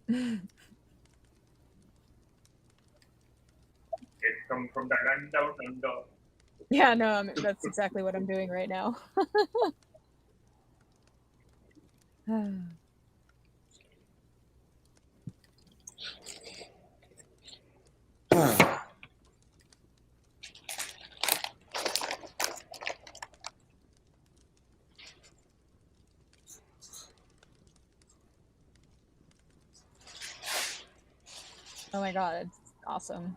It's come from the land down under. Yeah, no, that's exactly what I'm doing right now. Oh my god, it's awesome.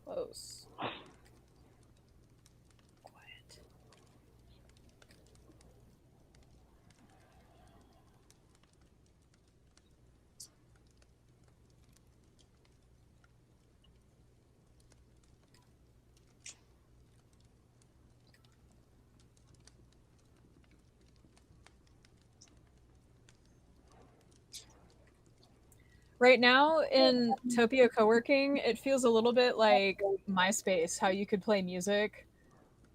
Close. Quiet. Right now in Topia co-working, it feels a little bit like MySpace, how you could play music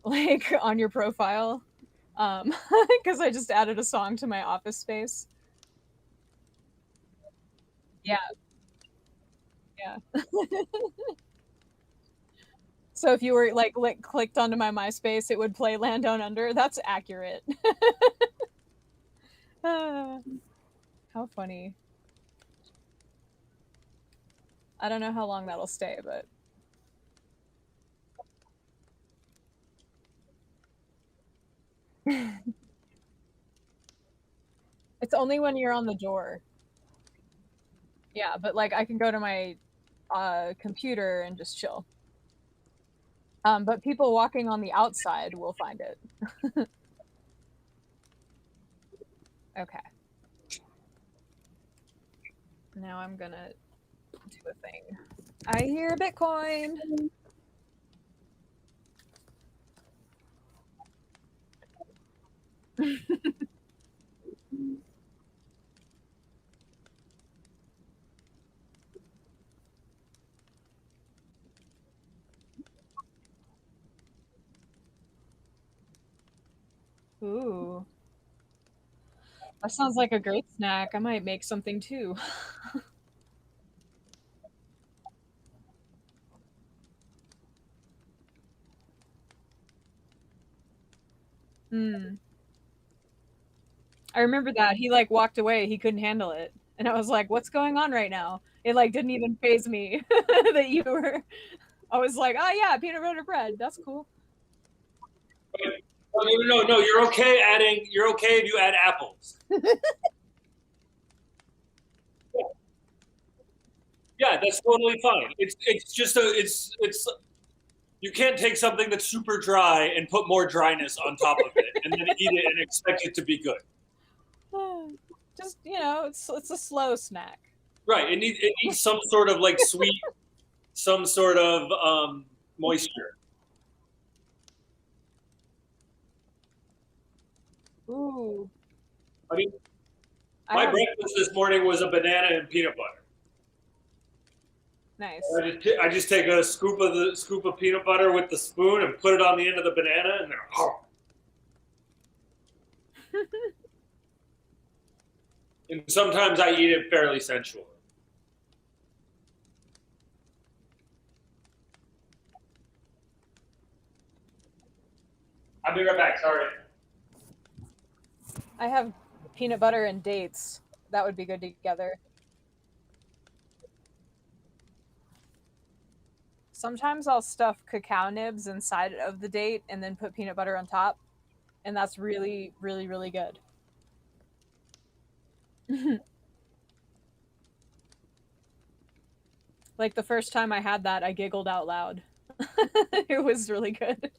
like on your profile. Because I just added a song to my office space. Yeah, yeah. So if you were like clicked onto my MySpace, it would play Land Down Under. That's accurate. Ah, how funny. I don't know how long that'll stay, but it's only when you're on the door. Yeah, but like I can go to my computer and just chill. But people walking on the outside will find it. Okay. Now I'm gonna do a thing. I hear Bitcoin. Ooh, that sounds like a great snack. I might make something too. Hmm. I remember that he like walked away. He couldn't handle it, and I was like, "What's going on right now?" It like didn't even phase me that you were. I was like, "Oh yeah, peanut butter bread. That's cool." Oh, no. You're okay adding. You're okay if you add apples. Yeah, yeah, that's totally fine. It's just a it's you can't take something that's super dry and put more dryness on top of it and then eat it and expect it to be good. Just it's a slow snack. Right. It needs some sort of like sweet, some sort of moisture. Ooh, I mean, I my have breakfast this morning was a banana and peanut butter. nice. I just take a scoop of peanut butter with the spoon and put it on the end of the banana and then and sometimes I eat it fairly sensually. I'll be right back. Sorry. I have peanut butter and dates. That would be good together. Sometimes I'll stuff cacao nibs inside of the date and then put peanut butter on top, and that's really, really, really good. Like the first time I had that, I giggled out loud. It was really good.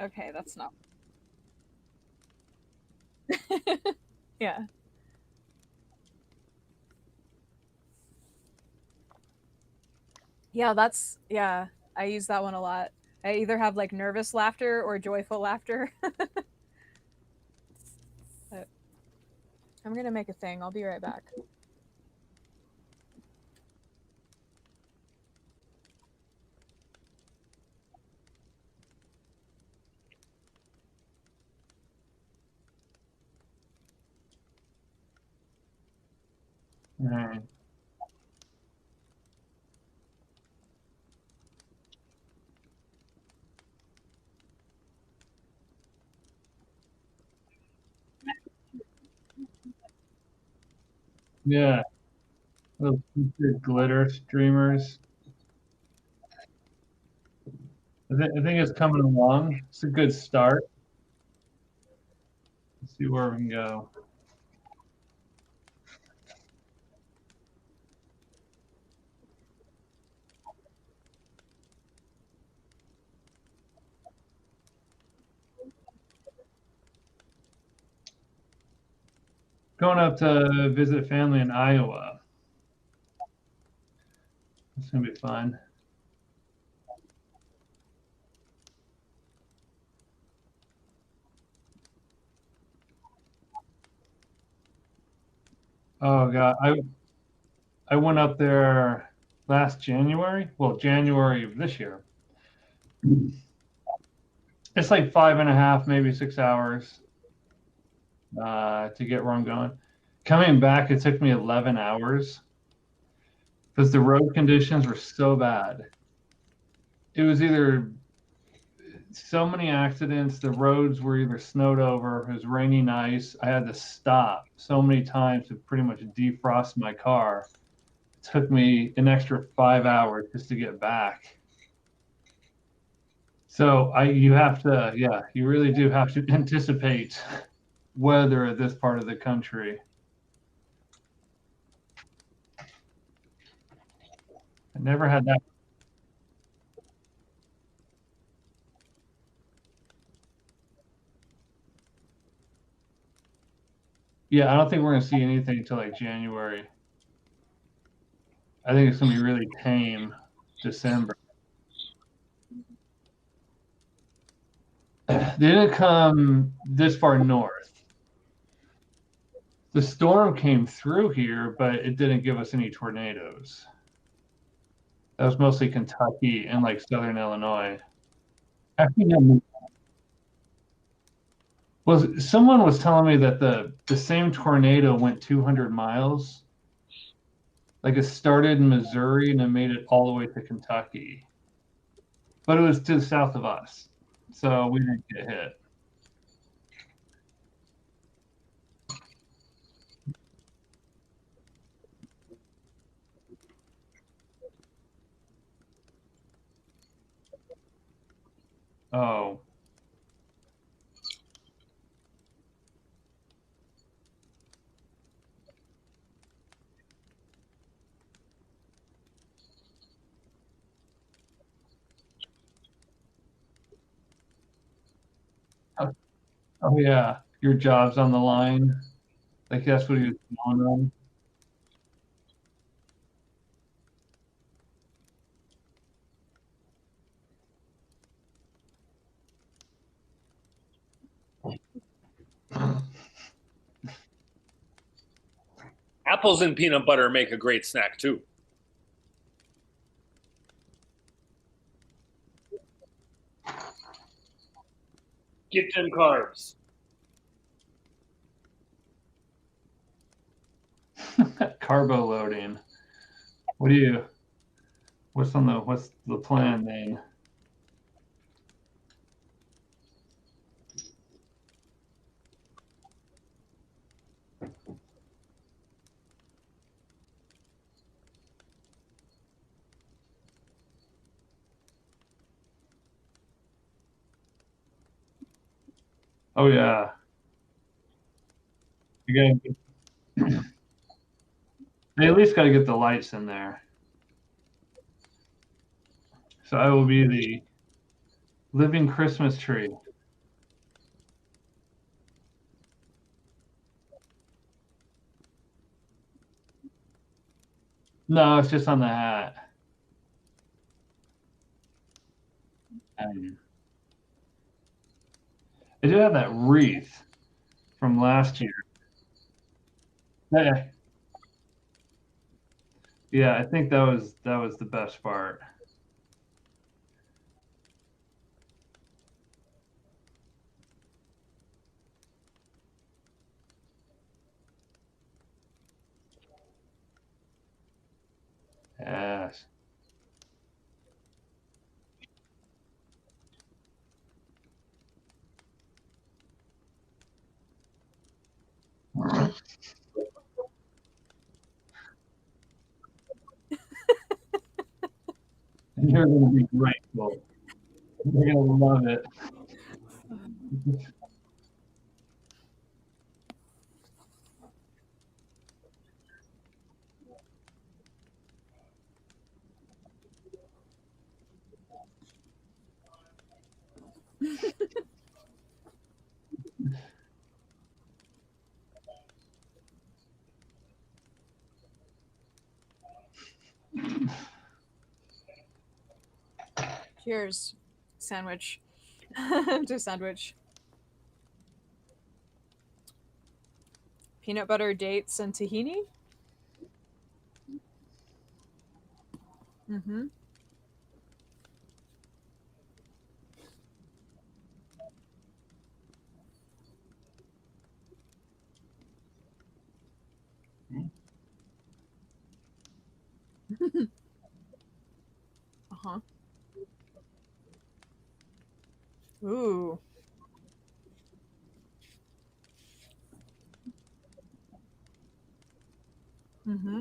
Okay, that's not. Yeah. Yeah. I use that one a lot. I either have like nervous laughter or joyful laughter. But I'm gonna make a thing. I'll be right back. Right. Yeah, those good glitter streamers. I think it's coming along. It's a good start. Let's see where we can go. Going up to visit family in Iowa. It's gonna be fun. Oh God, I went up there last January. Well, January of this year. It's like 5.5, maybe 6 hours to get where I'm going. Coming back, it took me 11 hours because the road conditions were so bad. It was either so many accidents. The roads were either snowed over, it was raining ice. I had to stop so many times to pretty much defrost my car. It took me an extra 5 hours just to get back. So you have to, yeah, you really do have to anticipate weather at this part of the country. I never had that. Yeah, I don't think we're gonna see anything until like January. I think it's gonna be really tame December. They didn't come this far north. The storm came through here, but it didn't give us any tornadoes. That was mostly Kentucky and like southern Illinois. Actually, no. Well, someone was telling me that the same tornado went 200 miles. Like it started in Missouri and it made it all the way to Kentucky. But it was to the south of us. So we didn't get hit. Oh, oh yeah. Your job's on the line. Like that's what he was going on. Apples and peanut butter make a great snack too. Get them carbs. Carbo loading. What's the plan, Name? Oh yeah. You gotta, they at least gotta get the lights in there. So I will be the living Christmas tree. No, it's just on the hat. Um, I do have that wreath from last year. Yeah. Yeah, I think that was the best part. Yes. And you're going to be grateful. You're going to love it. Cheers, sandwich. To sandwich. Peanut butter, dates, and tahini. Mm-hmm. Uh-huh. Ooh. Mm-hmm.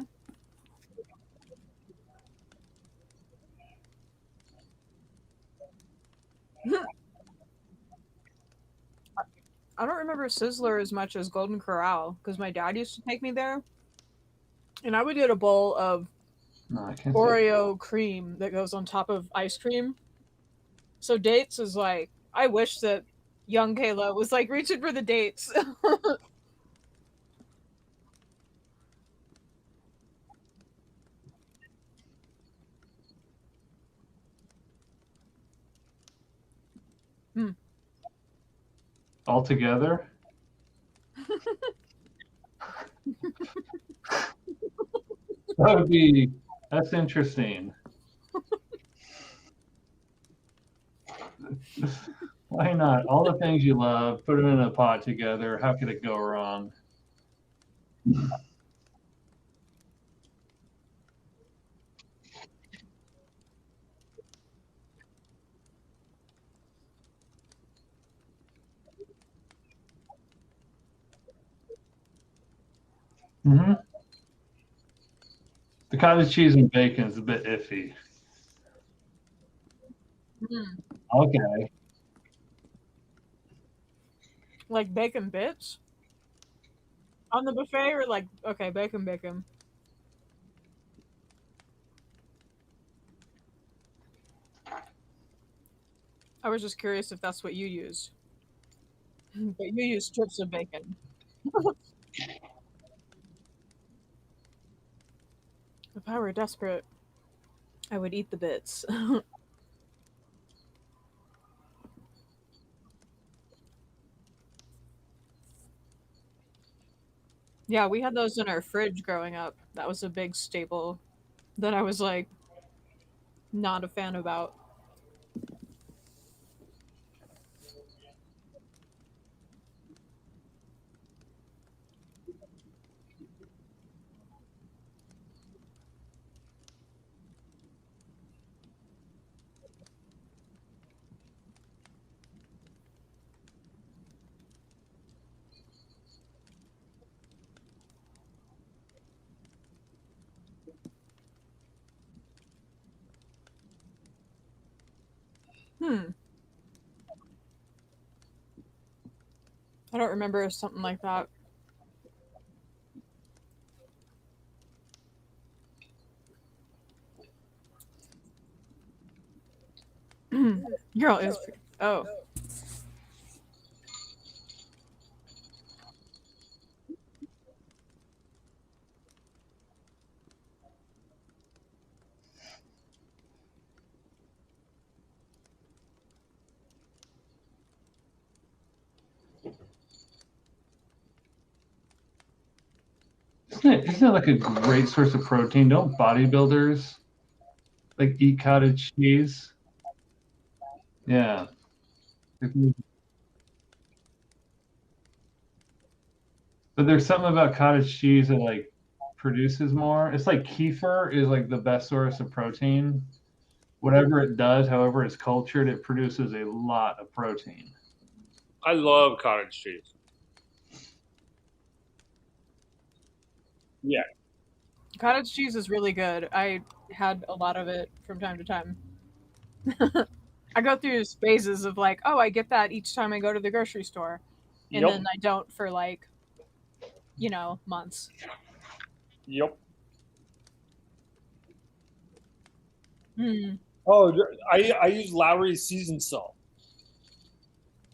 I don't remember Sizzler as much as Golden Corral because my dad used to take me there, and I would get a bowl of No, I can't say. Oreo cream that goes on top of ice cream. So dates is like, I wish that young Kayla was like reaching for the dates. Hmm. All together? That's interesting. Why not? All the things you love, put them in a pot together. How could it go wrong? Mm-hmm. The cottage cheese and bacon is a bit iffy. Okay. Like bacon bits on the buffet, or like, okay, bacon. I was just curious if that's what you use, but you use strips of bacon. If I were desperate, I would eat the bits. Yeah, we had those in our fridge growing up. That was a big staple that I was like not a fan about. Hmm. I don't remember something like that. Girl is. Oh. isn't it like a great source of protein? Don't bodybuilders like eat cottage cheese? Yeah. But there's something about cottage cheese that like produces more. It's like kefir is like the best source of protein. Whatever it does, however it's cultured, it produces a lot of protein. I love cottage cheese. Yeah. Cottage cheese is really good. I had a lot of it from time to time. I go through phases of like, oh, I get that each time I go to the grocery store, and Yep. then I don't for like, months. Yep. Hmm. Oh, I use Lowry's seasoned salt,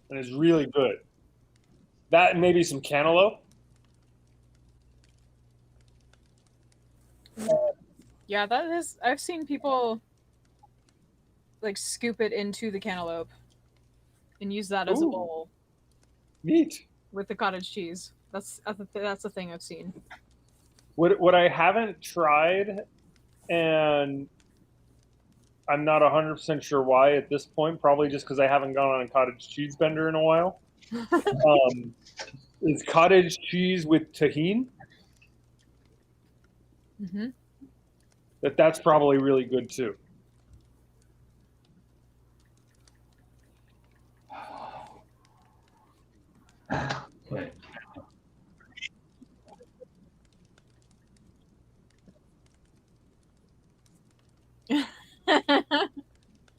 and it's really good. That and maybe some cantaloupe. Yeah, that is. I've seen people like scoop it into the cantaloupe and use that as a Ooh, bowl neat. with the cottage cheese. That's a thing I've seen. What I haven't tried, and I'm not 100% sure why at this point, probably just because I haven't gone on a cottage cheese bender in a while, is cottage cheese with tahini. Mm-hmm. That's probably really good too. Wait.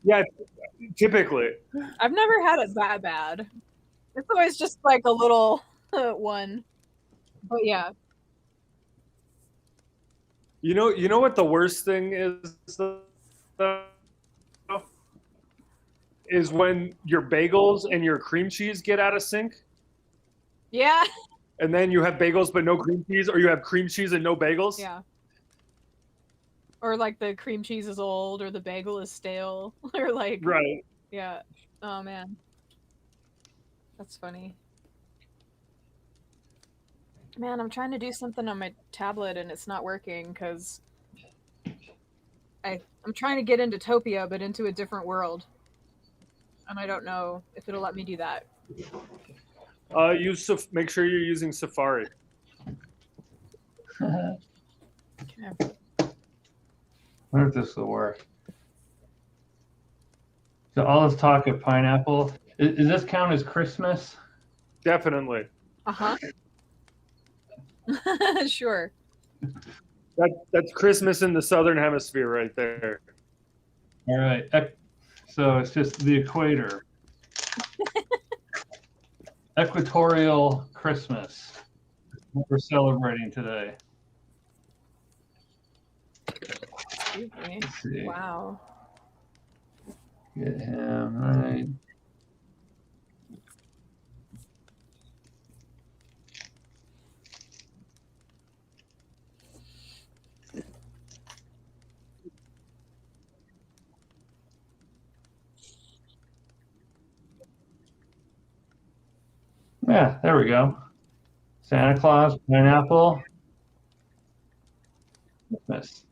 Yeah, typically. I've never had it that bad. It's always just like a little one. But yeah. You know what the worst thing is though? Is when your bagels and your cream cheese get out of sync, Yeah. and then you have bagels but no cream cheese, or you have cream cheese and no bagels. Yeah. Or like the cream cheese is old or the bagel is stale. Or like Right. yeah. Oh man. That's funny. Man, I'm trying to do something on my tablet and it's not working because I'm trying to get into Topia but into a different world. And I don't know if it'll let me do that. Make sure you're using Safari. Okay. Wonder if this will work. So all this talk of pineapple, is this count as Christmas? Definitely. Uh-huh. Sure. That's Christmas in the southern hemisphere right there. All right. So it's just the equator. Equatorial Christmas. What we're celebrating today. Excuse me. Let's see. Wow. Get him right. Yeah, there we go. Santa Claus, pineapple, Christmas.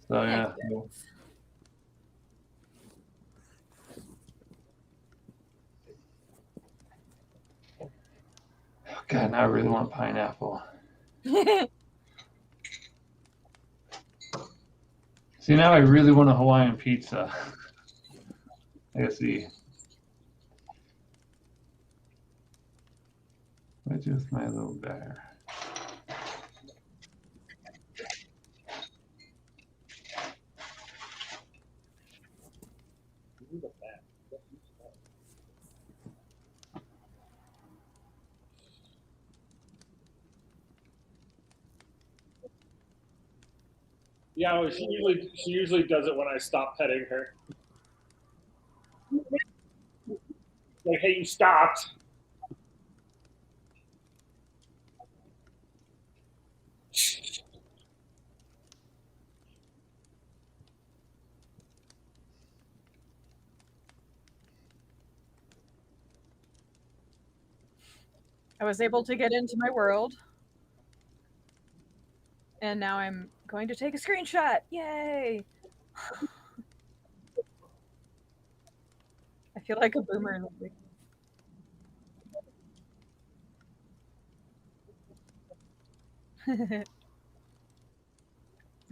So yeah. God, now I really want pineapple. See, now I really want a Hawaiian pizza. I guess what's with my little bear? Yeah, she usually does it when I stop petting her. Like, hey, you stopped. I was able to get into my world. And now I'm going to take a screenshot. Yay! I feel like a boomer lately.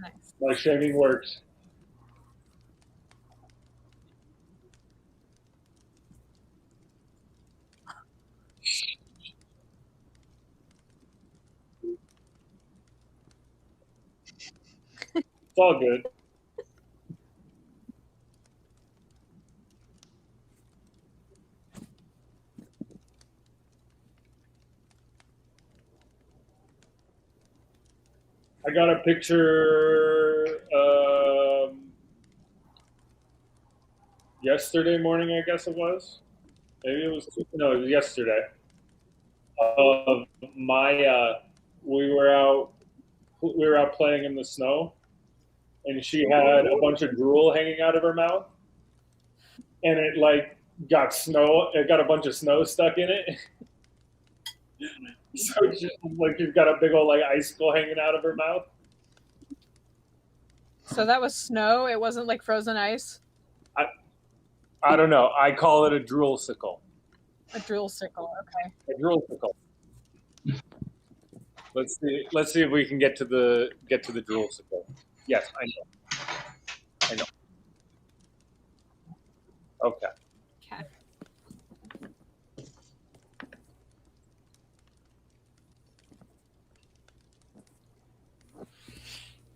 Nice. My shaming works. It's all good. I got a picture yesterday morning, I guess it was. Maybe it was no, it was yesterday. Of my we were out playing in the snow, and she had a bunch of drool hanging out of her mouth, and it like got snow. It got a bunch of snow stuck in it. So it's just like she's got a big old like icicle hanging out of her mouth. So that was snow. It wasn't like frozen ice. I don't know. I call it a drool sickle. A drill sickle. Okay. A drool sickle. Let's see if we can get to the drool sickle. Yes, I know. Okay. Okay.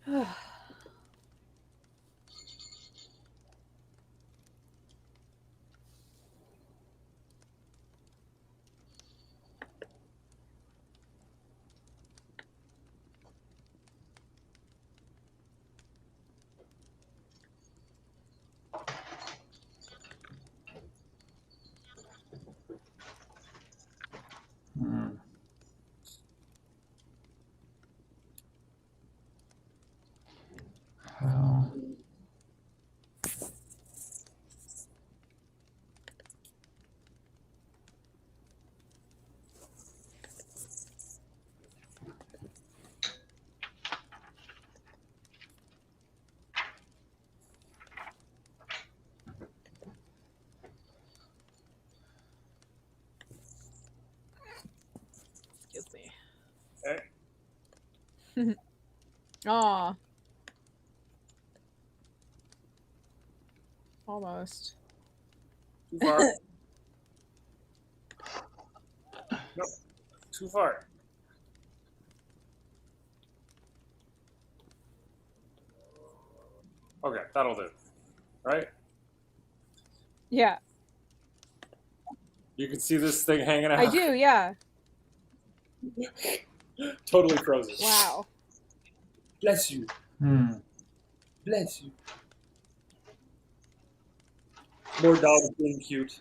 Hmm. How? Excuse me. Okay. Aw. Almost. Too far. Nope. Too far. Okay, that'll do. Right? Yeah. You can see this thing hanging out. I do, yeah. Totally frozen. Wow. Bless you. Hmm. Bless you. More dogs being cute.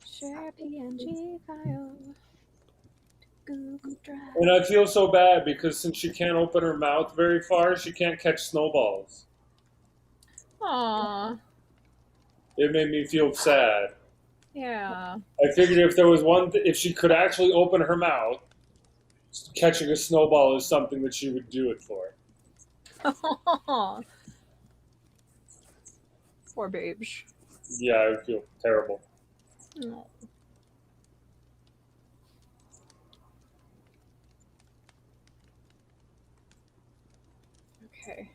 Share PNG file. Google Drive. And I feel so bad because since she can't open her mouth very far, she can't catch snowballs. Aw. It made me feel sad. Yeah. I figured if there was if she could actually open her mouth, catching a snowball is something that she would do it for. Poor babes. Yeah, I would feel terrible. No. Okay.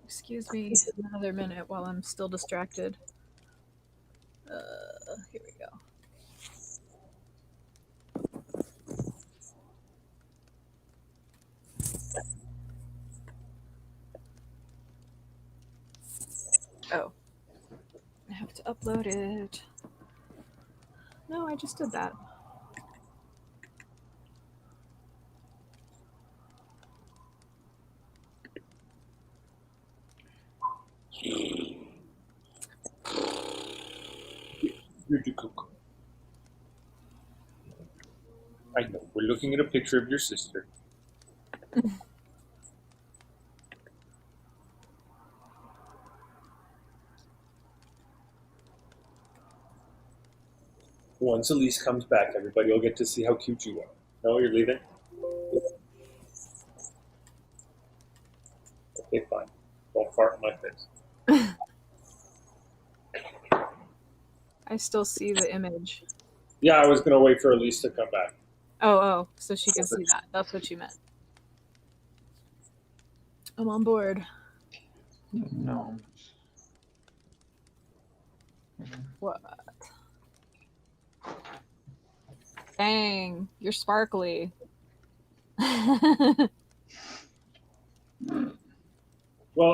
Excuse me another minute while I'm still distracted. Here we go. Oh. I have to upload it. No, I just did that. I know. We're looking at a picture of your sister. Once Elise comes back, everybody will get to see how cute you are. No, you're leaving? Okay, fine. Don't fart in my face. I still see the image. Yeah, I was going to wait for Elise to come back. Oh, so she can see that. That's what you meant. I'm on board. No. What? Dang, you're sparkly. Well,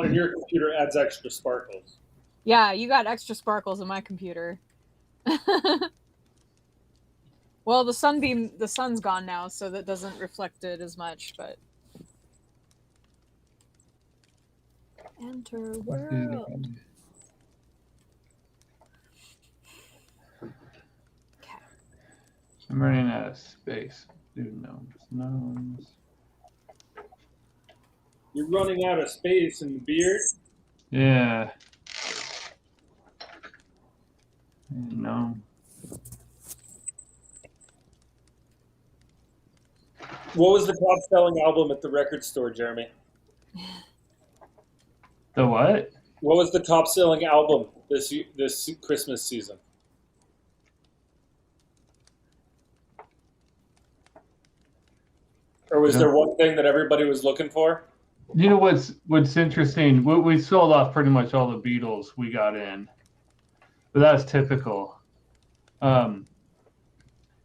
and your computer adds extra sparkles. Yeah, you got extra sparkles in my computer. Well, the sun's gone now, so that doesn't reflect it as much, but. Enter world. Okay. I'm running out of space. Dude, gnomes. You're running out of space in the beard? Yeah. No. What was the top-selling album at the record store, Jeremy? The what? What was the top-selling album this Christmas season? Or was there one thing that everybody was looking for? You know what's interesting? We sold off pretty much all the Beatles we got in, but that's typical.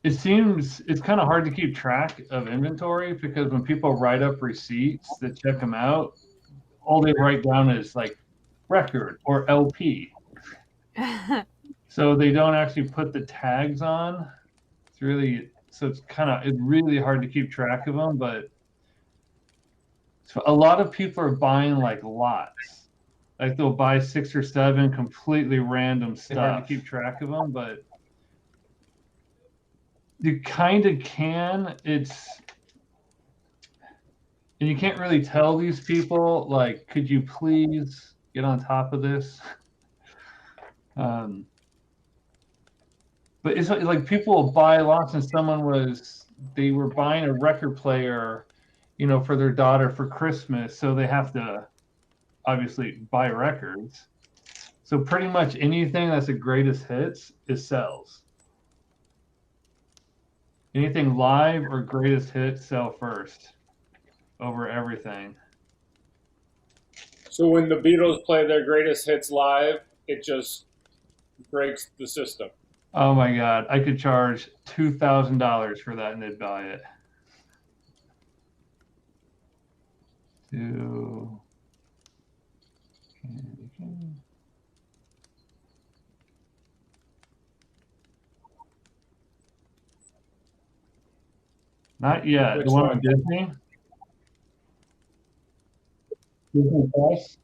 It seems it's kind of hard to keep track of inventory because when people write up receipts that check them out, all they write down is like record or LP. So they don't actually put the tags on. It's really hard to keep track of them, but a lot of people are buying like lots. Like they'll buy 6 or 7 completely random stuff. It's hard to keep track of them, but you kind of can. And you can't really tell these people, like, could you please get on top of this? But it's like people will buy lots, and they were buying a record player, for their daughter for Christmas, so they have to obviously buy records. So pretty much anything that's the greatest hits sells. Anything live or greatest hits sell first over everything. So when the Beatles play their greatest hits live, it just breaks the system. Oh my God, I could charge $2,000 for that and they'd buy it. Not yet. Which the one one? with Disney? Disney Plus?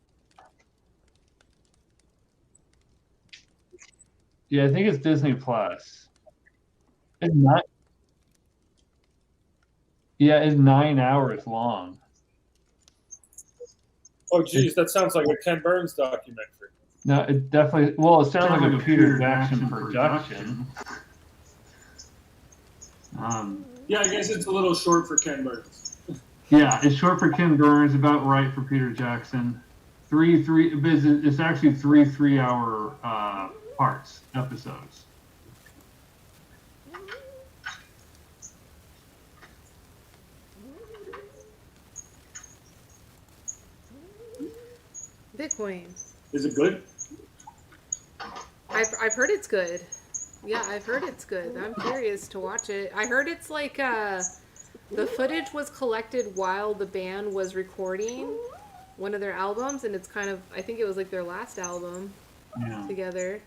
Yeah, I think it's Disney Plus. It's not. Yeah, it's 9 hours long. Oh, geez, that sounds like a Ken Burns documentary. No, it definitely. Well, it sounds like a Peter Jackson production. Yeah, I guess it's a little short for Ken Burns. Yeah, it's short for Ken Burns, about right for Peter Jackson. It's actually 3 3-hour episodes. Bitcoin. Is it good? I've heard it's good. Yeah, I've heard it's good. I'm curious to watch it. I heard it's like the footage was collected while the band was recording one of their albums, and it's kind of, I think it was like their last album together.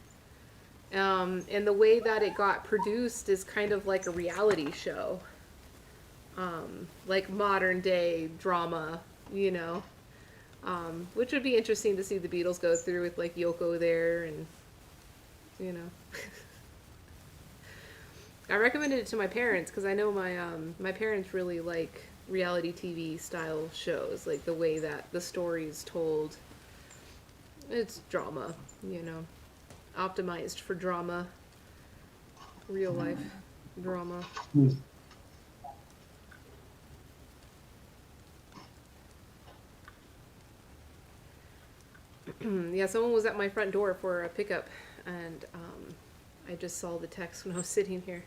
And the way that it got produced is kind of like a reality show. Like modern day drama, which would be interesting to see the Beatles go through with like Yoko there and, I recommended it to my parents because I know my parents really like reality TV style shows, like the way that the story's told. It's drama, optimized for drama. real life drama. Yeah, someone was at my front door for a pickup, and I just saw the text when I was sitting here.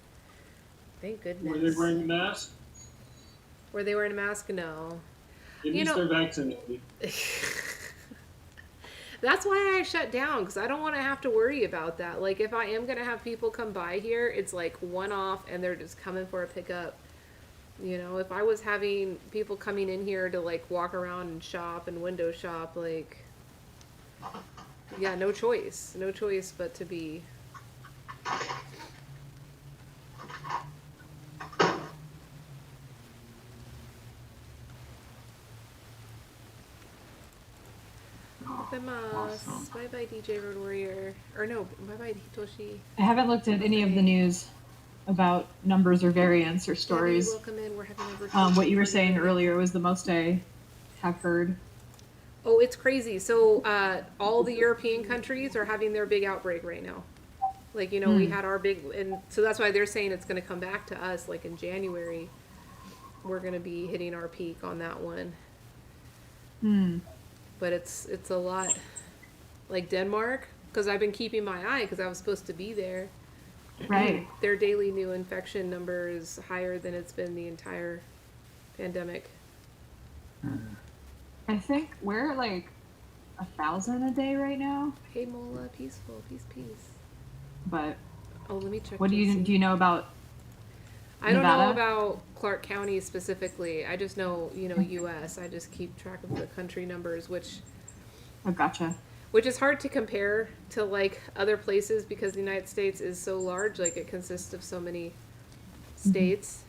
Thank goodness. Were they wearing a mask? Were they wearing a mask? No. At least they're vaccinated. That's why I shut down, because I don't want to have to worry about that. Like, if I am going to have people come by here, it's like one off and they're just coming for a pickup. You know, if I was having people coming in here to like walk around and shop and window shop, like, yeah, no choice but to be. Awesome. Bye bye DJ Road Warrior. Or no, bye bye Hitoshi. I haven't looked at any of the news about numbers or variants or stories. Welcome in. We're having over What you were saying earlier was the most I have heard. Oh, it's crazy. So all the European countries are having their big outbreak right now. Like, you know, we had our big, and so that's why they're saying it's going to come back to us. Like in January, we're going to be hitting our peak on that one. But it's a lot. Like Denmark, because I've been keeping my eye because I was supposed to be there. Right. Their daily new infection number is higher than it's been the entire pandemic. I think we're like 1,000 a day right now. Hey Mola, peaceful, peace. But Oh, let me check. what do you know about I don't know Nevada? about Clark County specifically. I just know, you know, U.S. I just keep track of the country numbers, which Oh, gotcha. is hard to compare to like other places because the United States is so large. Like it consists of so many states.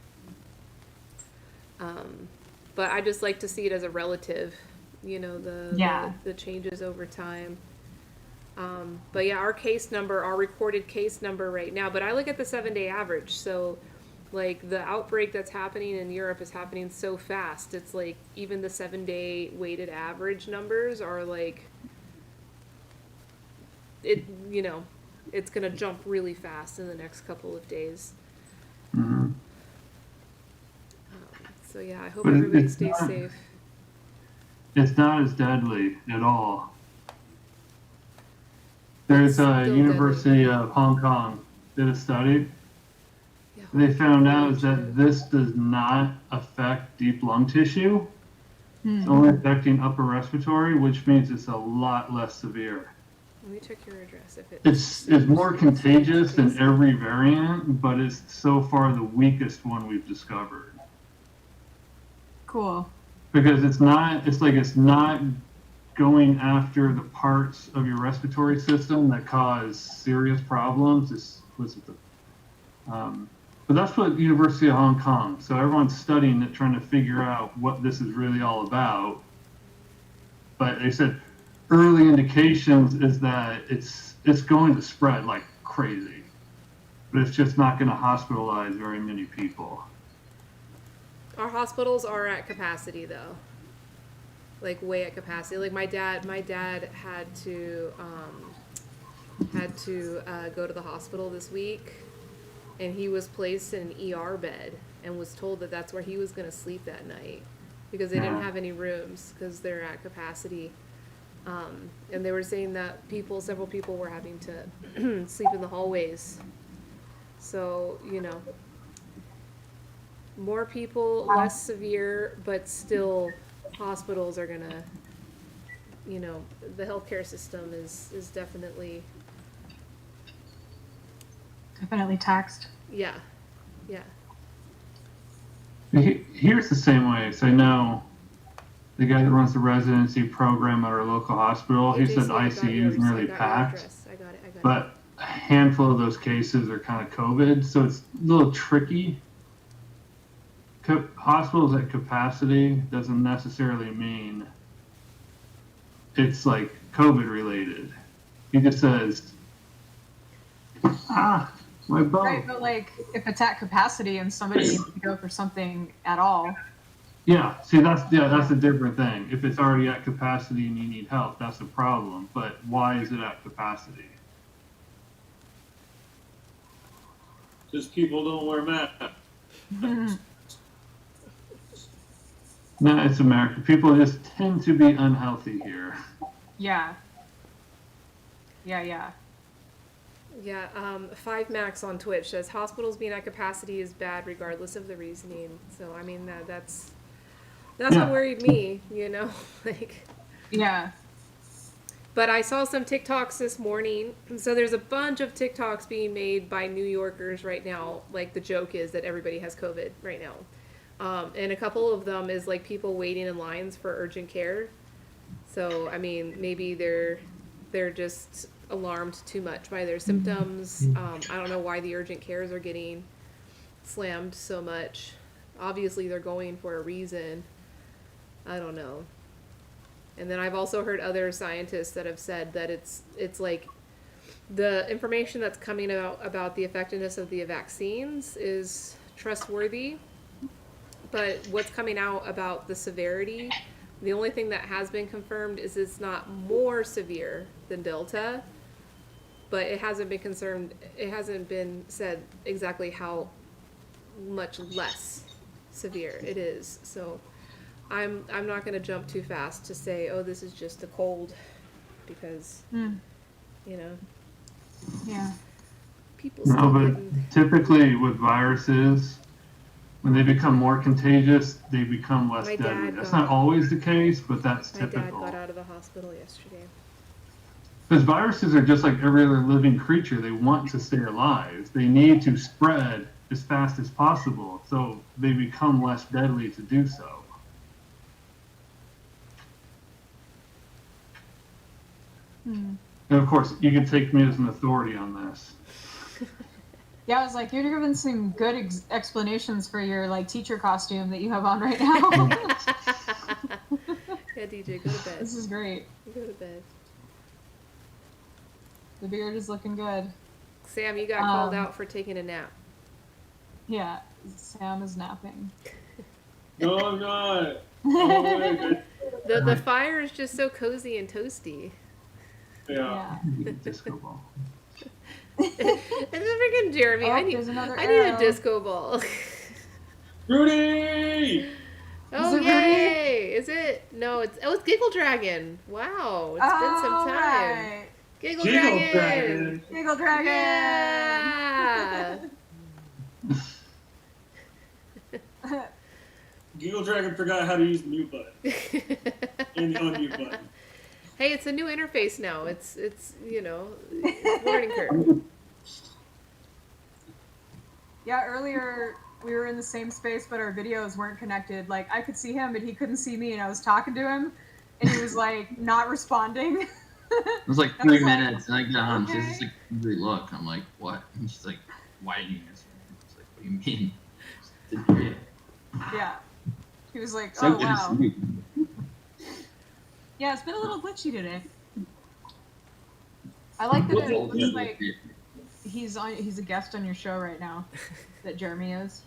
But I just like to see it as a relative, you know, the changes over time. But yeah, our recorded case number right now, but I look at the 7-day average. So like the outbreak that's happening in Europe is happening so fast. It's like even the 7-day weighted average numbers are like, you know, it's going to jump really fast in the next couple of days. So yeah, I hope But everybody it's stays not- safe. It's not as deadly at all. There's a Still University of Hong Kong did a study. Yeah, They found out hopefully true. that this does not affect deep lung tissue. It's only affecting upper respiratory, which means it's a lot less severe. Let me check your address if It's more contagious than every variant, but it's so far the weakest one we've discovered. Cool. Because it's not going after the parts of your respiratory system that cause serious problems. But that's what University of Hong Kong. So everyone's studying it, trying to figure out what this is really all about. But they said early indications is that it's going to spread like crazy, but it's just not going to hospitalize very many people. Our hospitals are at capacity though, like way at capacity. Like my dad had to go to the hospital this week, and he was placed in an ER bed and was told that that's where he was going to sleep that night because they didn't have any rooms because they're at capacity. And they were saying that several people were having to sleep in the hallways. So, you know, more people, less severe, but still hospitals are gonna, you know, the healthcare system is definitely, taxed. yeah. Here's the same way. So I know the guy that runs the residency program at our local hospital, he said ICU is nearly packed, I got it. but a handful of those cases are kind of COVID, so it's a little tricky. Hospitals at capacity doesn't necessarily mean it's like COVID related. He just says, my bum. Right, but like if it's at capacity and somebody needs to go for something at all. Yeah, see that's a different thing. If it's already at capacity and you need help, that's a problem. But why is it at capacity? Because people don't wear masks. No, it's America. People just tend to be unhealthy here. Yeah. Yeah. Yeah, 5Max on Twitch says hospitals being at capacity is bad regardless of the reasoning. So I mean that's what worried me, you know, like. Yeah. But I saw some TikToks this morning. So there's a bunch of TikToks being made by New Yorkers right now. Like the joke is that everybody has COVID right now. And a couple of them is like people waiting in lines for urgent care. So, I mean, maybe they're just alarmed too much by their symptoms. I don't know why the urgent cares are getting slammed so much. Obviously, they're going for a reason. I don't know. And then I've also heard other scientists that have said that it's like the information that's coming out about the effectiveness of the vaccines is trustworthy, but what's coming out about the severity, the only thing that has been confirmed is it's not more severe than Delta, but it hasn't been said exactly how much less severe it is. So I'm not going to jump too fast to say, oh, this is just a cold, because, you know, people still getting... typically with viruses, when they become more contagious, they become less My deadly. dad That's got- not always the case, but that's My dad typical. got out of the hospital yesterday. Because viruses are just like every other living creature. They want to stay alive. They need to spread as fast as possible, so they become less deadly to do so. And of course, you can take me as an authority on this. Yeah, I was like, you're giving some good explanations for your like teacher costume that you have on right now. Yeah, DJ, go to bed. This is great. Go to bed. The beard is looking good. Sam, you got called out for taking a nap. Yeah, Sam is napping. No, I'm not. Oh, The fire is just so cozy and toasty. yeah. Disco ball. And the freaking Jeremy, Oh, I need there's another a arrow. disco ball. Rudy! Oh, it yay! Is it? No, it's Giggle Dragon. Wow, it's been some time. Right. Giggle Jiggle Dragon. Dragon! Giggle Dragon! Yeah. Giggle Dragon forgot how to use the mute button and the unmute button. Hey, it's a new interface now. It's you know, it's learning curve. Yeah, earlier we were in the same space, but our videos weren't connected. Like, I could see him, but he couldn't see me, and I was talking to him, and he was, like, not responding. It was like I was 3 like, minutes, and I get on. She has okay. this like angry look. I'm like, what? And she's like, why didn't you answer me? I was like, what do you mean? Didn't hear you. Yeah. He was like, So oh, good to wow. see you. Yeah, it's been a little glitchy today. I like that it looks like he's a guest on your show right now, that Jeremy is.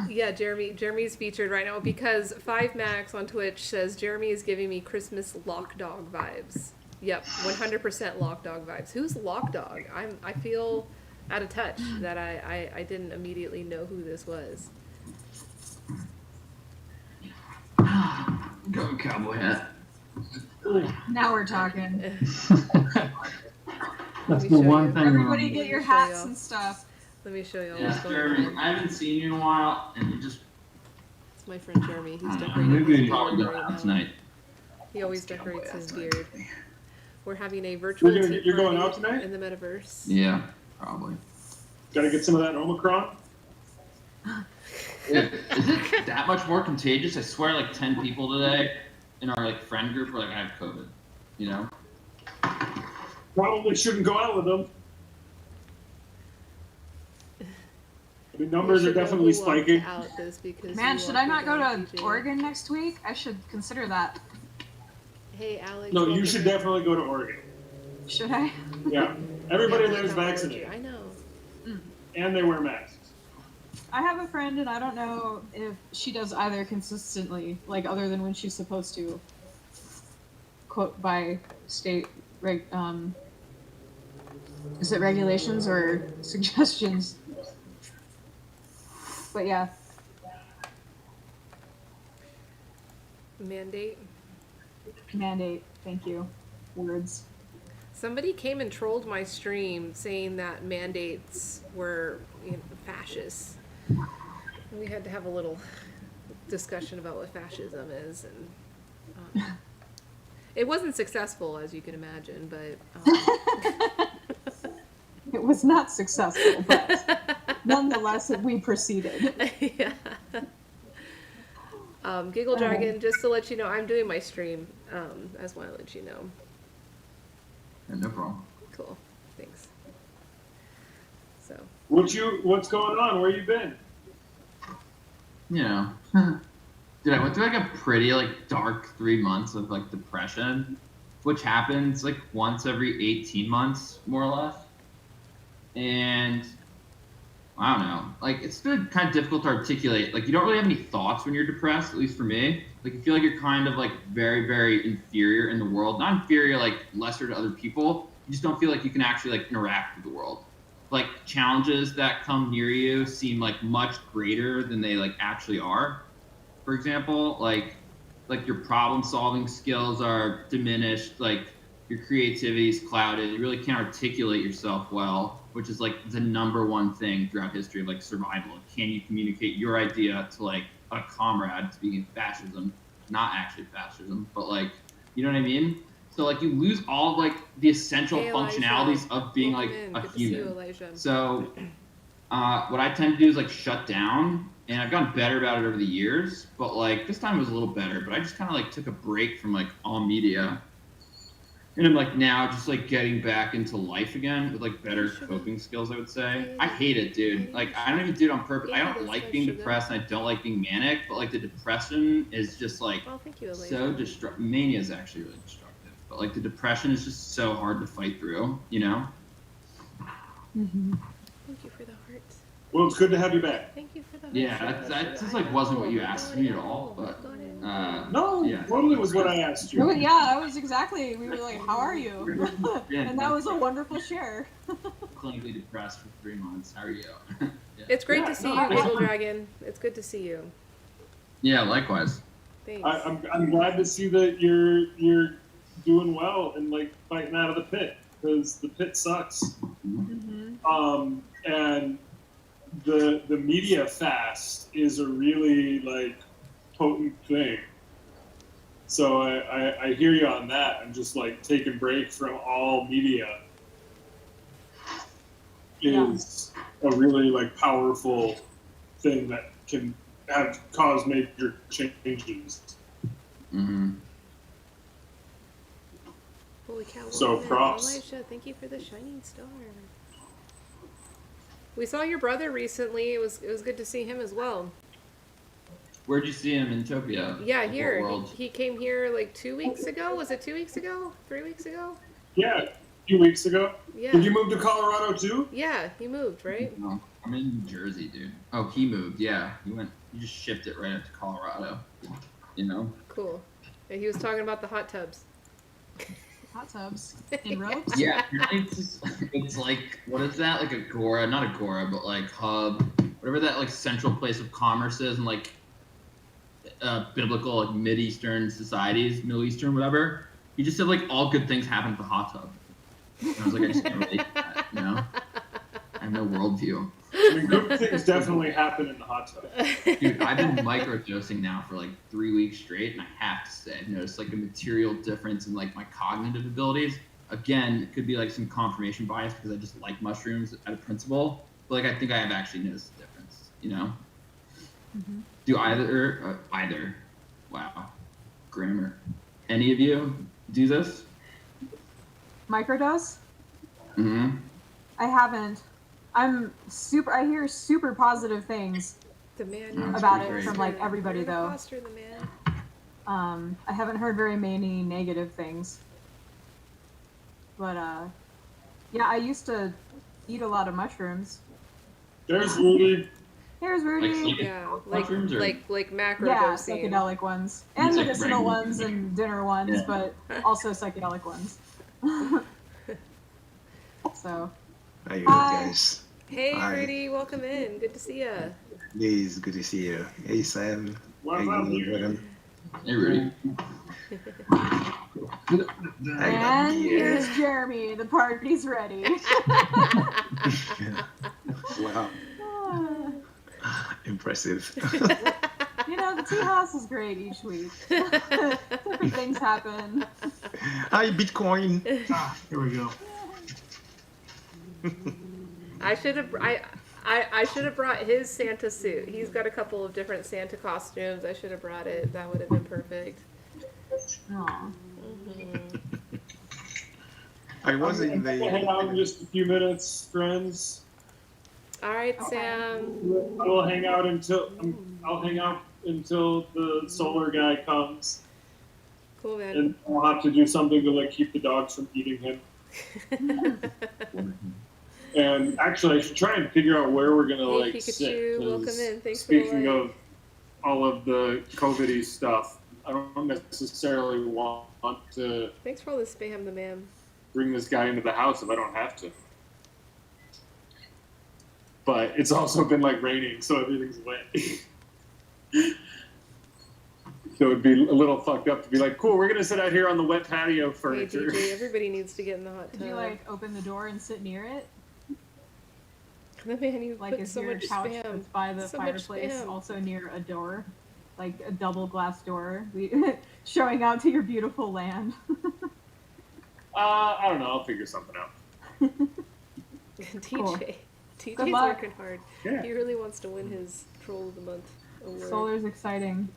Yeah, Jeremy's featured right now because 5Max on Twitch says Jeremy is giving me Christmas Lock Dog vibes. Yep, 100% Lock Dog vibes. Who's Lock Dog? I feel out of touch that I didn't immediately know who this was. Go cowboy hat. Now we're talking. That's me the show one you. thing. Everybody get your Show hats y'all. and stuff. Let me show you all Yeah, what's going Jeremy, on. I haven't seen you in a while, and you just It's my friend Jeremy. He's maybe decorating his beard probably go right out now. tonight. He always decorates his beard. We're having a virtual tea You're going party out tonight? in the metaverse. Yeah, probably. Gotta get some of that Omicron. Is it that much more contagious? I swear, like 10 people today in our like friend group were like, I have COVID. You know? Probably shouldn't go out with them. The numbers You are should know definitely who walked spiking. out this because Man, you should walked I not go down, to TJ. Oregon next week? I should consider that. Hey, Alex. No, you welcome should in. definitely go to Oregon. Should I? Yeah. Everybody Yeah, there's technology. vaccinated. I know. And they wear masks. I have a friend, and I don't know if she does either consistently, like other than when she's supposed to. Quote by state, Is it regulations or suggestions? But yeah. Mandate. Mandate. Thank you. Words. Somebody came and trolled my stream saying that mandates were fascist. And we had to have a little discussion about what fascism is, and it wasn't successful, as you can imagine. But It was not successful, but nonetheless, we proceeded. yeah. Giggle Dragon, just to let you know, I'm doing my stream. I just want to let you know. Yeah, no problem. Cool. Thanks. So. What's going on? Where you been? You know, dude, I went through like a pretty like dark 3 months of like depression, which happens like once every 18 months, more or less. And I don't know, like it's been kind of difficult to articulate. Like you don't really have any thoughts when you're depressed, at least for me. Like you feel like you're kind of like very, very inferior in the world. Not inferior, like lesser to other people. You just don't feel like you can actually like interact with the world. Like challenges that come near you seem like much greater than they like actually are. For example, like your problem solving skills are diminished, like your creativity is clouded, you really can't articulate yourself well, which is like the number one thing throughout history of like survival. Can you communicate your idea to like a comrade, speaking of fascism, not actually fascism, but like, you know what I mean? So like you lose all of like the essential functionalities of being like a human. So what I tend to do is like shut down, and I've gotten better about it over the years, but like this time it was a little better, but I just kind of like took a break from like all media. And I'm like now just like getting back into life again with like better coping skills, I would say. I hate it, dude. Like I don't even do it on purpose. I don't like being depressed and I don't like being manic, but like the depression is just like so destructive. Mania is actually really destructive. But like the depression is just so hard to fight through, you know? Mm-hmm. Thank you for the hearts. Well, it's good to have you back. Thank you for the hearts. Yeah, that just like wasn't what you asked me at all, but no, yeah, totally was what I asked you. Yeah, that was exactly. We were like, "How are you?" And that was a wonderful share. Clinically depressed for 3 months. How are you? Yeah. It's great to see you, Giggle Dragon. It's good to see you. Yeah, likewise. Thanks. I'm glad to see that you're doing well and like fighting out of the pit, because the pit sucks. Mm-hmm. And the media fast is a really like potent thing. So I hear you on that. I'm just like taking break from all media is a really like powerful thing that can cause major changes. Mm-hmm. Holy cow! So props. Elisha, thank you for the shining star. We saw your brother recently. It was good to see him as well. Where'd you see him in Tokyo? Yeah, here. He came here like 2 weeks ago. Was it 2 weeks ago? 3 weeks ago? Yeah, a few weeks ago. Yeah. Did you move to Colorado too? Yeah, he moved, right? No, I'm in New Jersey, dude. Oh, he moved. Yeah, he just shipped it right up to Colorado. You know. Cool. And he was talking about the hot tubs. Hot tubs in ropes? Yeah, it's like, what is that? Like Agora, not Agora, but like Hub, whatever that like central place of commerce is, and like biblical like Middle Eastern, whatever. He just said like all good things happen at the hot tub. And I was like, I just can't relate to that, you know? I have no worldview. I mean, good things definitely happen in the hot tub. Dude, I've been microdosing now for like 3 weeks straight, and I have to say, I've noticed like a material difference in like my cognitive abilities. Again, it could be like some confirmation bias because I just like mushrooms at a principle, but like I think I have actually noticed the difference, you know? Mm-hmm. Do either, wow, grammar. Any of you do this? Microdose? Mm-hmm. I haven't. I hear super positive things about it from like everybody though. I haven't heard very many negative things. But yeah, I used to eat a lot of mushrooms. There's Rudy. Here's Rudy. Like macro yeah, dosing. psychedelic ones. And medicinal ones and dinner ones, but also psychedelic ones. So, Hi, you Hi. guys. Hey, Hi. Rudy, welcome in. Good to see ya. Hey, it's good to see you. Hey, Sam. What's How up, you doing, dude? Jordan? Hey, Rudy. I got and beer. here's Jeremy. The party's ready. Wow, impressive. You know, the tea house is great each week. Different things happen. Hi, Bitcoin. Here we go. I should have brought his Santa suit. He's got a couple of different Santa costumes. I should have brought it. That would have been perfect. Aw. I was in We'll hang out in the. just a few minutes, friends. All right, Okay. Sam. I'll hang out until the solar guy comes, Cool, man. and I'll have to do something to like keep the dogs from eating him. And actually, I should try and figure out where we're gonna Hey, like Pikachu, sit. 'Cause welcome in. Thanks for the speaking like. of all of the COVID-y stuff, I don't necessarily want to Thanks for all the spam, the man. bring this guy into the house if I don't have to. But it's also been like raining, so everything's wet. So it'd be a little fucked up to be like, cool, we're gonna sit out here on the wet patio Hey, furniture. DJ, everybody needs to get in the hot tub. Did you like open the door and sit near it? The man, you Like, put is so your much couch spam. that's by the So much fireplace spam. also near a door? Like a double glass door showing out to your beautiful land. I don't know. I'll figure something out. TJ. Cool. TJ's Good luck. working hard. Yeah. He really wants to win his Troll of the Month award. Solar's exciting.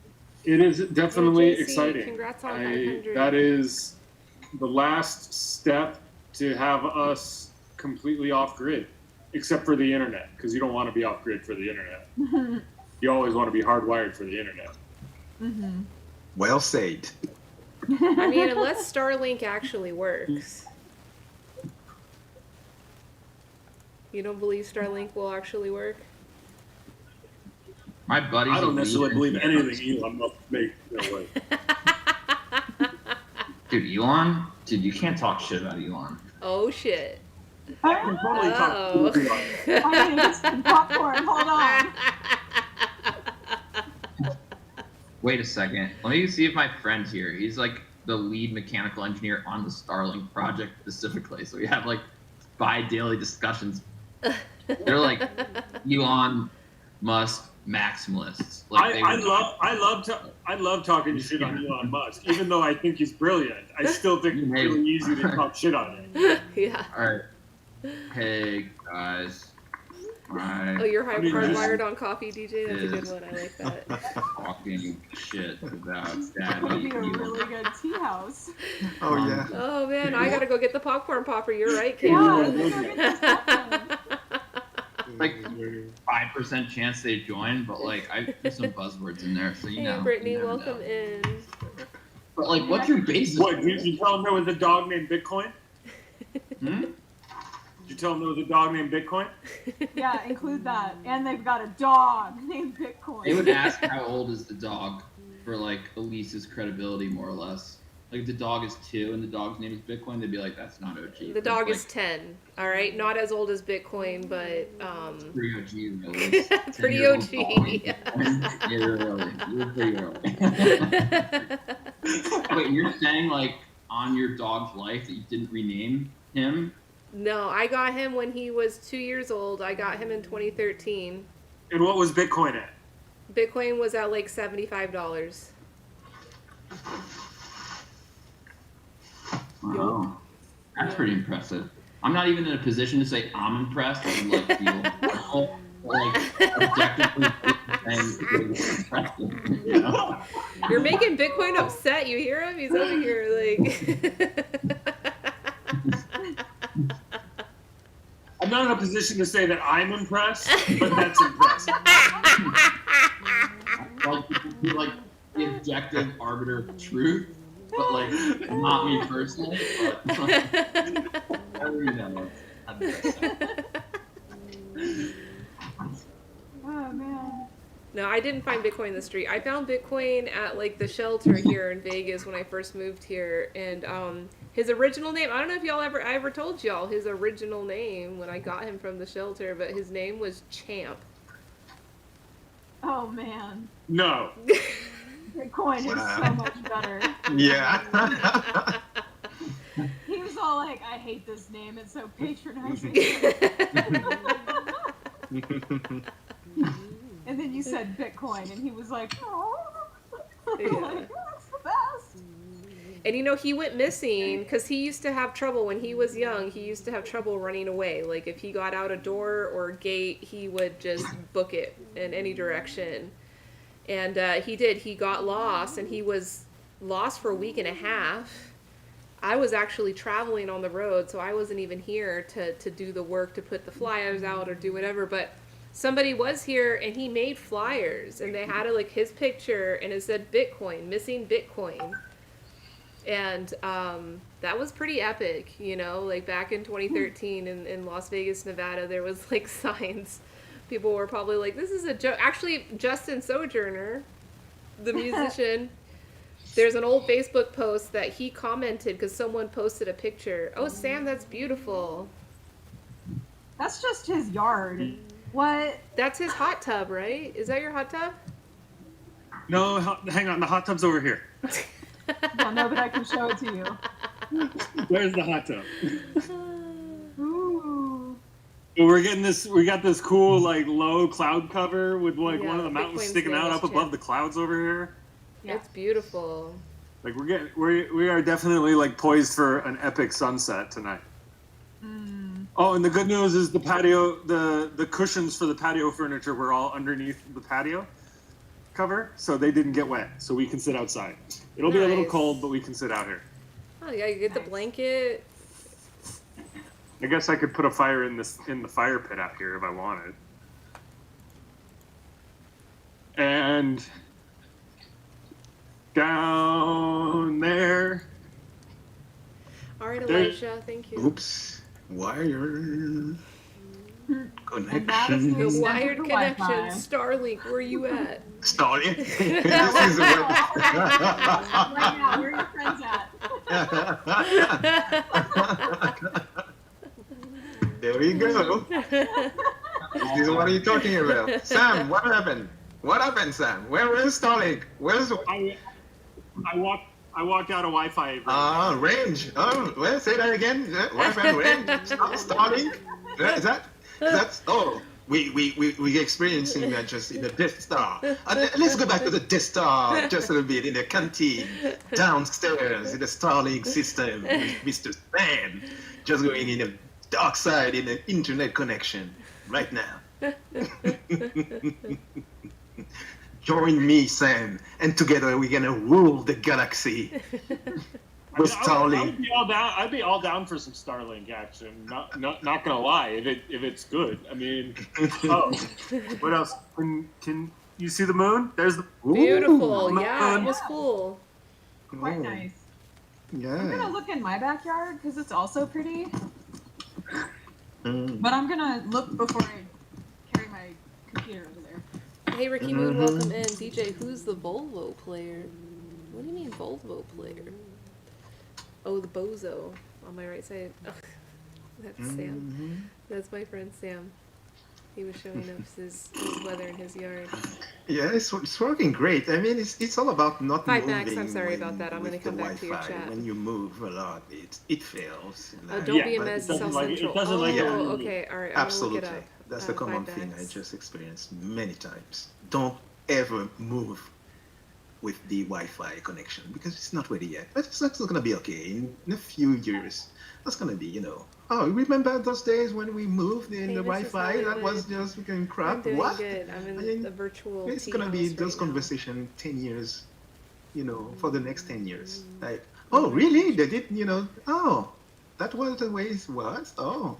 It is definitely Hey, JC, exciting. congrats on 500. That is the last step to have us completely off grid, except for the internet, because you don't want to be off grid for the internet. You always want to be hardwired for the internet. Mm-hmm. Well said. I mean, unless Starlink actually works. You don't believe Starlink will actually work? My buddy's I don't a necessarily leader. believe anything Elon Musk makes. No way. Dude, Elon? Dude, you can't talk shit about Elon. Oh shit. I can totally talk Oh. to Elon. I need to get some popcorn. Hold on. Wait a second. Let me see if my friend's here. He's like the lead mechanical engineer on the Starlink project specifically. So we have like bi-daily discussions. They're like Elon Musk maximalists. Like I love talking shit on Elon Musk, even though I think he's brilliant. I still think it's really easy to talk shit on him. Yeah. All right. Hey guys. Oh, Alright. you're I mean, hardwired on coffee, DJ? That's a good Yes. one. I like that. Talking shit about That would be a Daddy really good tea house. Oh, yeah. Oh man, I gotta go get the popcorn popper. You're right, Kate. Yeah, let's go get this popcorn. Like 5% chance they join, but like I put some buzzwords in there, so you Hey, know. Brittany, you never welcome know. in. But like, what's your basis? What, did you tell him there was a dog named Bitcoin? Hmm? Did you tell him there was a dog named Bitcoin? Yeah, include that. And they've got a dog named Bitcoin. They would ask how old is the dog for like Elise's credibility, more or less. Like if the dog is 2 and the dog's name is Bitcoin, they'd be like, that's not OG. The dog It's is 10. All right, not as old as Bitcoin, but like pretty OG, really. pretty 10-year-old OG. dog. You're early. You're pretty early. Wait, you're saying like on your dog's life that you didn't rename him? No, I got him when he was 2 years old. I got him in 2013. And what was Bitcoin at? Bitcoin was at like $75. Wow. That's pretty impressive. I'm not even in a position to say I'm impressed. I would like feel like objectively saying it's impressive. You know? You're making Bitcoin upset. You hear him? He's over here like. I'm not in a position to say that I'm impressed, but that's impressive. Like the objective arbiter of truth, but like not me personally. But you know, Oh, man. No, I didn't find Bitcoin in the street. I found Bitcoin at like the shelter here in Vegas when I first moved here, and His original name, I don't know if I ever told y'all his original name when I got him from the shelter, but his name was Champ. Oh man, No. Bitcoin is so much better. Yeah. He was all like, "I hate this name. It's so patronizing." And then you said Bitcoin, and he was like, "Oh, Yeah. like, that's the best." And you know, he went missing because he used to have trouble when he was young. He used to have trouble running away. Like if he got out a door or a gate, he would just book it in any direction. And he did. He got lost, and he was lost for a week and a half. I was actually traveling on the road, so I wasn't even here to do the work, to put the flyers out or do whatever. But somebody was here, and he made flyers, and they had like his picture, and it said Bitcoin, missing Bitcoin. And that was pretty epic, you know, like back in 2013 in Las Vegas, Nevada, there was like signs. People were probably like, this is a joke. Actually, Justin Sojourner, the musician, there's an old Facebook post that he commented because someone posted a picture. Oh, Sam, that's beautiful. That's just his yard. What? That's his hot tub, right? Is that your hot tub? No, hang on. The hot tub's over here. Yeah, no, but I can show it to you. Where's the hot tub? Ooh. We're getting this. We got this cool like low cloud cover with like Yeah, one of the mountains Bitcoin's sticking out famous up above chip. the clouds over here. Yeah. It's beautiful. Like we are definitely like poised for an epic sunset tonight. Mm. Oh, and the good news is the patio, the cushions for the patio furniture were all underneath the patio cover, so they didn't get wet. So we can sit outside. It'll be a little Nice. cold, but we can sit out here. Oh, yeah, you get the Nice. blanket. I guess I could put a fire in the fire pit out here if I wanted. And down there. All right, There- Elijah, thank you. Oops. Wire And that is connection. the The extent wired of the connection, Wi-Fi. Starlink, where you at? Starting. This is Right now, where are your friends at? There we go. This is what are you talking about? Sam, what happened? What happened, Sam? Where is Starlink? Where's I walked out of Wi-Fi. range? Oh, well, say that again. Wi-Fi range. Starlink. That's we experiencing that just in the Death Star. Let's go back to the Death Star just a little bit in the canteen downstairs in the Starlink system with Mr. Sam just going in the dark side in the internet connection right now. Join me, Sam, and together we're gonna rule the galaxy with Starlink. I'd be all down for some Starlink action. Not gonna lie, if it's good. I mean, oh, what else? Can you see the moon? There's the Beautiful. Ooh. Yeah, it was cool. Quite Oh, nice. I'm gonna Yeah. look in my backyard because it's also pretty. Mm. But I'm gonna look before I carry my computer over there. Hey, Ricky Moon, welcome in. DJ, who's the Volvo player? What do you mean Volvo player? Oh, the bozo on my right side. Oh, that's Sam. Mhm. That's my friend Sam. He was showing us his weather in his yard. Yeah, it's working great. I mean, it's all about not Hi, moving. Max, I'm sorry about that. I'm with gonna come the back to your Wi-Fi. chat. When you move a lot, it fails. Oh, Like, don't Yeah, be a but mess, it doesn't South like- it Central. doesn't like it oh, really. okay, all right. I'm Absolutely. gonna look it up. That's the common Five thing I backs. just experienced many times. Don't ever move with the Wi-Fi connection because it's not ready yet. But that's going to be okay. In a few years, that's going to be, Oh, remember those days when we moved in Hey, the Mrs. Wi-Fi? That was Hollywood. just freaking I'm crap. doing What? good. I'm I in mean, the virtual It's tea going to be house those right now. conversations 10 years, for the next 10 years. Like, oh, really? They did, oh, that was the way it was? Oh.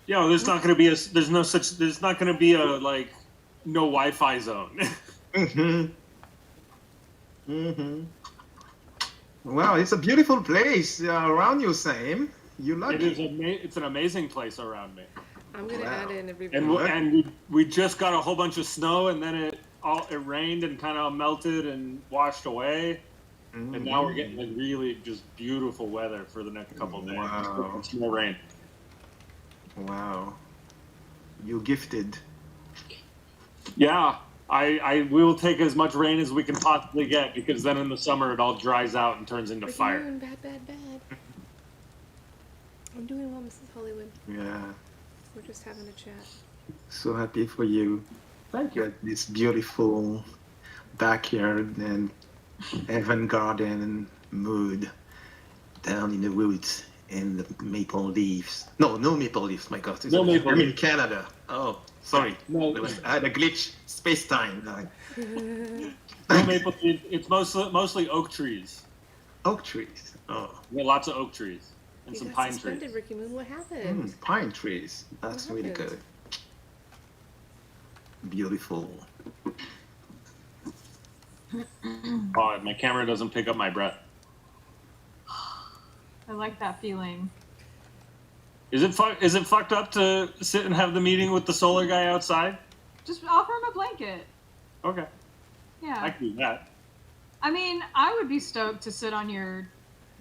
Yeah, there's not going to be there's not going to be a like no Wi-Fi zone. Mm-hmm. Mm-hmm. Well, it's a beautiful place around you, Sam. You like It is it. it's an amazing place around me. I'm gonna Wow. add in everybody. And we just got a whole bunch of snow, and then it rained and kind of melted and washed away. And now we're getting like really just beautiful weather for the next couple of days. Wow. It's more rain. Wow. You gifted. Yeah, I will take as much rain as we can possibly get, because then in the summer it all dries out and turns into What are you fire. doing? Bad. I'm doing well, Mrs. Hollywood. Yeah. We're just having a chat. So happy for you. Thank You got this beautiful backyard and heaven garden mood down in the woods and the maple leaves. No maple leaves, my God. No maple I'm in leaves. Canada. Oh, sorry. No, I had a glitch. Space-time. no maple. It's mostly oak trees. Oak trees. Oh. We got lots of oak trees and You some got pine suspended, trees. Ricky Moon. What happened? Pine trees. That's What really happened? good. Beautiful. Oh, my camera doesn't pick up my breath. I like that feeling. Is it fucked up to sit and have the meeting with the solar guy outside? Just offer him a blanket. Okay, Yeah. I can do that. I mean, I would be stoked to sit on your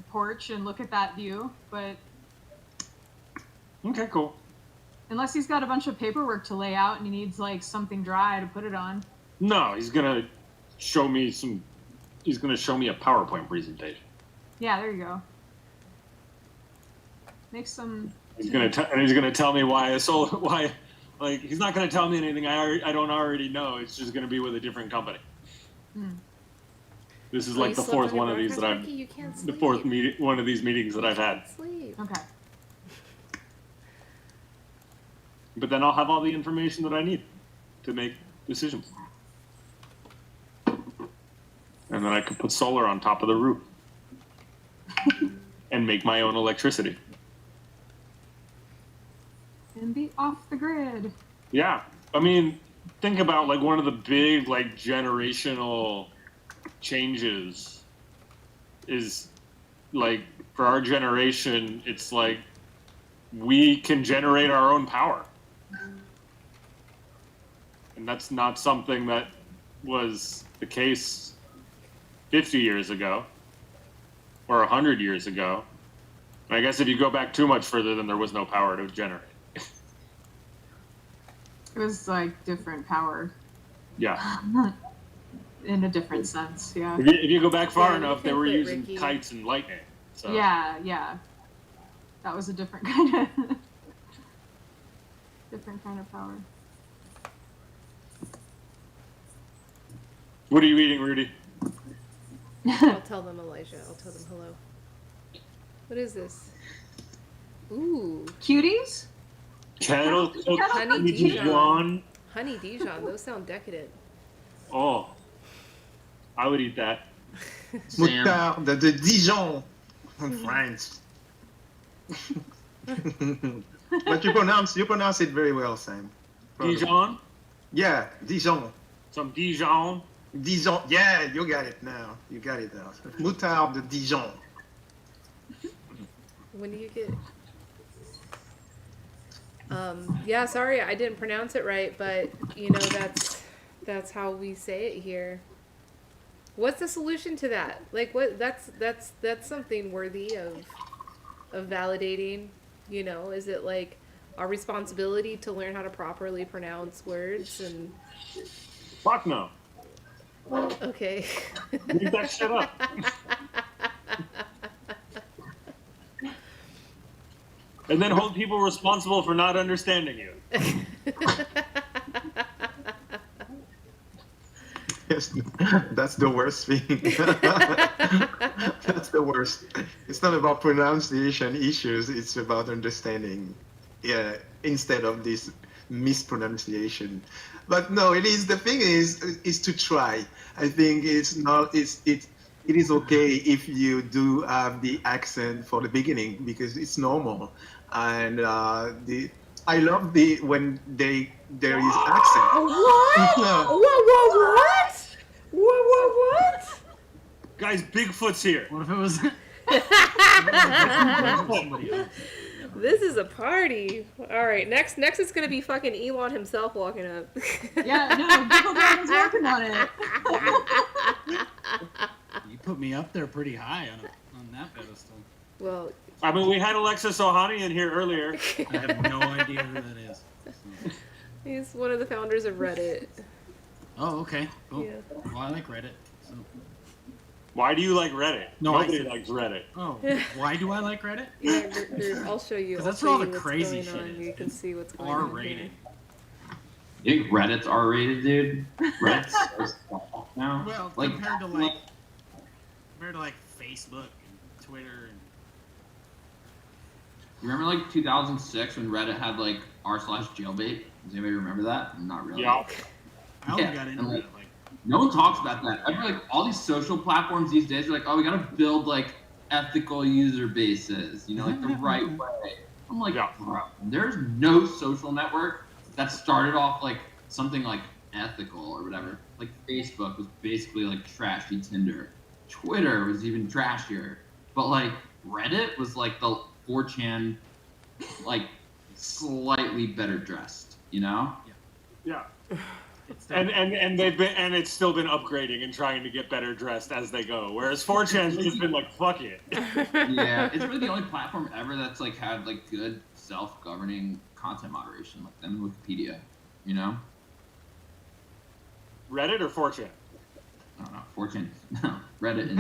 porch and look at that view, but Okay, cool. unless he's got a bunch of paperwork to lay out and he needs like something dry to put it on. No, he's gonna show me He's gonna show me a PowerPoint presentation. Yeah, there you go. Make some. He's gonna tell me why. Like, he's not gonna tell me anything I don't already know. It's just gonna be with a different company. Hmm. This is Oh, like you the slept fourth on your one of these that broadcast, I've. Ricky? You can't The sleep. fourth one of these meetings that I've You had. can't sleep. Okay. But then I'll have all the information that I need to make decisions. And then I could put solar on top of the roof and make my own electricity. And be off the grid. Yeah. I mean, think about like one of the big like generational changes is like for our generation, it's like we can generate our own power. And that's not something that was the case 50 years ago or 100 years ago. And I guess if you go back too much further, then there was no power to generate. It was like different power Yeah. in a different sense. Yeah. If you go back far Yeah, enough, they you were can quit, using Ricky. kites and lightning. So. Yeah. That was a different kind of power. What are you eating, Rudy? I'll tell them, Elijah. I'll tell them hello. What is this? Ooh, Cuties? Kettle cooked Honey Dijon. honey Dijon. Those sound decadent. Oh, I would eat that. Sam. Moutarde de Dijon from France. But you pronounce it very well, Sam. Dijon? Yeah, Dijon. Some Dijon? Dijon. Yeah, you got it now. You got it now. Moutarde de Dijon. When do you get? Yeah, sorry, I didn't pronounce it right, but you know that's how we say it here. What's the solution to that? Like, what? That's something worthy of validating. You know, is it like our responsibility to learn how to properly pronounce words and? Fuck no. Okay. Leave that shit up. And then hold people responsible for not understanding you. Yes, that's the worst thing. That's the worst. It's not about pronunciation issues, it's about understanding. Yeah, instead of this mispronunciation. But no, it is, the thing is to try. I think it is okay if you do have the accent for the beginning because it's normal. And I love when there is accent. What? Yeah. What? Guys, Bigfoot's here. What if it was somebody else? This is a party. All right, next it's gonna be fucking Elon himself walking up. Yeah, no, Google Dragon's working on it. put me up there pretty high on that pedestal. Well, I mean, we had Alexis Ohani in here earlier. I have no idea who that is. So. he's one of the founders of Reddit. Oh, okay. Cool. Yeah. Well, I like Reddit. So. Why do you like Reddit? No, Nobody likes Reddit. Oh, why do I like Reddit? Yeah, I'll show you. Because I'll that's show where all you the what's crazy going shit on. is. You can see what's going R-rated. on here. You think Reddit's R-rated, dude? Reddit's so small now. Well, Like, compared to like Facebook and Twitter and you remember like 2006 when Reddit had like r/jailbait? Does anybody remember that? Not really. Yeah. I only Yeah, got into and, like, it like no one talks about that. I feel like all these social platforms these days are like, oh, we gotta build like ethical user bases, you know, like the right way. I'm like, Yeah. bro, there's no social network that started off like something like ethical or whatever. Like Facebook was basically like trashy Tinder. Twitter was even trashier. But like Reddit was like the 4chan, like slightly better dressed, you know? Yeah. it's And they've been and it's still been upgrading and trying to get better dressed as they go. Whereas 4chan's just been like, fuck it. Yeah, it's really the only platform ever that's like had like good self-governing content moderation, like them and Wikipedia, you know? Reddit or 4chan? I don't know, 4chan, no, Reddit and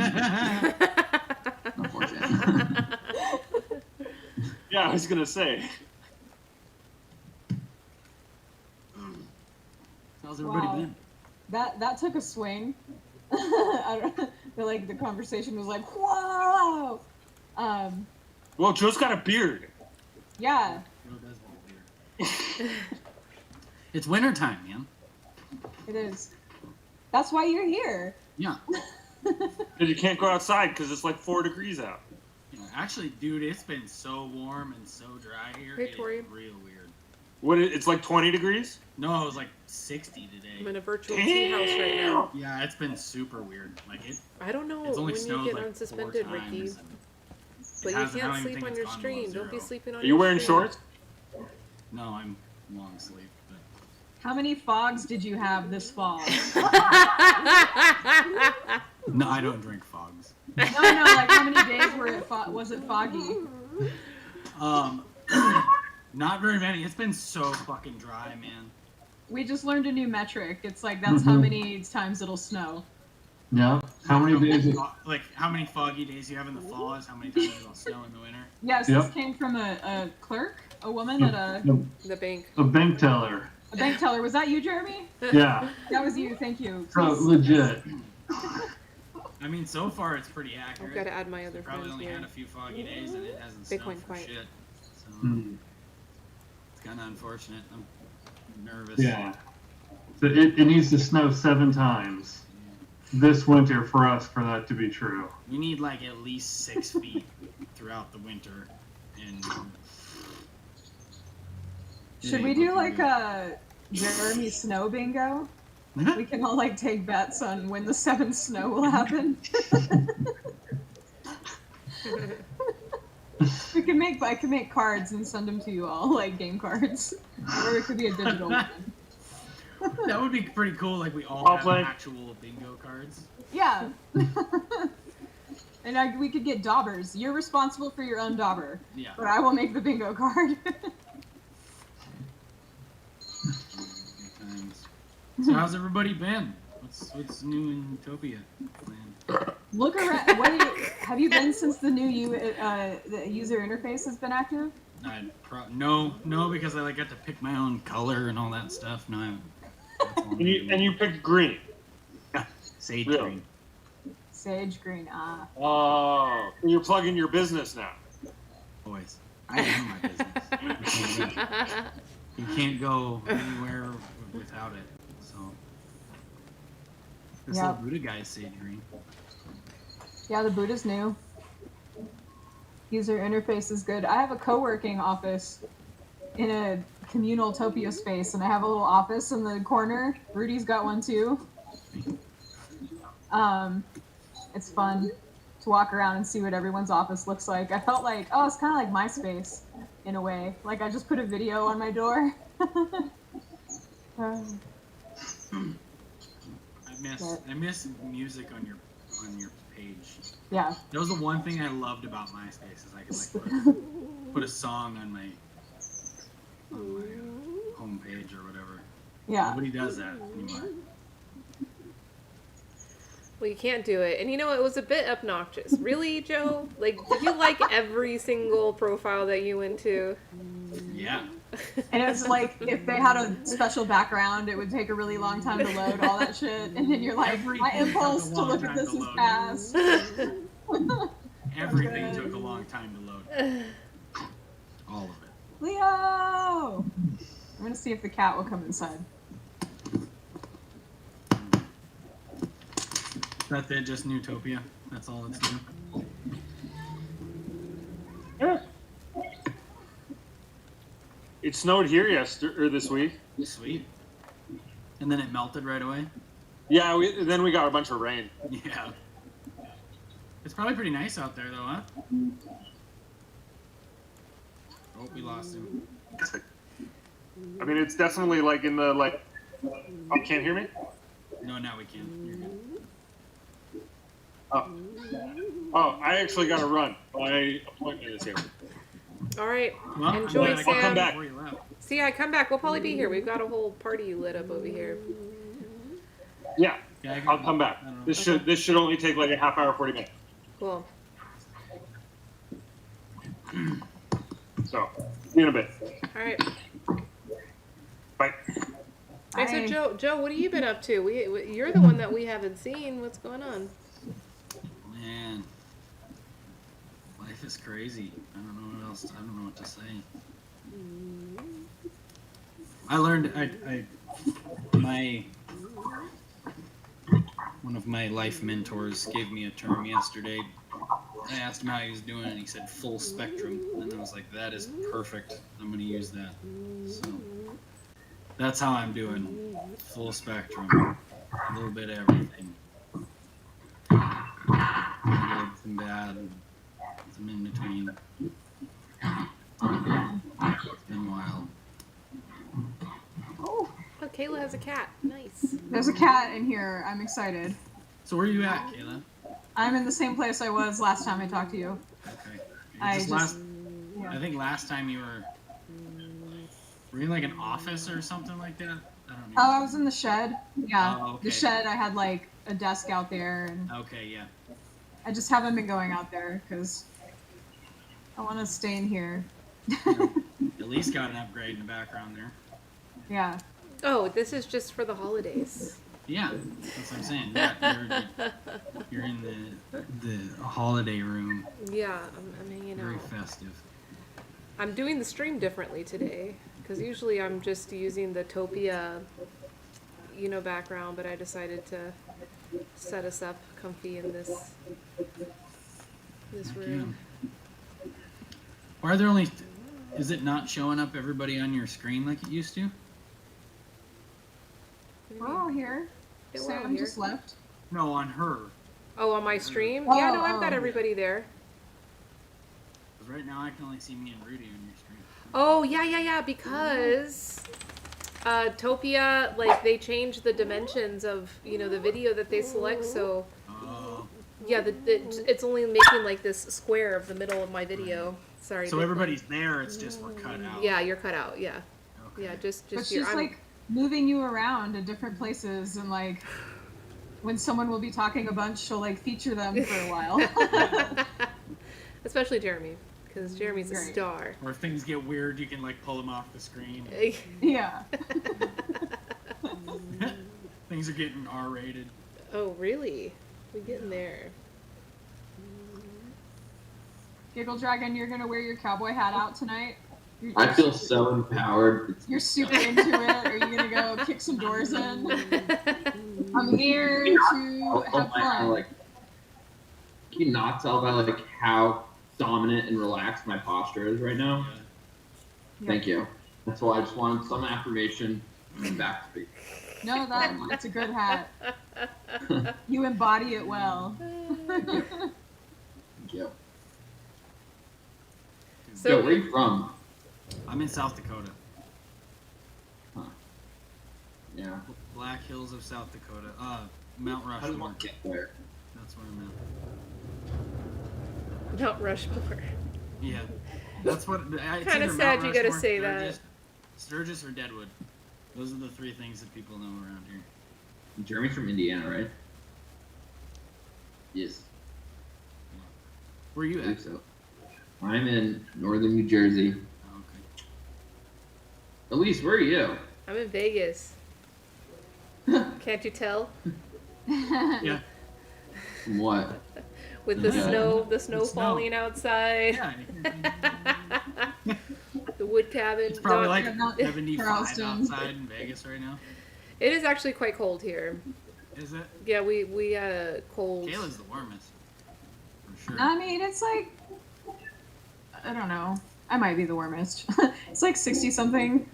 not 4chan. Yeah, I was gonna say. how's everybody Wow. been? That took a swing. I don't feel like the conversation was like, whoa. Well, Joe's got a beard. Yeah. Joe does want beer. It's wintertime, man. It is. That's why you're here. Yeah. Because you can't go outside because it's like 4 degrees out. Actually, dude, it's been so warm and so dry here. Hey, It is Tori. real weird. It's like 20 degrees? No, it was like 60 I'm today. in a virtual tea house right now. Yeah, it's been super weird. Like it. I don't know It's only when you snowed get like unsuspended, 4 Ricky. times, and But it you hasn't- I don't can't even sleep think on it's your gone stream. below Don't be zero. sleeping on Are you your wearing stream. shorts? No, I'm long sleeve. But How many fogs did you have this fall? no, I don't drink fogs. No, like how many days was it foggy? Not very many. It's been so fucking dry, man. We just learned a new metric. It's like that's how many times it'll snow. Yeah. How many days? Like how many foggy days you have in the fall is how many times it'll snow in the winter. Yes, Yep. this came from a clerk, a woman at a The bank. A bank teller. bank teller. Was that you, Jeremy? Yeah. That was you. Thank you. So Please. legit. I mean, so far it's pretty accurate. I've got to add my other Probably friends only here. had a few foggy days and it hasn't Bitcoin snowed for quiet. shit. So Mm. it's kind of unfortunate. I'm nervous. Yeah. So it needs to snow 7 times this winter for us for that to be true. We need like at least 6 feet throughout the winter. And Should we do like a Jeremy snow bingo? We can all like take bets on when the 7th snow will happen. I can make cards and send them to you all, like game cards, or it could be a digital one. that would be pretty cool. Like we all I'll have play. actual bingo cards. Yeah. And we could get daubers. You're responsible for your own dauber, Yeah. but I will make the bingo card. Good times. So how's everybody been? What's new in Utopia? Man. Look around. Have you been since the new the user interface has been active? No, because I like got to pick my own color and all that stuff. No, I haven't. That's all I'm doing. And you picked green. Sage Really? green. Sage green. Ah. Oh, so you're plugging your business now. Always. I am my business. You can't go anywhere without it. So this Yeah. little Buddha guy is sage green. Yeah, the Buddha's new. User interface is good. I have a co-working office in a communal Topia space, and I have a little office in the corner. Rudy's got one too. It's fun to walk around and see what everyone's office looks like. I felt like, oh, it's kind of like MySpace in a way. Like I just put a video on my door. I miss music on your page. Yeah. That was the one thing I loved about MySpace is I could like put a song on my homepage or whatever. Yeah. Nobody does that anymore. Well, you can't do it. And you know, it was a bit obnoxious. Really, Joe? Like, did you like every single profile that you went to? Yeah. And it was like, if they had a special background, it would take a really long time to load all that shit. And then you're like, Everything my took a impulse to long look at time this to is load. fast. Everything took a long time to load. All of it. Leo! I'm gonna see if the cat will come inside. That's it, just Newtopia. That's all it's new. It snowed here this week. Sweet. And then it melted right away. Yeah, then we got a bunch of rain. Yeah. It's probably pretty nice out there, though, huh? Oh, we lost him. I mean, it's definitely like in the like. Oh, you can't hear me? No, now we can. You're good. Oh, I actually got to run. My appointment is here. All right. Well, Enjoy, I'm glad I Sam. came Come back. before you left. See, I come back. We'll probably be here. We've got a whole party lit up over here. Yeah, Yeah, I'll come back. I don't know. This should only take like a half hour, 40 minutes. Cool. So, see you in a bit. All right. Bye. Hey, so Hi. Joe, what have you been up to? You're the one that we haven't seen. What's going on? Man, life is crazy. I don't know what else. I don't know what to say. I learned. One of my life mentors gave me a term yesterday. I asked him how he was doing, and he said full spectrum. And I was like, that is perfect. I'm going to use that. So that's how I'm doing. Full spectrum. A little bit of everything. Good, some bad, some in between. It's been wild. Oh, Kayla has a cat. Nice. There's a cat in here. I'm excited. So where are you at, Kayla? I'm in the same place I was last time I talked to you. Okay. I Just just- I think last time you were you in like an office or something like that? I don't know. Oh, I was in the shed. Yeah, Oh, okay. the shed. I had like a desk out there, and Okay, yeah. I just haven't been going out there because I want to stay in here. At least got an upgrade in the background there. Yeah. Oh, this is just for the holidays. Yeah, that's what I'm saying. Yeah, you're in the holiday room. Yeah, I mean, you know, Very festive. I'm doing the stream differently today because usually I'm just using the Topia, background, but I decided to set us up comfy in this room. Why are there only? Is it not showing up everybody on your screen like it used to? We're all here. Yeah, we're all Sam here. just left. No, on her. Oh, on my stream? Oh, Yeah, no, I've got oh. everybody there. Because right now I can only see me and Rudy on your screen. Oh, yeah, because Topia, like, they changed the dimensions of, the video that they select, so, Oh. yeah, it's only making, like, this square of the middle of my video. Sorry. So everybody's there. It's just we're cut out. Yeah, you're cut out, yeah. Okay. Yeah, just But here. she's like moving you around to different places, and like when someone will be talking a bunch, she'll like feature them for a while. Especially Jeremy, because Jeremy's a Great. star. Or if things get weird, you can like pull them off the screen. Yeah. Things are getting R-rated. Oh, really? We're getting there. Giggle Dragon, you're gonna wear your cowboy hat out tonight? I feel so empowered. You're super into it. Are you gonna go kick some doors in? I'm here to have fun. Can you not tell by like how dominant and relaxed my posture is right now? Yeah. Thank you. That's why I just wanted some affirmation and back to speak. No, that's a good hat. You embody it well. Thank you. So, Yo, where are you from? I'm in South Dakota. Yeah. Black Hills of South Dakota. Mount How does Rushmore. one get there? That's where I'm at. Mount Rushmore. Yeah, that's what. Kinda sad you gotta say that. Sturgis or Deadwood. Those are the three things that people know around here. Jeremy's from Indiana, right? Yes. Where are you I think at? so. I'm in northern New Jersey. Oh, okay. Elise, where are you? I'm in Vegas. Can't you tell? Yeah. From what? With the Yeah. snow The snow. falling outside, Yeah. the wood cabin. It's probably No, like not 75 Charleston. outside in Vegas right now. it is actually quite cold here. Is it? Yeah, we cold. Kayla's the warmest. For sure. I mean, it's like, I don't know. I might be the warmest. It's like 60 something.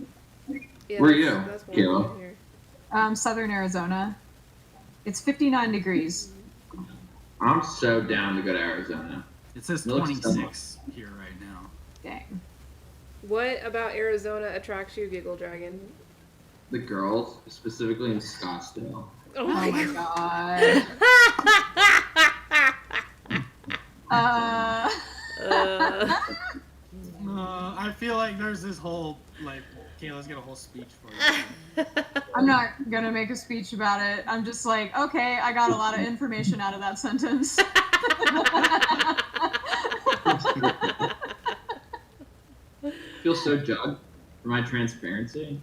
Yeah, Where are that's- you, that's warm Kayla? in here. Southern Arizona. It's 59 degrees. I'm so down to go to Arizona. It says It looks 26 here right now. Dang. What about Arizona attracts you, Giggle Dragon? The girls, specifically in Scottsdale. Oh Oh my my god. god. I feel like there's this whole, like, Kayla's got a whole speech for you. I'm not gonna make a speech about it. I'm just like, okay, I got a lot of information out of that sentence. I feel so judged for my transparency.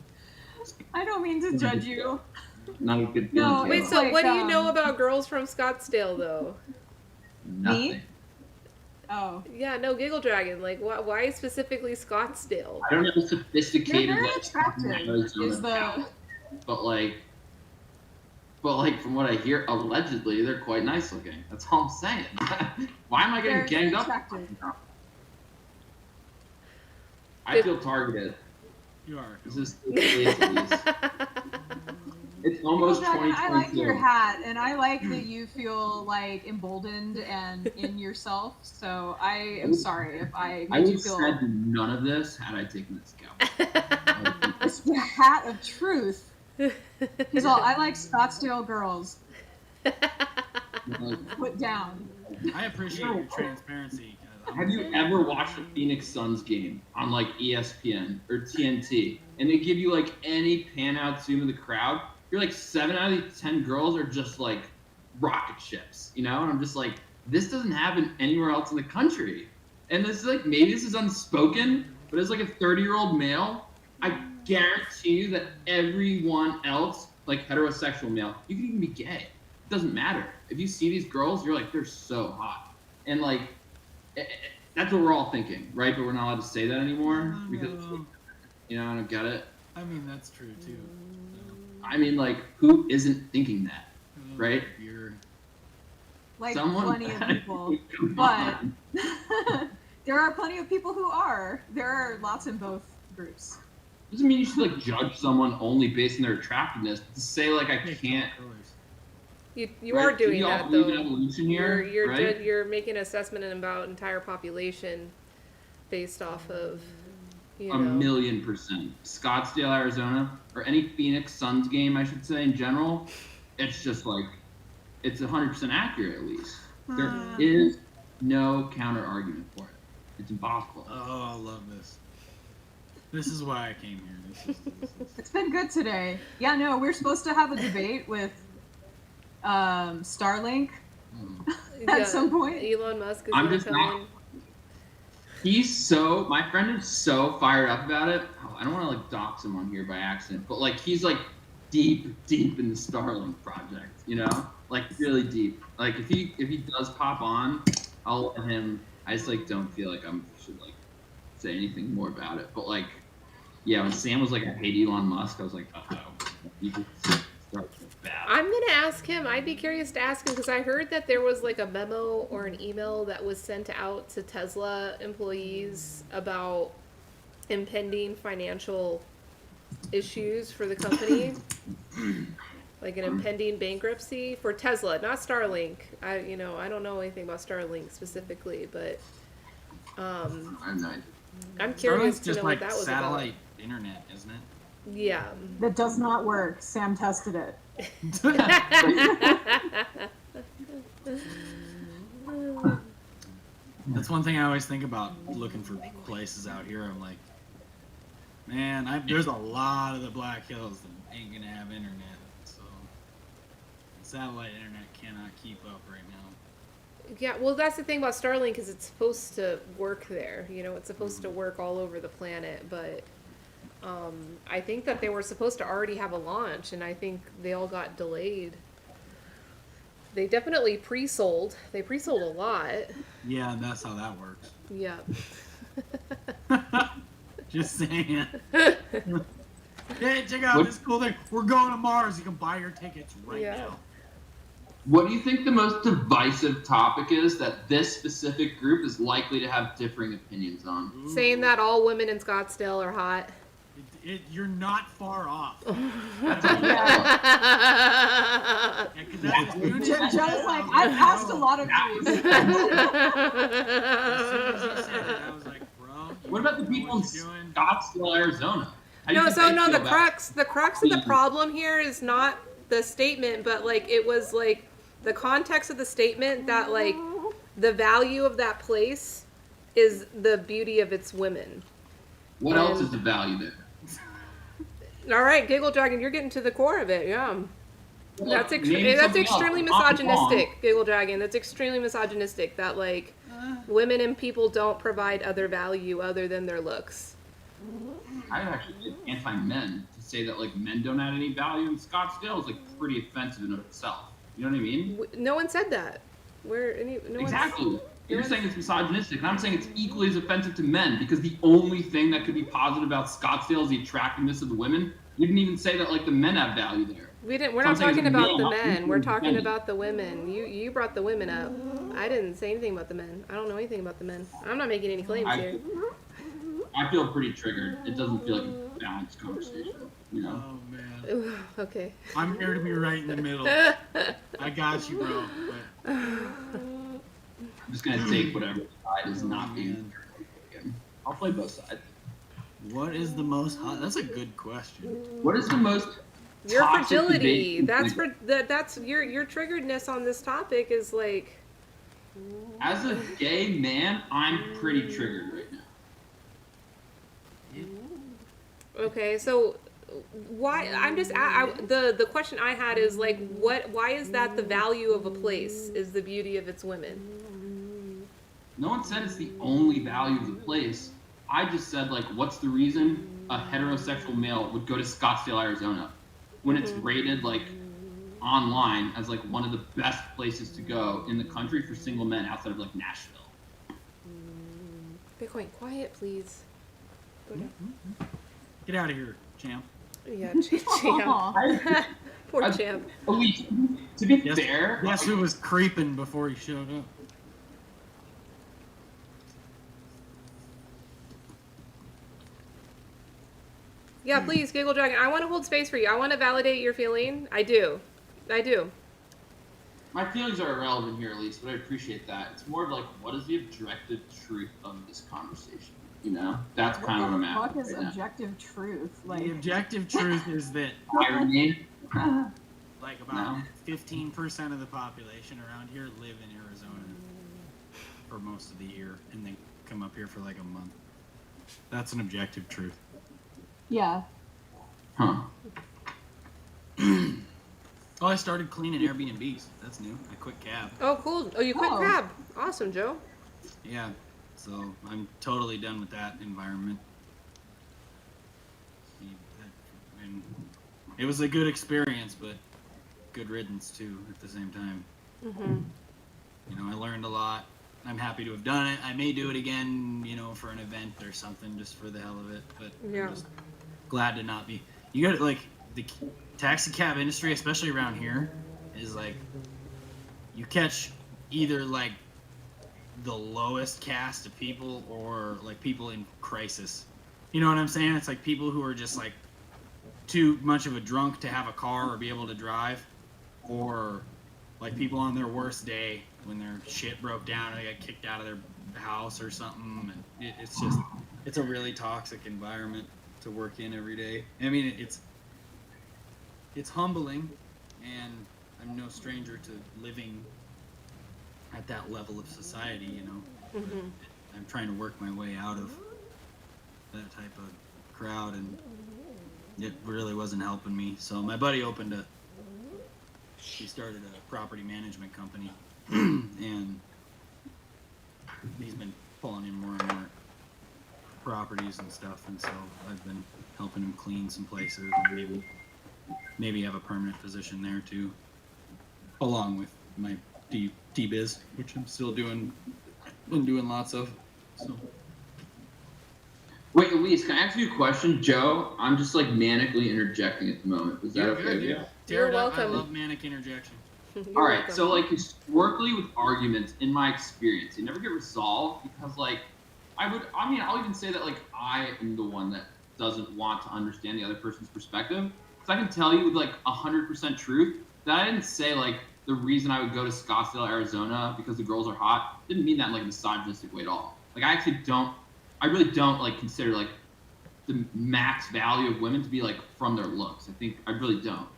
I don't mean to judge you. Not a good No, feeling. Wait, It's so like, what do you know um, about girls from Scottsdale, though? Nothing. Oh. Yeah, no, Giggle Dragon. Like, why specifically Scottsdale? I don't know They're sophisticated very like attractive. Arizona Is the towns, but like from what I hear, allegedly they're quite nice looking. That's all I'm saying. Why am I getting they're ganged up? attractive. I feel targeted. You are. This is it's almost Dragon, I like 2022. your hat, and I like that you feel like emboldened and in yourself. So I am sorry if I I made would you have feel. said none of this had I taken this scalp. It's the hat of truth. He's all, I like Scottsdale girls. Put down. I appreciate your transparency. 'Cause Have you ever watched a Phoenix Suns game on like ESPN or TNT, and they give you like any pan out zoom of the crowd? You're like 7 out of these 10 girls are just like rocket ships, you know? And I'm just like, this doesn't happen anywhere else in the country. And this is like, maybe this is unspoken, but as like a 30-year-old male, I guarantee you that everyone else, like heterosexual male, you can even be gay. It doesn't matter. If you see these girls, you're like, they're so hot. And like, that's what we're all thinking, right? But we're not allowed to say that anymore because, you know, I don't get it. I mean, that's true too. I mean, like, who isn't thinking that, right? You're... Like Someone- plenty of people. Come But on. there are plenty of people who are. There are lots in both groups. Doesn't mean you should like judge someone only based on their attractiveness. To say like I can't. You Right? are doing Do you all that believe though. in evolution here, You're right? you're making an assessment about entire population based off of you A know. 1,000,000%. Scottsdale, Arizona, or any Phoenix Suns game, I should say in general, it's just like it's 100% accurate at least. There is no counter argument for it. It's impossible. Oh, I love this. This is why I came here. This is... It's been good today. Yeah, no, we're supposed to have a debate with Starlink Yeah, at some point. Elon Musk is I'm gonna just come not- my friend is so fired up about it. Oh, I don't want to like dox him on here by accident, but like he's like deep in the Starlink project, you know, like really deep. Like if he does pop on, I'll let him. I just like don't feel like I should like say anything more about it. But like, yeah, when Sam was like, I hate Elon Musk, I was like, you could start with that. I'm gonna ask him. I'd be curious to ask him because I heard that there was like a memo or an email that was sent out to Tesla employees about impending financial issues for the company, like an impending bankruptcy for Tesla, not Starlink. I don't know anything about Starlink specifically, but I'm not. I'm curious Starlink's to just know like what that was satellite internet, isn't it? about. Yeah. That does not work. Sam tested it. That's That's one thing I always think about looking for places out here. I'm like, man, there's a lot of the Black Hills that ain't gonna have internet, so satellite internet cannot keep up right now. Yeah, well, that's the thing about Starlink is it's supposed to work there. You know, it's supposed to work all over the planet, but I think that they were supposed to already have a launch, and I think they all got delayed. They definitely pre-sold. They pre-sold a lot. Yeah, that's how that works. Yeah. Just saying. Hey, check out this cool thing. We're going to Mars. You can buy your tickets right now. What do you think the most divisive topic is that this specific group is likely to have differing opinions on? Saying that all women in Scottsdale are hot. You're not far off. Joe's like, I passed a lot of these. What about the people in Scottsdale, Arizona? The crux of the problem here is not the statement, but like it was like the context of the statement that like the value of that place is the beauty of its women. What else is the value there? All right, Giggle Dragon, you're getting to the core of it. Yeah, that's extremely misogynistic, Giggle Dragon. That's extremely misogynistic. That like women and people don't provide other value other than their looks. I actually anti-men to say that like men don't add any value in Scottsdale is like pretty offensive in of itself. You know what I mean? No one said that. Exactly. You're saying it's misogynistic, and I'm saying it's equally as offensive to men because the only thing that could be positive about Scottsdale is the attractiveness of the women. You didn't even say that like the men have value there. We're not talking about the men. We're talking about the women. You brought the women up. I didn't say anything about the men. I don't know anything about the men. I'm not making any claims here. I feel pretty triggered. It doesn't feel like a balanced conversation, you know? Oh, man. Ooh, okay. I'm here to be right in the middle. I got you, bro. But... I'm just going to take whatever side is not being again. I'll play both sides. What is the most hot? That's a good question. What is the most your fragility? That's your triggeredness on this topic is like. As a gay man, I'm pretty triggered right now. Okay, so why? I'm just the question I had is like, what? Why is that the value of a place? Is the beauty of its women? No one said it's the only value of the place. I just said like, what's the reason a heterosexual male would go to Scottsdale, Arizona, when it's rated like online as like one of the best places to go in the country for single men outside of like Nashville. Bitcoin, quiet, please. Get out of here, champ. Yeah, champ. Poor champ. Elise, to be fair, guess who was creeping before he showed up? Yeah, please, Giggle Dragon. I want to hold space for you. I want to validate your feeling. I do. My feelings are irrelevant here, Elise, but I appreciate that. It's more of like, what is the objective truth of this conversation? You know, that's kind of what I'm at. What is objective truth? Like the objective truth is that irony. Like about 15% of the population around here live in Arizona for most of the year, and they come up here for like a month. That's an objective truth. Yeah. Huh. Oh, I started cleaning Airbnbs. That's new. I quit cab. Oh, cool. Oh, you quit cab. Awesome, Joe. Yeah. So I'm totally done with that environment. And it was a good experience, but good riddance too at the same time. Mm-hmm. You know, I learned a lot. I'm happy to have done it. I may do it again, you know, for an event or something, just for the hell of it. But I'm just glad to not be. You got like the taxi cab industry, especially around here, is like you catch either like the lowest caste of people or like people in crisis. You know what I'm saying? It's like people who are just like too much of a drunk to have a car or be able to drive, or like people on their worst day when their shit broke down and they got kicked out of their house or something. And it's a really toxic environment to work in every day. I mean, it's humbling, and I'm no stranger to living at that level of society, you know. But I'm trying to work my way out of that type of crowd, and it really wasn't helping me. So my buddy he started a property management company, and he's been pulling in more and more properties and stuff, and so I've been helping him clean some places, and maybe have a permanent position there too, along with my D-biz, which I'm still been doing lots of. So. Wait, Elise, can I ask you a question? Joe, I'm just like manically interjecting at the moment. Is that okay? Yeah. You're I welcome. love manic interjection. You're All right, welcome. so like historically with arguments, in my experience, they never get resolved because like I'll even say that like I am the one that doesn't want to understand the other person's perspective. Because I can tell you with like 100% truth that I didn't say like the reason I would go to Scottsdale, Arizona because the girls are hot. Didn't mean that in like a misogynistic way at all. Like I really don't like consider like the max value of women to be like from their looks. I really don't.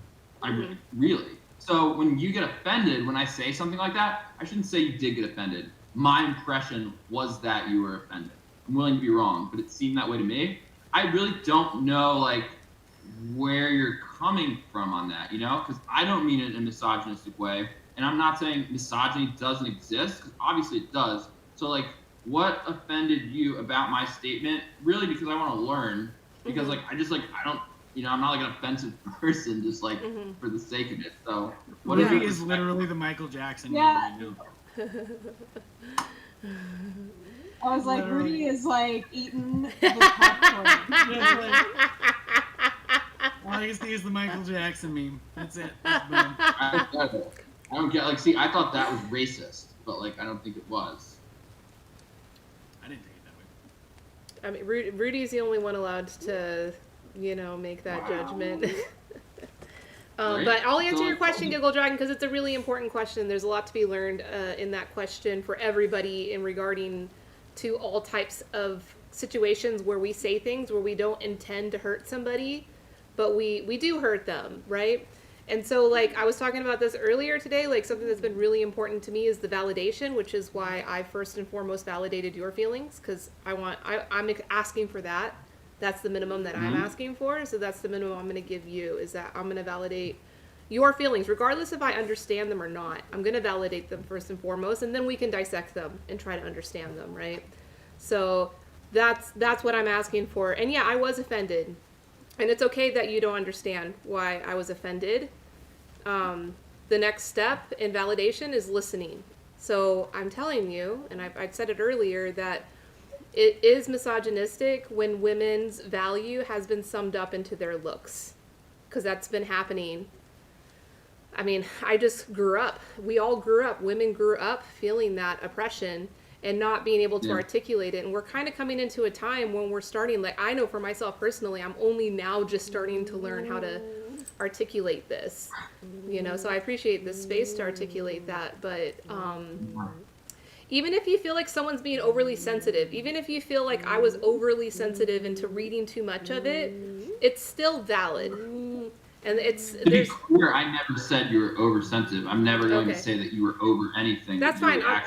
Really. So when you get offended when I say something like that, I shouldn't say you did get offended. My impression was that you were offended. I'm willing to be wrong, but it seemed that way to me. I really don't know like where you're coming from on that, you know? Because I don't mean it in a misogynistic way, and I'm not saying misogyny doesn't exist, because obviously it does. So like, what offended you about my statement? Really, because I want to learn. Because like I don't, I'm not like an offensive person just like for the sake of it. So what Rudy is literally the Michael Jackson. Yeah. Right now. I was like, Rudy is like eating the popcorn. All I can see is the Michael Jackson meme. That's it. That's boom. I don't get like. See, I thought that was racist, but like I don't think it was. I didn't take it that way. I mean, Rudy's the only one allowed to, make that judgment. Right. But I'll answer So, your question, Giggle Dragon, because it's a really important question. There's a lot to be learned in that question for everybody in regarding to all types of situations where we say things where we don't intend to hurt somebody, but we do hurt them, right? And so, like, I was talking about this earlier today, like, something that's been really important to me is the validation, which is why I first and foremost validated your feelings, because I'm asking for that. That's the minimum that I'm asking for, so that's the minimum I'm going to give you, is that I'm going to validate your feelings, regardless if I understand them or not. I'm going to validate them first and foremost, and then we can dissect them and try to understand them, right? So that's what I'm asking for. And yeah, I was offended. And it's okay that you don't understand why I was offended. The next step in validation is listening. So I'm telling you, and I said it earlier, that it is misogynistic when women's value has been summed up into their looks. Because that's been happening. I mean, I just grew up. We all grew up. Women grew up feeling that oppression and not being able to articulate it. And we're kind of coming into a time when we're starting, like, I know for myself personally, I'm only now just starting to learn how to articulate this, so I appreciate this space to articulate that. But even if you feel like someone's being overly sensitive, even if you feel like I was overly sensitive into reading too much of it, it's still valid. And to be clear, I never said you were oversensitive. I'm never going to say that you were over anything. That's fine. I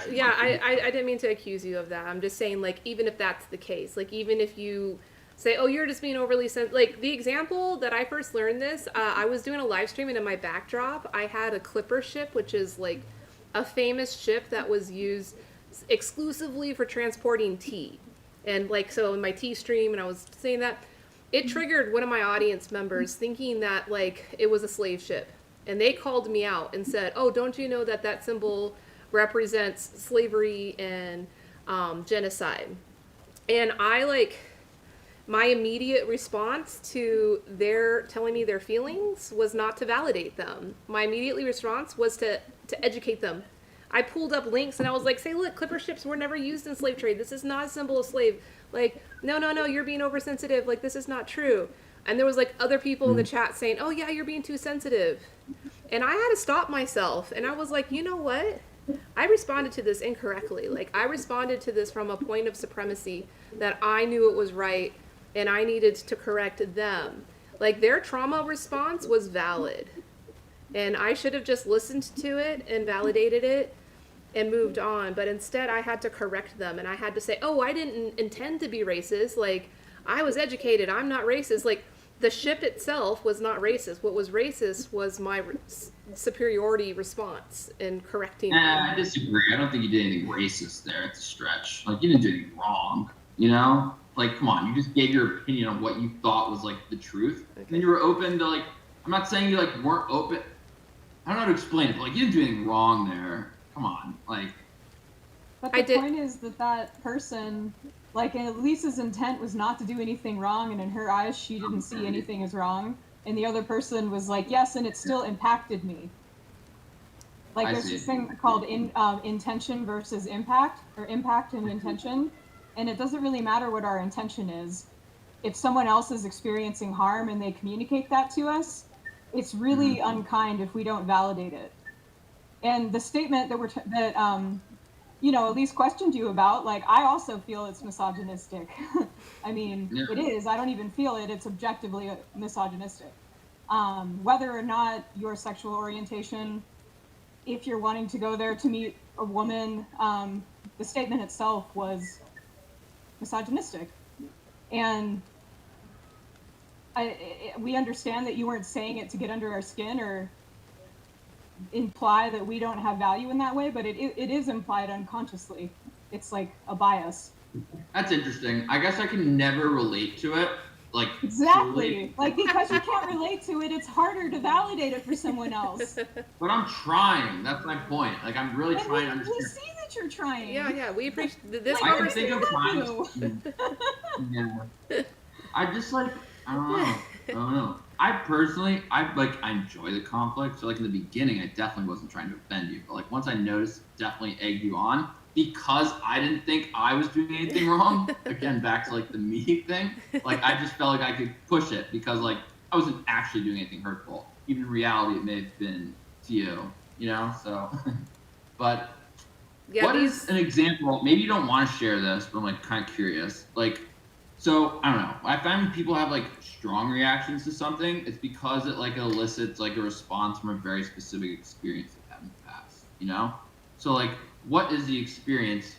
didn't mean to accuse you of that. I'm just saying, like, even if that's the case, like, even if you say, oh, you're just being overly sensitive. Like, the example that I first learned this, I was doing a live stream, and in my backdrop, I had a clipper ship, which is, like, a famous ship that was used exclusively for transporting tea. And, like, so in my tea stream, and I was saying that, it triggered one of my audience members thinking that, like, it was a slave ship. And they called me out and said, oh, don't you know that that symbol represents slavery and genocide? And my immediate response to their telling me their feelings was not to validate them. My immediate response was to educate them. I pulled up links and I was like, say, look, clipper ships were never used in slave trade. This is not a symbol of slave. Like, no, you're being oversensitive. Like, this is not true. And there was, like, other people in the chat saying, oh, yeah, you're being too sensitive. And I had to stop myself. And I was like, you know what? I responded to this incorrectly. Like, I responded to this from a point of supremacy that I knew it was right and I needed to correct them. Like, their trauma response was valid. And I should have just listened to it and validated it. and moved on. But instead I had to correct them, and I had to say, oh, I didn't intend to be racist. Like, I was educated. I'm not racist. Like, the ship itself was not racist. What was racist was my superiority response in correcting them. I disagree. I don't think you did anything racist there. It's a stretch. Like, you didn't do anything wrong, you know? Like, come on, you just gave your opinion on what you thought was, like, the truth. Okay. And then you were open to, like, I'm not saying you, like, weren't open. I don't know how to explain it, but, like, you didn't do anything wrong there. Come on, like. But the point is that person, like, Lisa's intent was not to do anything wrong, and in her eyes, she didn't see anything as wrong. And the other person was like, yes, and it still impacted me. Like, there's this thing called intention versus impact, or impact and intention. And it doesn't really matter what our intention is. If someone else is experiencing harm and they communicate that to us, it's really unkind if we don't validate it. And the statement that Elise questioned you about, like, I also feel it's misogynistic. I mean, It is. I don't even feel it. It's objectively misogynistic. Whether or not your sexual orientation, if you're wanting to go there to meet a woman, the statement itself was misogynistic. And we understand that you weren't saying it to get under our skin or imply that we don't have value in that way, but it is implied unconsciously. It's like a bias. That's interesting. I guess I can never relate to it. Like, exactly. Truly. Like, because you can't relate to it, it's harder to validate it for someone else. But I'm trying. That's my point. Like, I'm really trying to understand. We see that you're trying. Yeah. We appreciate this I conversation. think I'm trying. Yeah. I just, like, I don't know. I personally, I enjoy the conflict. So, like, in the beginning, I definitely wasn't trying to offend you. But, like, once I noticed, definitely egged you on. Because I didn't think I was doing anything wrong. Again, back to, like, the me thing. Like, I just felt like I could push it because, like, I wasn't actually doing anything hurtful. Even in reality, it may have been to you, you know? So, but what is an example? Maybe you don't want to share this, but I'm, like, kind of curious. Like, so, I don't know. I find when people have, like, strong reactions to something, it's because it, like, elicits, like, a response from a very specific experience they've had in the past, you know? So, like, what is the experience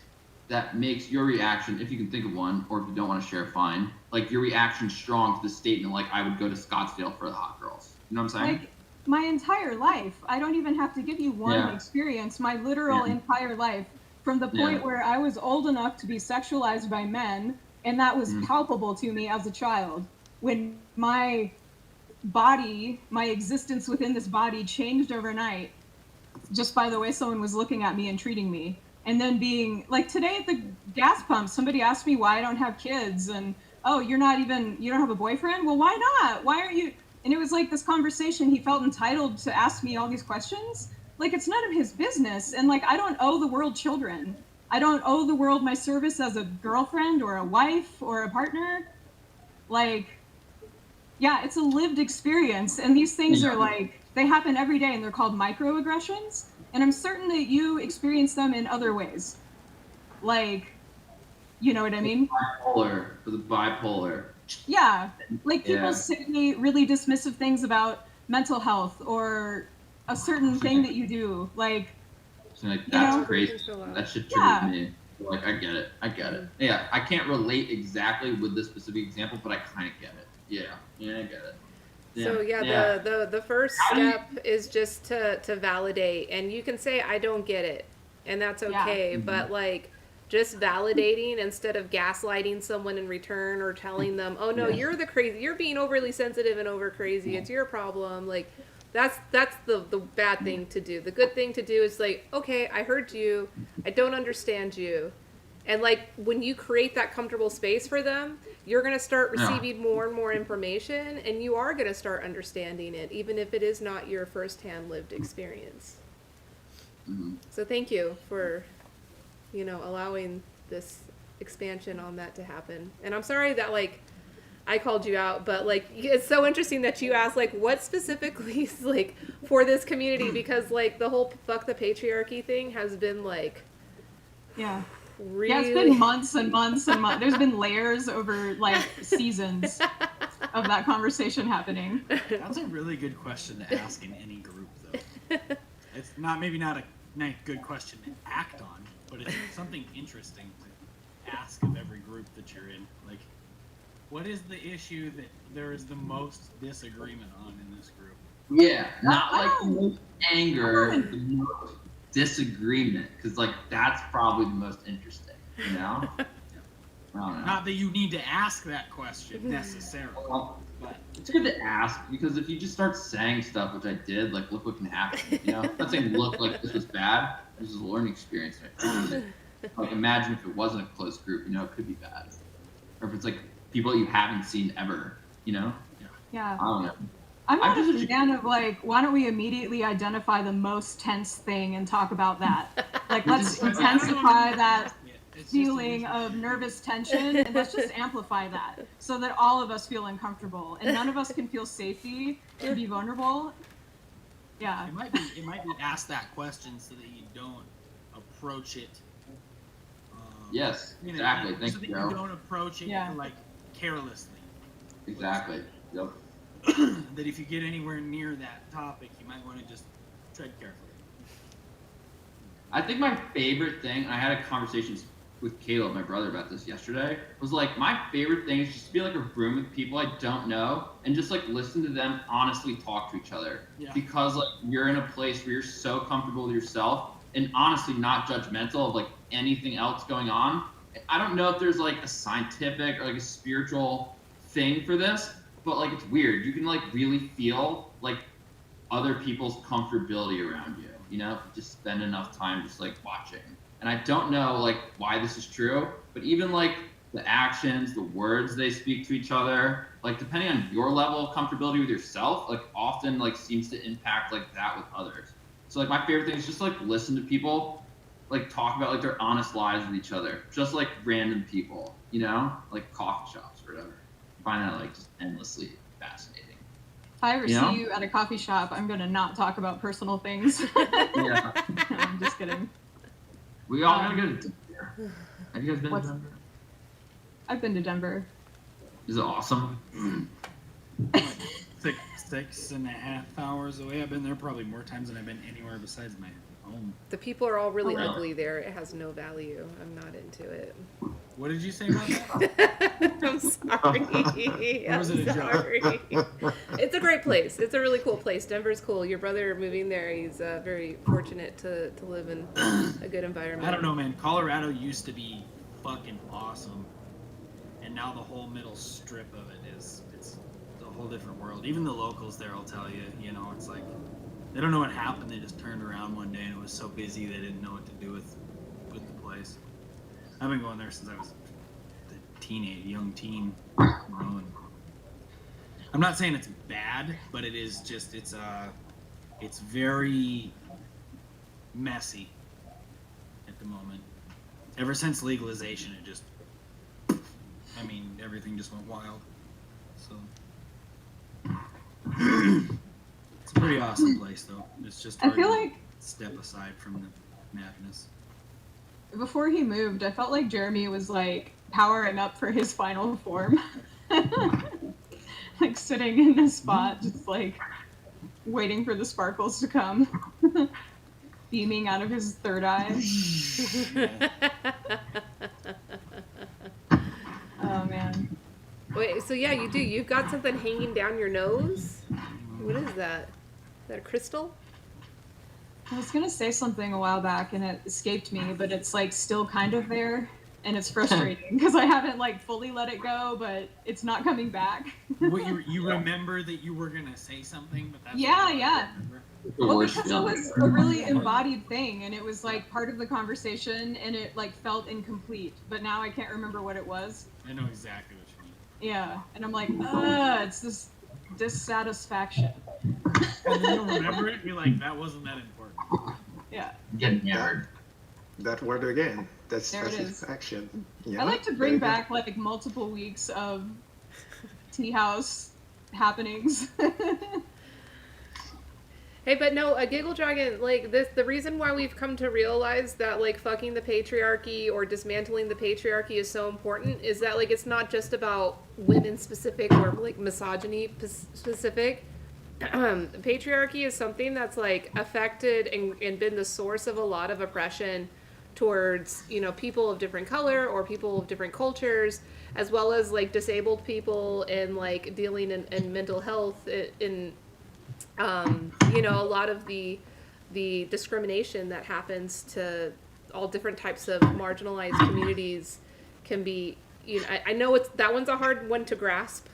that makes your reaction, if you can think of one, or if you don't want to share, fine, like, your reaction strong to the statement, like, I would go to Scottsdale for the hot girls? You know what I'm saying? Like, my entire life. I don't even have to give you one experience. My literal entire life. From the point where I was old enough to be sexualized by men, and that was palpable to me as a child. When my body, my existence within this body changed overnight, just by the way someone was looking at me and treating me. And then being, like, today at the gas pump, somebody asked me why I don't have kids, and, oh, you don't have a boyfriend? Well, why not? Why aren't you? And it was like this conversation, he felt entitled to ask me all these questions. Like, it's none of his business. And, like, I don't owe the world children. I don't owe the world my service as a girlfriend or a wife or a partner. Like, yeah, it's a lived experience. And these things are, like, they happen every day, and they're called microaggressions. And I'm certain that you experience them in other ways. Like, you know what I mean? For the bipolar. Yeah. Like, people say really dismissive things about mental health or a certain thing that you do. Like, that's crazy. That shit triggers me. Like, I get it. Yeah, I can't relate exactly with this specific example, but I kind of get it. Yeah, I get it. Yeah. So the first step is just to validate, and you can say I don't get it, and that's okay. But, like, just validating instead of gaslighting someone in return or telling them, oh no, you're being overly sensitive and over crazy. It's your problem. Like, that's the bad thing to do. The good thing to do is, like, okay, I heard you. I don't understand you. And, like, when you create that comfortable space for them, you're going to start receiving more and more information, and you are going to start understanding it, even if it is not your firsthand lived experience. So thank you for, allowing this expansion on that to happen. And I'm sorry that, like, I called you out, but, like, it's so interesting that you asked, like, what specifically is, like, for this community, because, like, the whole fuck the patriarchy thing has been, like... Yeah. Really? Yeah, it's been months and months and months. There's been layers over, like, seasons of that conversation happening. That's a really good question to ask in any group, though. It's maybe not a nice, good question to act on, but it's something interesting to ask of every group that you're in. Like, what is the issue that there is the most disagreement on in this group? Yeah, not like the most anger, the most disagreement, because like that's probably the most interesting, you know? I don't know. Not that you need to ask that question necessarily. Well, But it's good to ask because if you just start saying stuff, which I did, like look what can happen. You know, I'm not saying look like this was bad. This is a learning experience. Like imagine if it wasn't a close group. You know, it could be bad. Or if it's like people you haven't seen ever. You know. Yeah. I don't know. I'm not a fan of like, why don't we immediately identify the most tense thing and talk about that? Like, let's intensify that feeling of nervous tension and let's just amplify that so that all of us feel uncomfortable and none of us can feel safety to be vulnerable. Yeah. it might be ask that question so that you don't approach it. Yes, exactly. Thank so that you, you Joe. don't approach it like carelessly. Exactly. Yep. That if you get anywhere near that topic, you might want to just tread carefully. I think my favorite thing, I had a conversation with Caleb, my brother, about this yesterday, was like my favorite thing is just to be like a room with people I don't know and just like listen to them honestly talk to each other. Yeah. Because like you're in a place where you're so comfortable with yourself and honestly not judgmental of like anything else going on. I don't know if there's like a scientific or like a spiritual thing for this, but like it's weird. You can like really feel like other people's comfortability around you, you know, if you just spend enough time just like watching. And I don't know like why this is true, but even like the actions, the words they speak to each other, like depending on your level of comfortability with yourself, like often like seems to impact like that with others. So like my favorite thing is just like listen to people like talk about like their honest lives with each other, just like random people, you know, like coffee shops or whatever. I find that like just endlessly fascinating. If I ever see you at a coffee shop, I'm gonna not talk about personal things. Yeah. I'm just kidding. We all gotta go to Denver. Have you guys been to Denver? I've been to Denver. Is it awesome? 6.5 hours away. I've been there probably more times than I've been anywhere besides my home. The people are all really Oh, wow. ugly there. It has no value. I'm not into it. What did you say about that? I'm sorry. Or was I'm it a sorry. It's a great place. It's a really cool place. Denver's cool. Your brother moving there, he's very fortunate to live in a good environment. I don't know, man. Colorado used to be fucking awesome. And now the whole middle strip of it it's a whole different world. Even the locals there will tell you, you know, it's like they don't know what happened. They just turned around one day and it was so busy they didn't know what to do with the place. I've been going there since I was a young teen. You know, and I'm not saying it's bad, but it is just it's very messy at the moment. Ever since legalization, it just, I mean, everything just went wild. So it's a pretty awesome place, though. It's just hard I feel to like step aside from the madness. before he moved, I felt like Jeremy was like powering up for his final form. Like sitting in a spot, just like waiting for the sparkles to come. Beaming out of his third eye. Oh man. Wait, so yeah, you do. You've got something hanging down your nose? What is that? Is that a crystal? I was gonna say something a while back and it escaped me, but it's like still kind of there, and it's frustrating because I haven't like fully let it go, but it's not coming back. What you remember that you were gonna say something, but that's Yeah, what you yeah. remember? Well, because it was a really embodied thing, and it was like part of the conversation, and it like felt incomplete. But now I can't remember what it was. I know exactly what you mean. Yeah, and I'm like, it's this dissatisfaction. And then you'll remember it and be like, that wasn't that important. Yeah. Getting hammered. That word again. That's There it is. satisfaction. Yeah, I like to there bring you go. back like multiple weeks of tea house happenings. Hey, but no, a giggle dragon, like this, the reason why we've come to realize that like fucking the patriarchy or dismantling the patriarchy is so important is that like it's not just about women specific or like misogyny specific. patriarchy is something that's like affected and been the source of a lot of oppression towards, you know, people of different color or people of different cultures, as well as like disabled people and like dealing in mental health in you know, a lot of the discrimination that happens to all different types of marginalized communities can be, you know, I know it's, that one's a hard one to grasp,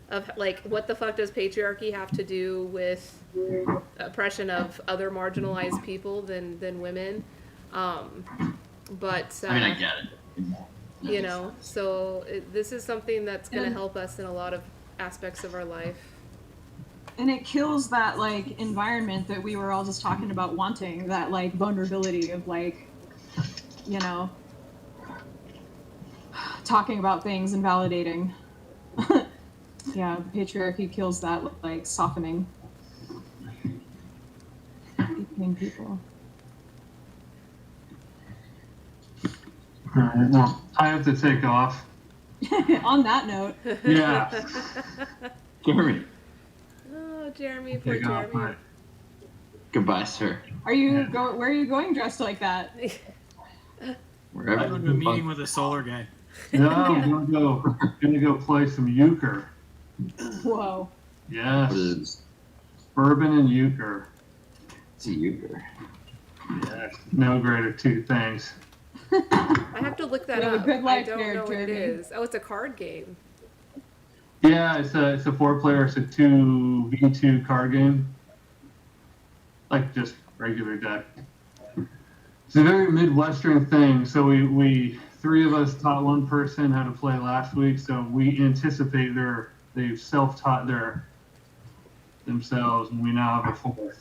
of like, what the fuck does patriarchy have to do with oppression of other marginalized people than women? But I mean, I get it. you know, so this is something that's going to help us in a lot of aspects of our life. And it kills that like environment that we were all just talking about wanting, that like vulnerability of like, you know, talking about things and validating. Yeah, patriarchy kills that like softening between people. All right, well, I have to take off. On that note. Yeah. Jeremy. Oh, Jeremy, poor Take off, Jeremy. right. Goodbye, sir. Are you where are you going dressed like that? Wherever. I'm going to a meeting with a solar guy. No, I'm gonna go play some euchre. Whoa. Yes. What is Bourbon and euchre. it's a euchre? Yes. No greater two things. I have to look that You have a up. good I life don't there, know what it Jeremy. is. Oh, it's a card game. Yeah, it's a 4-player, it's a 2v2 card game. Like just regular deck. It's a very Midwestern thing. So we 3 of us taught one person how to play last week, so we anticipate they've self-taught themselves, and we now have a 4th.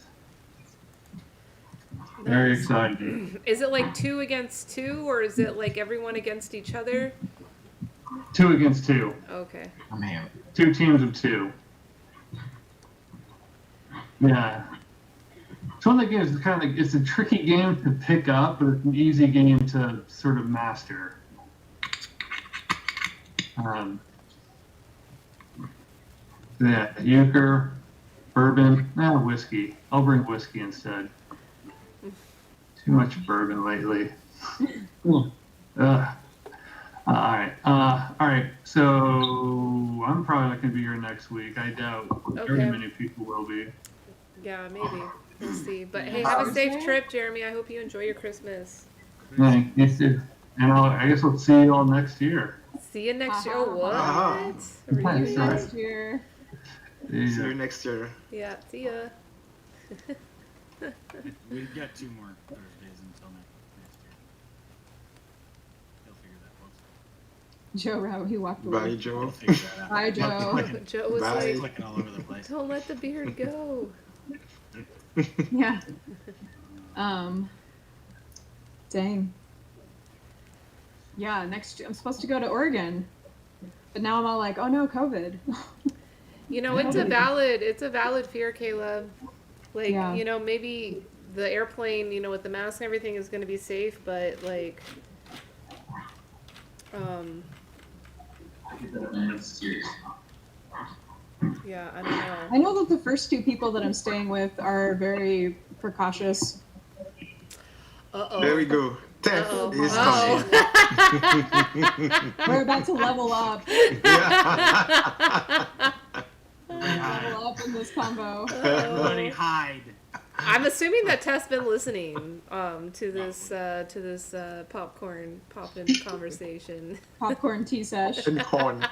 Very Nice. exciting. Is it like 2 against 2, or is it like everyone against each other? 2 against 2. Okay. I'm here. 2 teams of 2. Yeah. It's one of the games that's kind of like, it's a tricky game to pick up, but it's an easy game to sort of master. Yeah, euchre, bourbon, whiskey. I'll bring whiskey instead. Too much bourbon lately. All right. So I'm probably not gonna be here next week. I doubt very many people will be. Yeah, maybe. We'll see. But hey, have a safe trip, Jeremy. I hope you enjoy your Christmas. Yeah, you too. And I guess we'll see you all next year. See you next year. Oh, what? Uh-huh. Reunion? Next year. See you next year. Yeah, see ya. We've got 2 more Thursdays until next year. He'll figure that out. Joe Rout, he walked away. Bye, Joe. He'll figure that out. Bye, Joe. Joe was Bye. like, Clicking all over the place. don't let the beard go. Yeah. Dang. Yeah, I'm supposed to go to Oregon. But now I'm all like, oh no, COVID. You know, it's a valid fear, Caleb. Like, Yeah. you know, maybe the airplane, you know, with the mask and everything is going to be safe, but like, yeah, I don't know. I know that the first 2 people that I'm staying with are very precautious. Uh-oh. There we go. Tef Uh-oh. is coming. We're about to level up. Yeah. Level up in this combo. Everybody hide. I'm assuming that Tess been listening to this popcorn poppin' conversation. Popcorn tea sesh. And corn.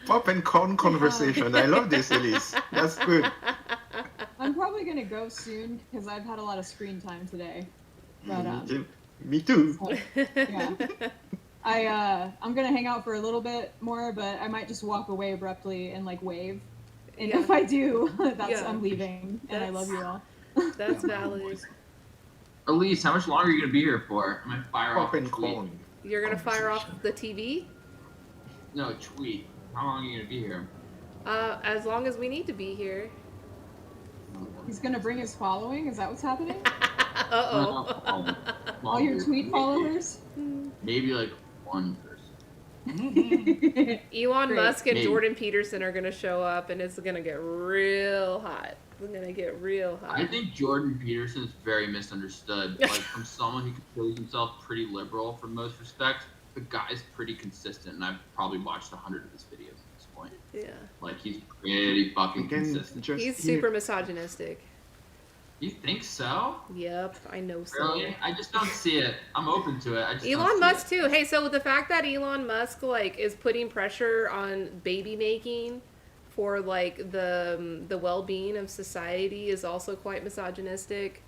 Pop and corn conversation. I love this, Elise. That's good. I'm probably gonna go soon because I've had a lot of screen time today. But Me too. so, yeah. I'm gonna hang out for a little bit more, but I might just walk away abruptly and like wave. And Yeah. if I do, Yeah. I'm leaving. And I love you all. That's valid. Elise, how much longer are you gonna be here for? I'm gonna fire off Pop a and tweet. corn. You're gonna fire off the TV? No, a tweet. How long are you gonna be here? As long as we need to be here. He's gonna bring his following. Is that what's happening? Uh-oh. All your tweet followers? Maybe like one person. Elon Great. Musk and Hey. Jordan Peterson are going to show up, and it's going to get real hot. It's going to get real hot. I think Jordan Peterson is very misunderstood. Like, from someone who considers himself pretty liberal for most respects, the guy's pretty consistent, and I've probably watched 100 of his videos at this point. Yeah. Like, he's pretty fucking Again, consistent. just He's here. super misogynistic. You think so? Yep, I know so. Really? I just don't see it. I'm open to it. I just don't Elon see Musk it. too. Hey, so the fact that Elon Musk like is putting pressure on baby making for like the well-being of society is also quite misogynistic.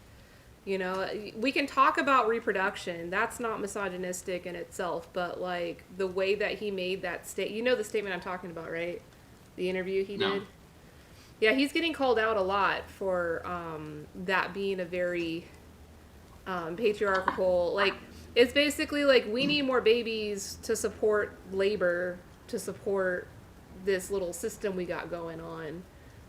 You know, we can talk about reproduction. That's not misogynistic in itself, but like the way that he made that you know the statement I'm talking about, right? The interview he No. did. Yeah, he's getting called out a lot for that being a very patriarchal, like, it's basically like we need more babies to support labor, to support this little system we got going on.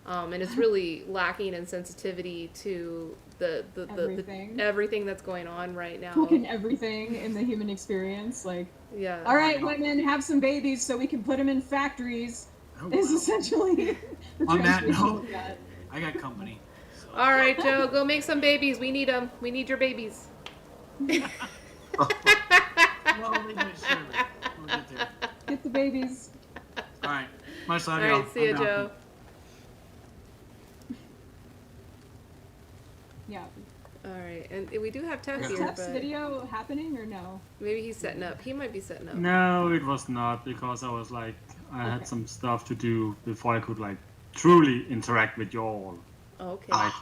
And it's really lacking in sensitivity to Everything. everything that's going on right now. Fucking everything in the human experience. Like, Yeah. all right, women, have some babies so we can put them in factories. Oh, Is wow. essentially the On that translation note- of that. I got company. So. All right, Joe, go make some babies. We need them. We need your babies. Slowly but surely. We'll get there. Get the babies. All right. Much love, All y'all. right, see ya, I'm out. Joe. Yeah. All right, and we do have Tef Is here, Tef's but video happening or no? maybe he's setting up. He might be setting up. No, it was not because I was like, I Okay. had some stuff to do before I could like truly interact with you all. Okay. Like,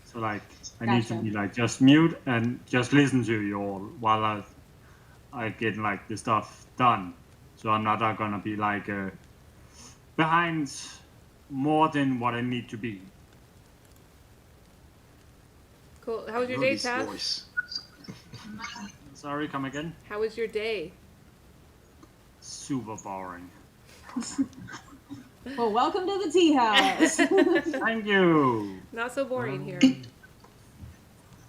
so like, I need to Gotcha. be like just mute and just listen to you all while I get like the stuff done. So I'm not gonna be like behind more than what I need to be. Cool. How was your Know day, this Tef? voice. Sorry, come again. How was your day? Super boring. Well, welcome to the tea house. Thank you. Not so boring here. We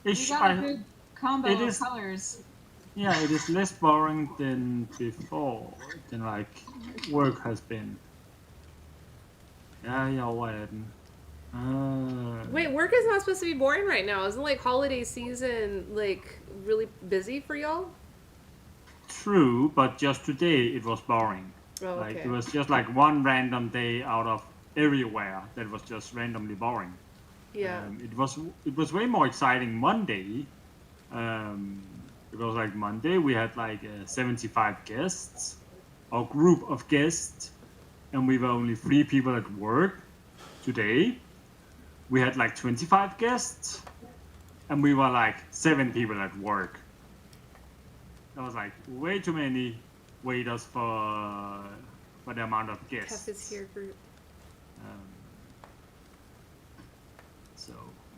Ish, got a good combo it of is- colors. Yeah, it is less boring than before, than like work has been. Ja, jag var den. Wait, work is not supposed to be boring right now. Isn't like holiday season like really busy for y'all? True, but just today it was boring. Oh, Like okay. it was just like one random day out of everywhere that was just randomly boring. Yeah. It was way more exciting Monday. Because like Monday we had like 75 guests, a group of guests, and we were only 3 people at work. Today we had like 25 guests, and we were like 7 people at work. That was like way too many waiters for the amount of guests. Tef is here group. So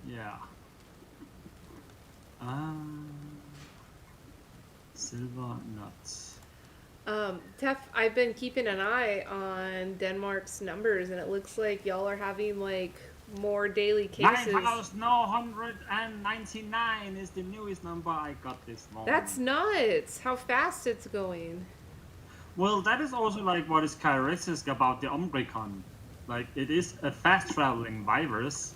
yeah. Silver nuts. Tef, I've been keeping an eye on Denmark's numbers, and it looks like y'all are having like more daily cases. 9,999 is the newest number I got this morning. That's nuts! How fast it's going. Well, that is also like what is characteristic about the Outbreak. Like it is a fast traveling virus,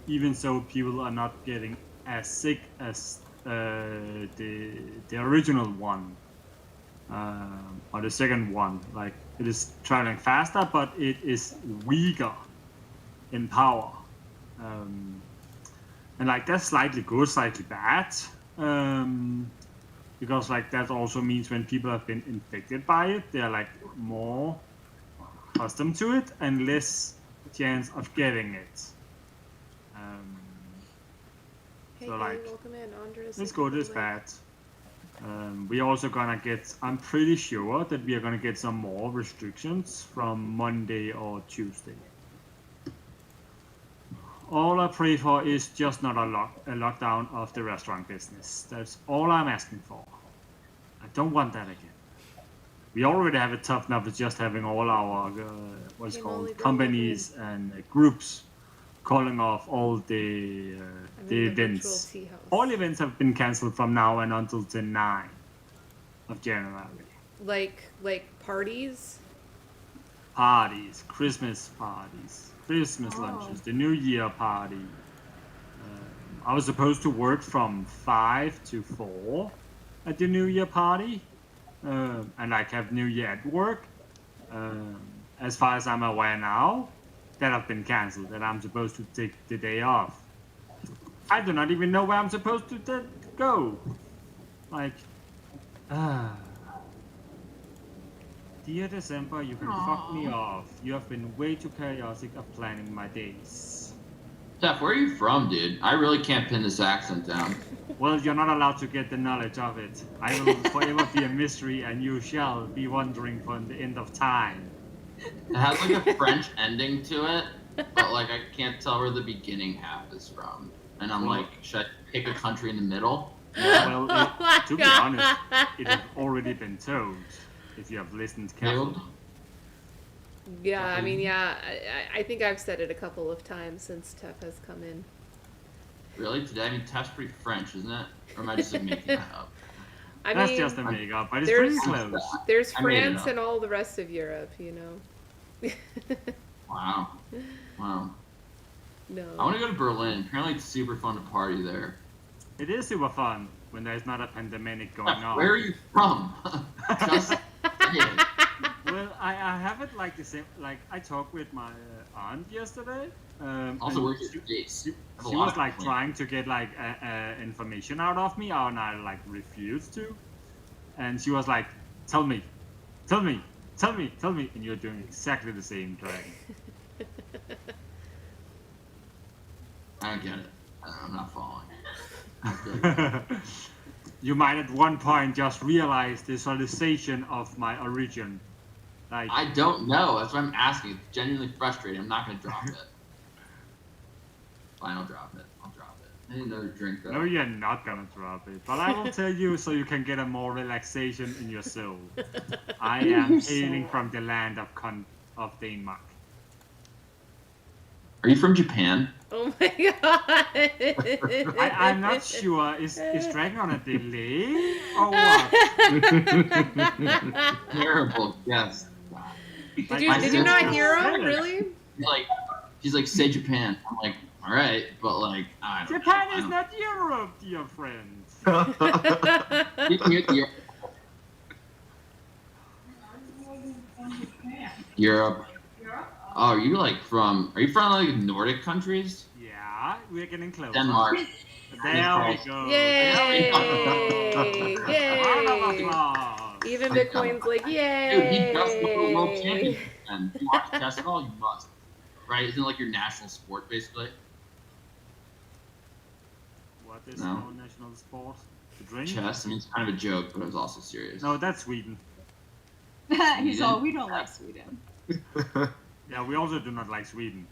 even so people are not getting as sick as the original one. Or the second one, like it is traveling faster, but it is weaker in power, and like that's slightly good, slightly bad, because like that also means when people have been infected by it, they are like more accustomed to it and less chance of getting it. Hey, So, hey, like, welcome in, Andres. It's good, it's bad. We also gonna get, I'm pretty sure that we are gonna get some more restrictions from Monday or Tuesday. All I pray for is just not a lockdown of the restaurant business. That's all I'm asking for. I don't want that again. We already have it tough enough with just having all our, what's Hey, called, Molly, bring companies and groups calling off all the I'm the in the events. virtual tea house. All events have been cancelled from now and until the 9th of January. Like parties? Parties, Christmas lunches, the New Year party. I was supposed to work from 5 to 4 at the New Year party, and like have New Year at work. As far as I'm aware now, that have been cancelled, and I'm supposed to take the day off. I do not even know where I'm supposed to go. Like, dear December, you can fuck me off. You have been way too chaotic of planning my days. Steph, where are you from, dude? I really can't pin this accent down. Well, you're not allowed to get the knowledge of it. I will forever be a mystery, and you shall be wondering from the end of time. It has like a French ending to it, but like I can't tell where the beginning half is from. And I'm like, should I pick a country in the middle? Well, to be honest, it has already been told, if you have listened carefully. Yeah, I mean, yeah, I think I've said it a couple of times since Tef has come in. Really? Today? I mean, Tef's pretty French, isn't it? Or am I just like making that up? That's just a make-up, but it's pretty close. There's France and all the rest of Europe, you know. Wow. No. I want to go to Berlin. Apparently it's super fun to party there. It is super fun when there's not a pandemic going on. Where are you from? Just Well, I have it like the same. Like I talked with my aunt yesterday. Also, where's your face? She was like trying to get like information out of me, and I like refused to. And she was like, "Tell me, and you're doing exactly the same thing. I don't get it. I'm not following. You might at one point just realize the solicitation of my origin. Like, I don't know. That's what I'm asking. It's genuinely frustrating. I'm not going to drop it. Fine, I'll drop it. I need another drink, though. No, you're not going to drop it. But I will tell you so you can get a more relaxation in your soul. I am hailing from the land of Denmark. Are you from Japan? Oh my god! I'm not sure. Is Dragon on a delay or what? Terrible. Yes. Did you not hear him? Really? He's like, say Japan. I'm like, all right, but like, I don't Japan know. is not Europe, dear friends. Europe. Oh, are you from like Nordic countries? Yeah, we're getting close. Denmark. There we go. Yay! Round of applause. Even Bitcoin's like, yay! Dude, he just won the world championship. And you watch chess at all, you must. Right? Isn't it like your national sport, basically? What is our national sport? To drink? Chess. I mean, it's kind of a joke, but it was also serious. No, that's Sweden. He's all, we don't like Sweden. Yeah, we also do not like Sweden.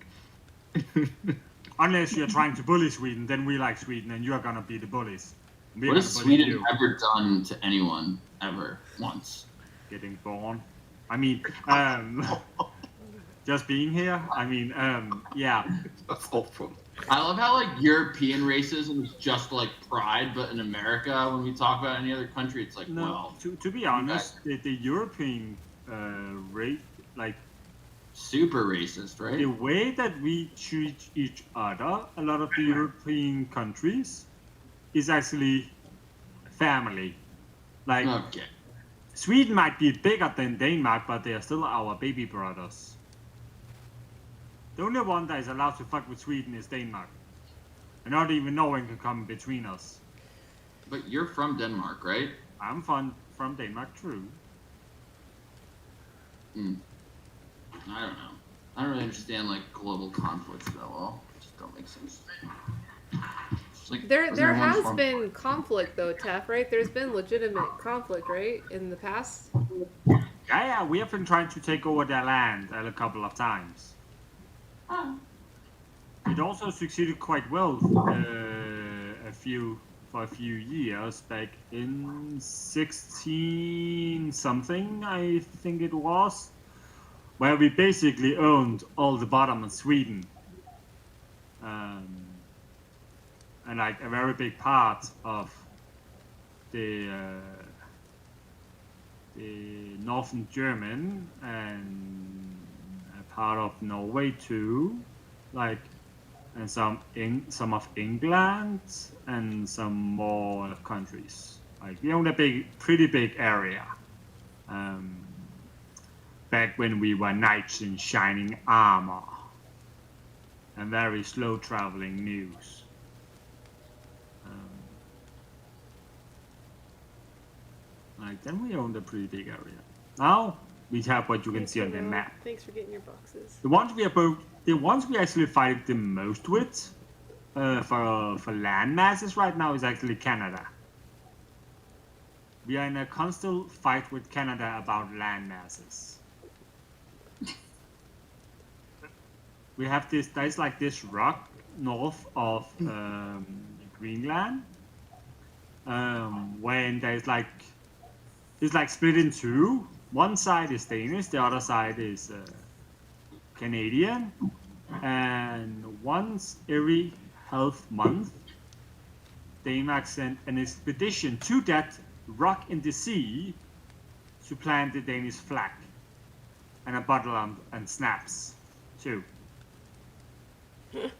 Unless you're trying to bully Sweden, then we like Sweden, and you're gonna be the bullies. What has Sweden ever done to anyone, ever, once? Getting born. I mean, just being here. I mean, yeah. That's awful. I love how like European racism is just like pride, but in America, when we talk about any other country, it's like, no. well. To be honest, the European race, like. Super racist, right? The way that we treat each other, a lot of the European countries, is actually family. Like, okay. Sweden might be bigger than Denmark, but they are still our baby brothers. The only one that is allowed to fuck with Sweden is Denmark. And not even no one can come between us. But you're from Denmark, right? I'm from Denmark, true. I don't know. I don't really understand like global conflicts that well. It just don't make sense. Like, there has been conflict though, Tef, right? There's been legitimate conflict, right, in the past? Yeah, we have been trying to take over their land a couple of times. It also succeeded quite well for a few years back in 16 something, I think it was, where we basically owned all the bottom of Sweden. And like a very big part of the the northern German and a part of Norway too, like, and some of England and some more countries. Like we own a pretty big area. Back when we were knights in shining armor and very slow traveling news. Like then we owned a pretty big area. Now we have what you can see on the map. Thanks for getting your boxes. The ones we actually fight the most with for land masses right now is actually Canada. We are in a constant fight with Canada about land masses. We have there's like this rock north of Greenland, when there's like, it's like split in two. One side is Danish, the other side is Canadian, and once every half month, Denmark sent an expedition to that rock in the sea to plant the Danish flag and a bottle and snaps too.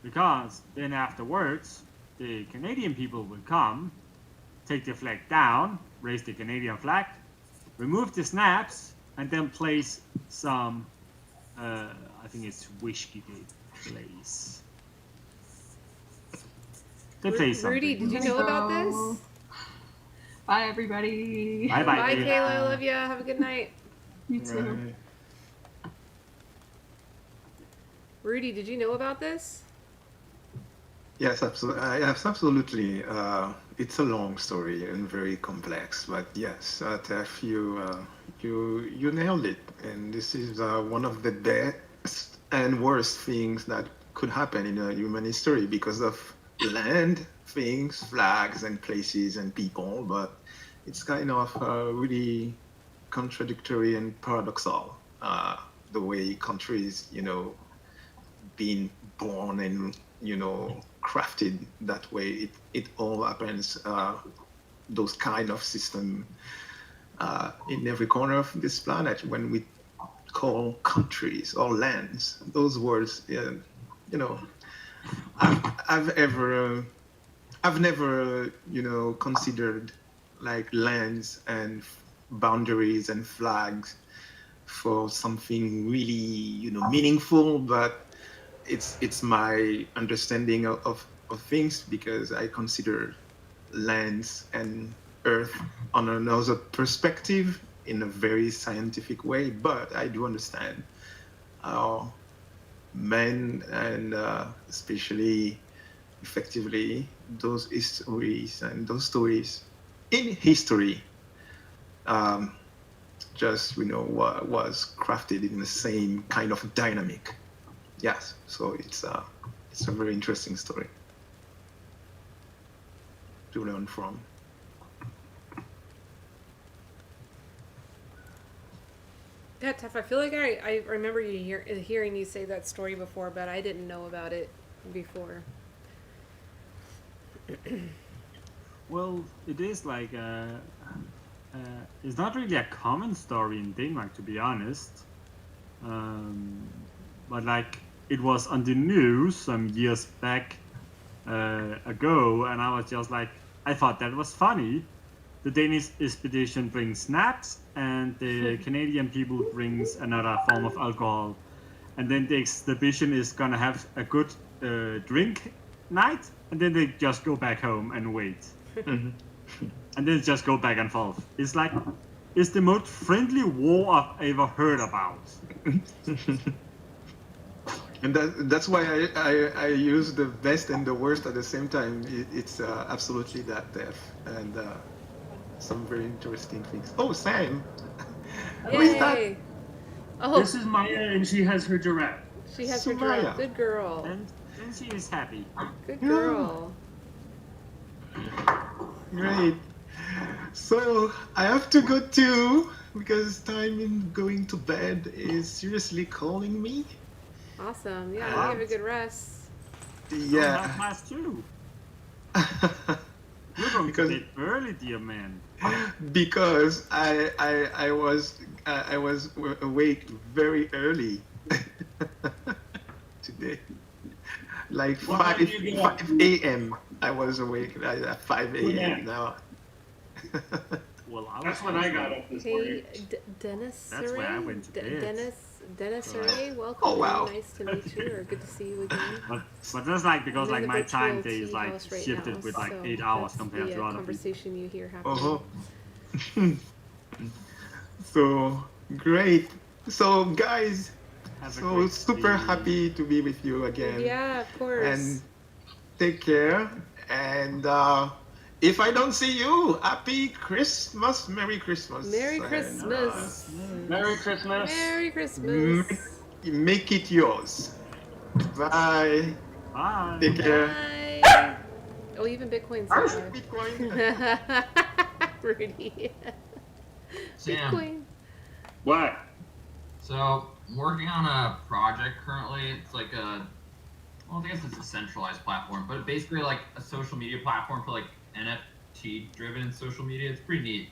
Because then afterwards, the Canadian people will come, take the flag down, raise the Canadian flag, remove the snaps, and then place some, I think it's whiskey they place. They place something. Rudy, did you know about this? Bye, everybody. Bye, Bye, Kayla. I love you. Have a good night. You too. Right. Rudy, did you know about this? Yes, absolutely. Yes, absolutely. It's a long story and very complex, but yes, Tef, you nailed it. And this is one of the best and worst things that could happen in a human history because of land, things, flags, and places and people. But it's kind of really contradictory and paradoxal, the way countries, being born and crafted that way. It all happens, those kind of system in every corner of this planet. When we call countries or lands, those words, I've never considered like lands and boundaries and flags for something really meaningful, but it's my understanding of things, because I consider lands and earth on another perspective in a very scientific way. But I do understand how men and especially effectively those histories and those stories in history just was crafted in the same kind of dynamic. Yes, so it's a very interesting story to learn from. Yeah, Tef, I feel like I remember you hearing you say that story before, but I didn't know about it before. Well, it is like it's not really a common story in Denmark, to be honest. But like it was on the news some years back ago, and I was just like, I thought that was funny. The Danish expedition brings snaps, and the Canadian people brings another form of alcohol, and then the exhibition is gonna have a good drink night, and then they just go back home and wait. And then just go back and forth. It's like, it's the most friendly war I've ever heard about. And that's why I use the best and the worst at the same time. It's absolutely that, Def, and some very interesting things. Oh, Sam! Who is that? Oh, This is Maya, and she has her giraffe. she has her Sumaya. girl. Good girl. And she is happy. Good girl. Great. So I have to go too, because time in going to bed is seriously calling me. Awesome. Yeah, you have a good rest. Not Yeah. class 2. Good going Because- to bed early, dear man. Because I was awake very early today. Like What time 5 do you get up? 5 a.m. I was awake at 5 Good a.m. night. now. Well, That's when I got up this morning. Hey, Dennis. That's where I went to bed. Dennis Right. Ray, welcome. Oh, wow. Nice to meet you, or good to see you again. But that's like because I'm in like the my time virtual day is tea like house right shifted now, with like so 8 hours that's compared the to other people. conversation you hear happening. Uh-huh. So great. So guys, Have a so great super day. happy to be with you again. Yeah, of course. And take care. And if I don't see you, happy Christmas, Merry Christmas. Merry And, Christmas. Merry Christmas. Merry Christmas. make it yours. Bye. Bye. Take care. Bye. Oh, even Bitcoin's How's alive. Bitcoin? Rudy. Sam, Bitcoin. What? so I'm working on a project currently. It's like I guess it's a centralized platform, but basically like a social media platform for like NFT driven social media. It's pretty neat.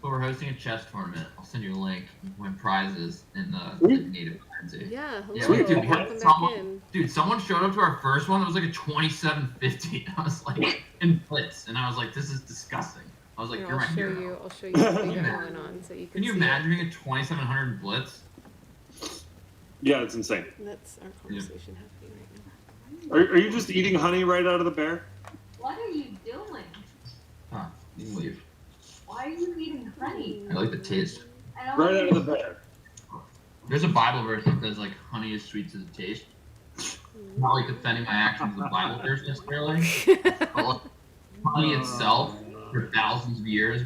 But we're hosting a chess tournament. I'll send you a link. You can win prizes in the native currency. Yeah, hello. Yeah, dude, we had Welcome back someone, in. dude, someone showed up to our first one that was like a 2750. I was like, in blitz. And I was like, this is disgusting. I was like, Here, you're my I'll show hero. you. I'll show you what we got going on so you can Can you see imagine being a 2700 blitz? Yeah, it's insane. it. That's our conversation happening right now. Are you just eating honey right out of the bear? What are you doing? Huh, you can leave. Why are you eating honey? I like the taste. I don't Right out of the bear. There's a Bible verse that says like honey is sweet to the taste. Not like defending my actions with the Bible verse necessarily. But like, honey itself, for thousands of years,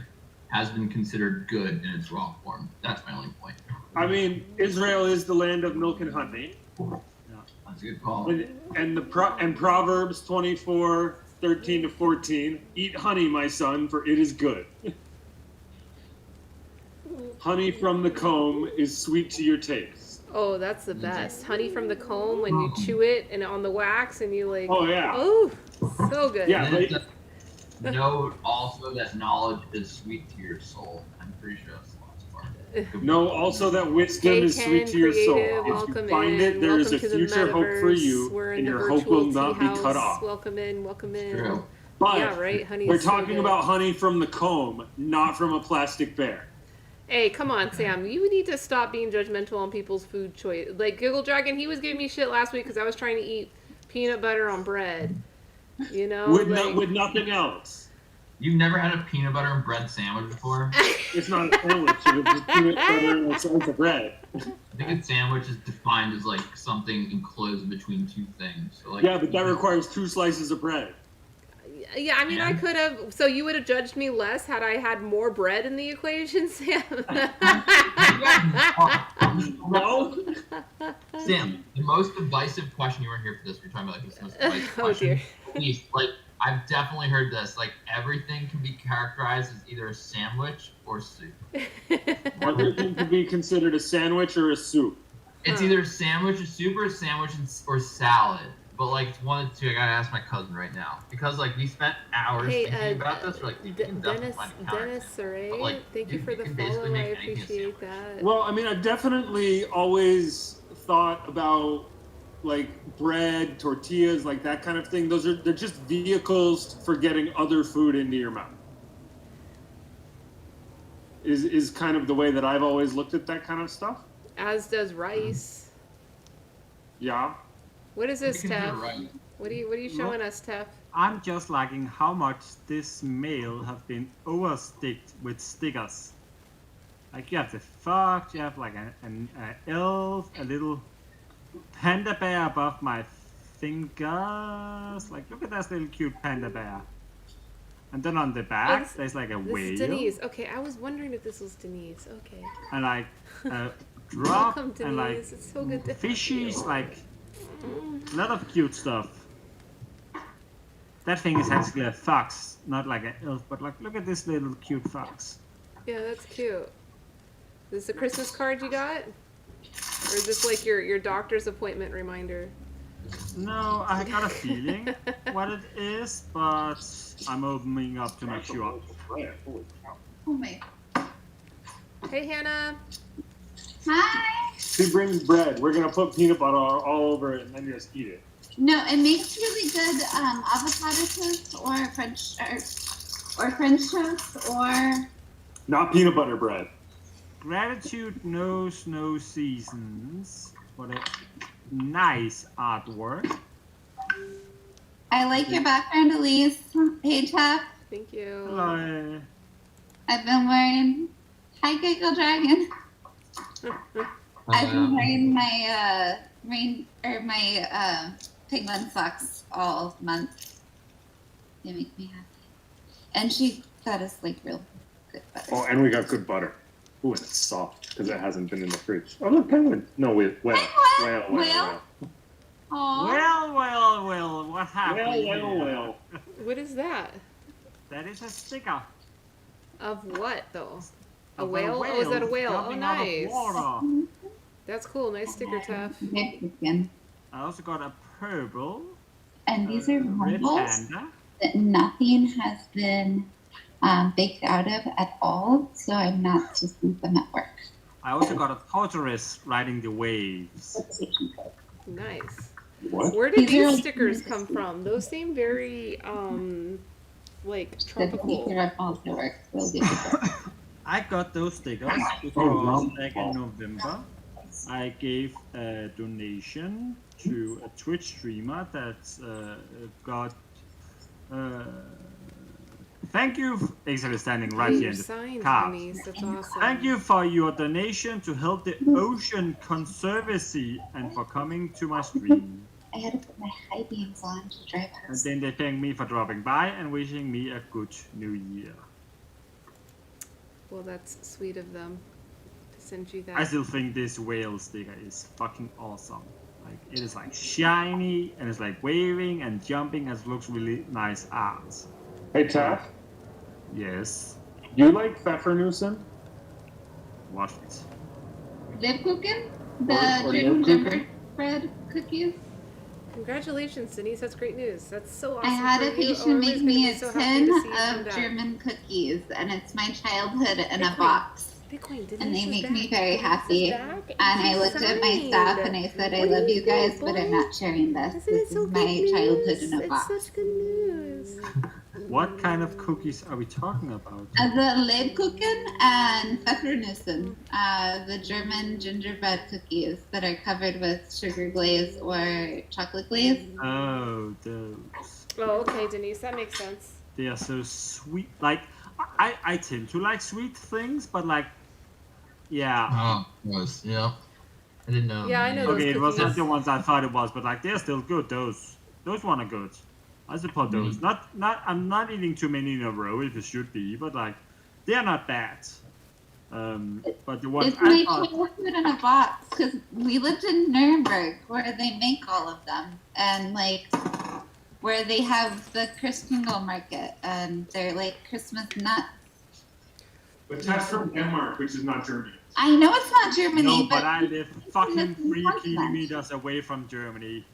has been considered good in its raw form. That's my only point. I mean, Israel is the land of milk and honey. That's a good call. And Proverbs 24:13-14, eat honey, my son, for it is good. Honey from the comb is sweet to your taste. Oh, that's the best. Honey from the comb when you chew it and on the wax and you like. Oh, yeah. Oh, so good. Yeah, And but- note also that knowledge is sweet to your soul. I'm pretty sure that's the last part. Know also that wisdom Hey, is sweet Ken, to your soul. creative, If you welcome find in. it, there is a Welcome to the future hope for you, We're in and the your hope virtual will not tea be cut house. off. Welcome in, welcome in. True. But Yeah, right. Honey. we're is so talking good. about honey from the comb, not from a plastic bear. Hey, come on, Sam. You need to stop being judgmental on people's food choice. Like Giggle Dragon, he was giving me shit last week because I was trying to eat peanut butter on bread. You know, With nothing else. You've never had a peanut butter and bread sandwich before? It's not a sandwich. It's just peanut butter and a slice of bread. I think a sandwich is defined as like something enclosed between two things. So like, Yeah, but that requires 2 slices of bread. Yeah, I mean, I could have. So you would have judged me less had I had more bread in the equation, Sam. No. Sam, the most divisive question you weren't here for this. We're talking about like this most divisive Oh, question. dear. Please, like I've definitely heard this. Like everything can be characterized as either a sandwich or soup. Everything could be considered a sandwich or a soup. It's either a sandwich, a soup, or a sandwich or salad. But like it's one of the two. I gotta ask my cousin right now because like we spent hours Hey, thinking about this. We're like, you can definitely Dennis, find a counter. Dennis Saray, But, like, thank you for the can basically follow. I make anything a appreciate that. Well, I mean, I've definitely always thought about like bread, tortillas, like that kind of thing. They're just vehicles for getting other food into your mouth. Is kind of the way that I've always looked at that kind of stuff. As does rice. Yeah. What is this, You can do Tef? it right. What are you showing us, Tef? I'm just liking how much this mail have been oversticked with stickers. Like you have the fox, you have like an elf, a little panda bear above my fingers. Like look at that little cute panda bear. And then on the back, this- there's like a This whale. is Denise. Okay, I was wondering if this was Denise. Okay. And like a drop Welcome, and like Denise. It's so good to have fishies, you. like a lot of cute stuff. That thing is actually a fox, not like an elf, but like look at this little cute fox. Yeah, that's cute. Is this a Christmas card you got? Or is this like your doctor's appointment reminder? No, I got a feeling what it is, but I'm opening up to make sure. Oh my. Hey, Hannah. Hi. She brings bread. We're gonna put peanut butter all over it and then just eat it. No, it makes really good avocado toast or French toast or. Not peanut butter bread. Gratitude knows no seasons. What a nice artwork. I like your background, Elise. Hey, Tap. Thank you. Hello. I've been wearing. Hi, Giggle Dragon. I've been wearing my penguin socks all month. They make me happy. And she got us like real good butter. Oh, and we got good butter. Ooh, and it's soft because it hasn't been in the fridge. Oh, look, penguin. No, whale. Whale. Aww. Well, what happened? Well. What is that? That is a sticker. Of what, though? A Of a whale? Oh, is that a whale? Oh, jumping out of nice. water. That's cool. Nice sticker, Taff. Mexican. I also got a purple. And these are red rumbles panda. that nothing has been baked out of at all, so I'm not supposed to eat them at work. I also got a tortoise riding the waves. Nice. What? Where did These are these like- stickers come from? Those seem very, like, The tropical. teacher at also works will do. I got those stickers because wow. back in November I gave a donation to a Twitch streamer that got. Thank you, actually standing right Hey, here you're in the signed, card. Denise. That's awesome. Thank you for your donation to help the Ocean Conservancy and for coming to my stream. I had to put my high beams on to drive And us. then they thank me for dropping by and wishing me a good new year. Well, that's sweet of them to send you that. I still think this whale sticker is fucking awesome. Like, it is like shiny and it's like waving and jumping and it looks really nice art. Hey, Taff. Yes. You like Pfeffernussen? What? Lebkuchen? The Or German Lebkuchen? gingerbread cookies? Congratulations, Denise. That's great news. That's so awesome. I had for a you. patient Everybody's make gonna me be a so happy tin to see you come of back. German cookies, and it's my childhood in a Bitcoin. box. Bitcoin, Denise And they is make back. me very Denise is happy. back, And I she's looked at my signed. staff and I said, I What love do you think, guys, but boy? I'm not sharing this. Isn't This it so is my good childhood news? in a It's box. such good news. What kind of cookies are we talking about? The Lebkuchen and Pfeffernussen, the German gingerbread cookies that are covered with sugar glaze or chocolate glaze. Oh, those. Oh, okay, Denise. That makes sense. They are so sweet. Like, I tend to like sweet things, but like, yeah. Oh, was yeah. I didn't know. Yeah, I know those Okay, it was not cookies. the ones I thought it was, but like, they're still good. Those one are good. I suppose those. I'm not eating too many in a row if it should be, but like, they're not bad. But the ones It's my I thought, childhood in a box because we lived in Nuremberg where they make all of them and like where they have the Christkindl market and they're like Christmas nuts. But Taff's from Denmark, which is not Germany. I know it's not Germany, no, but but I live fucking It's 3 continent. kilometers away from Germany.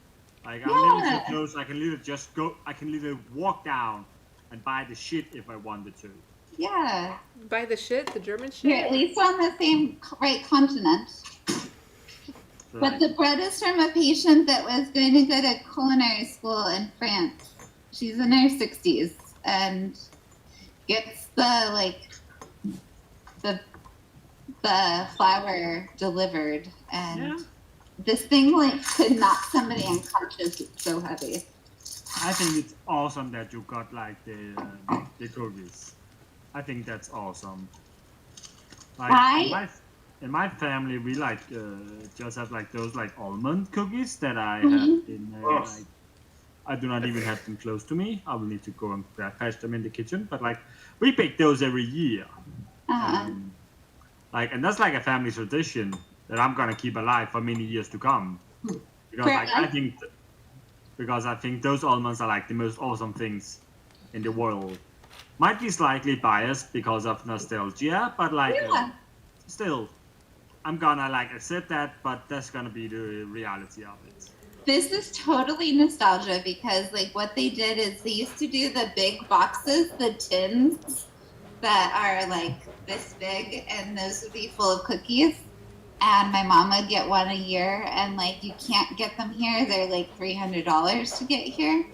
Like, I'm Yeah. living so close, I can literally just go, I can literally walk down and buy the shit if I wanted to. yeah, Buy the shit, the German shit. you're at least on the same right continent. So, But like, the bread is from a patient that was going to go to culinary school in France. She's in her 60s and gets the flour delivered, and Yeah. this thing like could knock somebody unconscious. It's so heavy. I think it's awesome that you got like the cookies. I think that's awesome. Like in my family, we like just have like those like almond cookies that I have in like. I do not even have them close to me. I will need to go and fetch them in the kitchen. But like, we bake those every year. Like, and that's like a family tradition that I'm gonna keep alive for many years to come. Because like I think those almonds are like the most awesome things in the world. Might be slightly biased because of nostalgia, but like still, I'm gonna like accept that. But that's gonna be the reality of it. this is totally nostalgia because like what they did is they used to do the big boxes, the tins that are like this big, and those would be full of cookies. And my mom would get one a year, and like you can't get them here. They're like $300 to get here.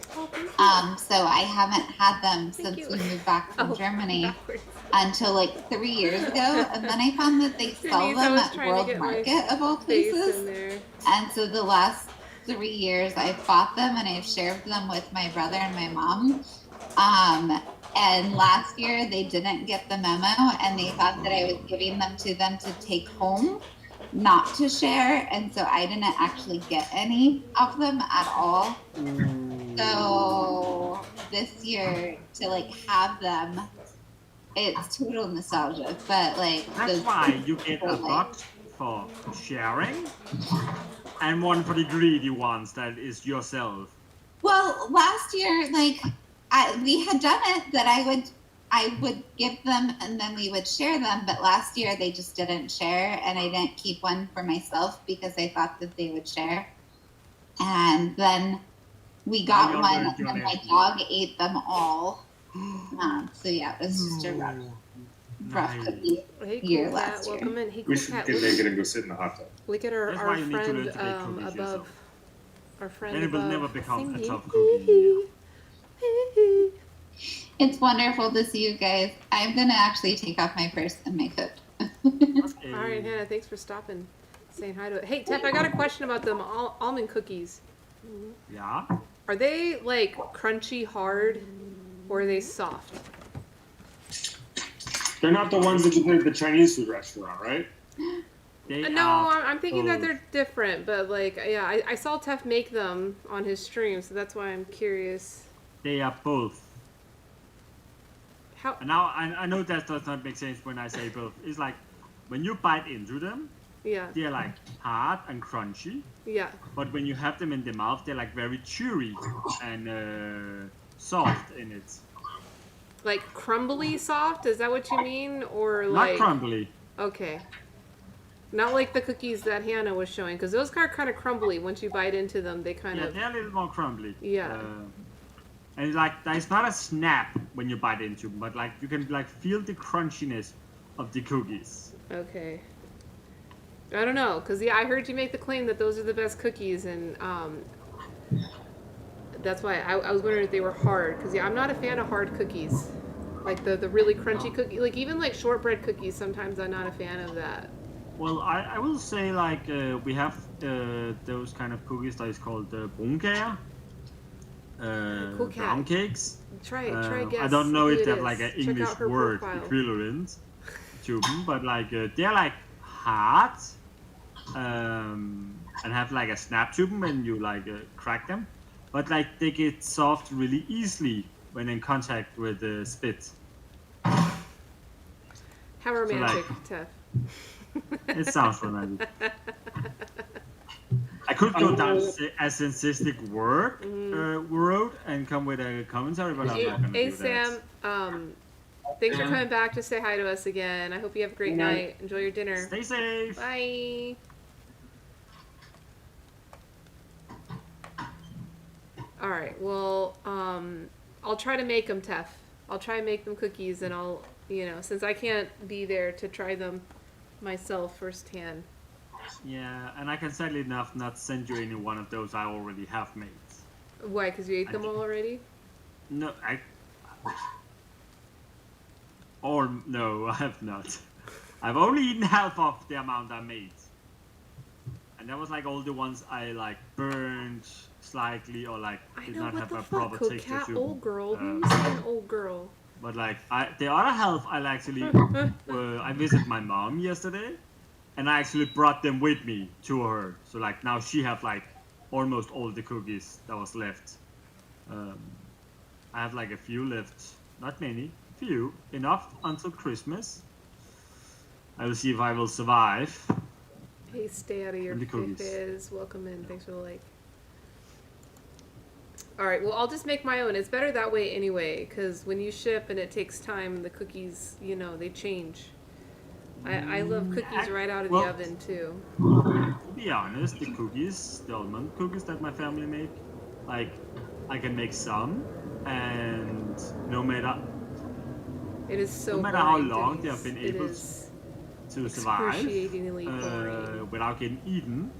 So I haven't had them since we moved back from Germany until like 3 years ago, and then I found that they sell them at World Market of all places. And so the last 3 years I've bought them and I've shared them with my brother and my mom. And last year they didn't get the memo, and they thought that I was giving them to take home, not to share, and so I didn't actually get any of them at all. So this year to like have them, it's total nostalgia. But like that's why you get a box for sharing and one for the greedy ones that is yourself. Well, last year, like we had done it that I would give them and then we would share them, but last year they just didn't share, and I didn't keep one for myself because I thought that they would share. And then we got one, and then my dog ate them all. So yeah, it was just a rough cookie year last year. Welcome in. Hey, We should get naked and go sit in the hot tub. Look at our That's why you need to friend learn to make cookies above. yourself. Our friend And it will above. never become a Singing. tough cookie. It's wonderful to see you guys. I'm gonna actually take off my purse and my coat. All right, Hannah, thanks for stopping, saying hi to it. Hey, Tef, I got a question about them almond cookies. Yeah? Are they like crunchy hard, or are they soft? They're not the ones that you put at the Chinese food restaurant, right? No, I'm thinking that they're different, but like, yeah, I saw Tef make them on his stream, so that's why I'm curious. They are both. How? Now, I know that does not make sense when I say both. It's like, when you bite into them, Yeah. they're like hard and crunchy. Yeah. But when you have them in the mouth, they're like very chewy and soft in it. Like crumbly soft? Is that what you mean, or Not like? crumbly. Okay. Not like the cookies that Hannah was showing, because those are kind of crumbly. Once you bite into them, they kind Yeah, of. they're a little more crumbly. Yeah. And like, there's not a snap when you bite into them, but like you can like feel the crunchiness of the cookies. Okay. I don't know, because yeah, I heard you make the claim that those are the best cookies, and that's why I was wondering if they were hard, because yeah, I'm not a fan of hard cookies, like the really crunchy cookie, like even like shortbread cookies. Sometimes I'm not a fan of that. Well, I will say like we have those kind of cookies that is called brunkager, Cool cat. brown cakes. Try I guess don't know who if it they have is. like an Check English out her word profile. equivalent to them, but like they're like hard and have like a snap to them when you like crack them, but like they get soft really easily when in contact with the spit. How romantic, Tef. It sounds romantic. I could go down a sensistic word and come with a commentary, but I'm not gonna Hey do Sam, thanks for coming back to say hi to us again. I hope you have a great Good night. night. Enjoy your dinner. Stay safe. Bye. All right. Well, I'll try to make them, Tef. I'll try and make them cookies, and I'll, since I can't be there to try them myself firsthand. Yeah, and I can sadly enough not send you any one of those I already have made. Why? Because you ate them all already? No, no, I have not. I've only eaten half of the amount I made. And that was like all the ones I like burned slightly or like did not have a proper texture Cat, to. old girl. Who you saying old girl? But like the other half, I actually I visited my mom yesterday, and I actually brought them with me to her. So like now she have like almost all the cookies that was left. I have like a few left, not many, few, enough until Christmas. I will see if I will survive. Hey, stay out of your And the cookies. fizz. Welcome in. Thanks for the like. All right, well, I'll just make my own. It's better that way anyway, because when you ship and it takes time, the cookies, they change. I love cookies right out of the oven too. To be honest, the cookies, the almond cookies that my family make, like I can make some, and no matter It is so no matter how boring, long they Denise. have been It able is to survive excruciatingly boring. without getting eaten,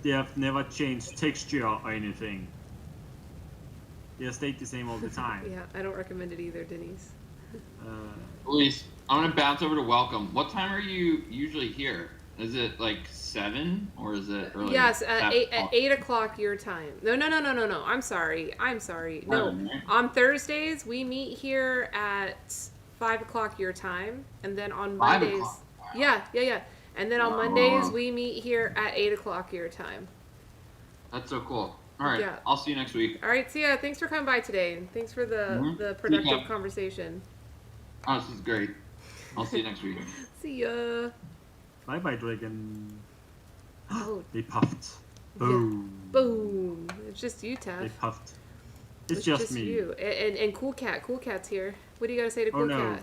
they have never changed texture or anything. They have stayed the same all the time. Yeah, I don't recommend it either, Denise. Elise, I'm gonna bounce over to welcome. What time are you usually here? Is it like 7 or is it earlier? Yes, at 8 o'clock your time. No. I'm sorry. No, on Thursdays we meet here at 5 o'clock your time, and then on 5 Mondays. o'clock? Yeah. And then on Mondays we meet here at 8 o'clock your time. That's so cool. All right, Yeah. I'll see you next week. All right, see ya. Thanks for coming by today, and thanks for the productive conversation. Oh, this is great. I'll see you next week. See ya. Bye bye, dragon. Oh. They puffed. Boom. Yeah. Boom. It's just you, Taff. They puffed. It's just me. You. And Cool Cat. Cool Cat's here. What do you got to say to Cool no.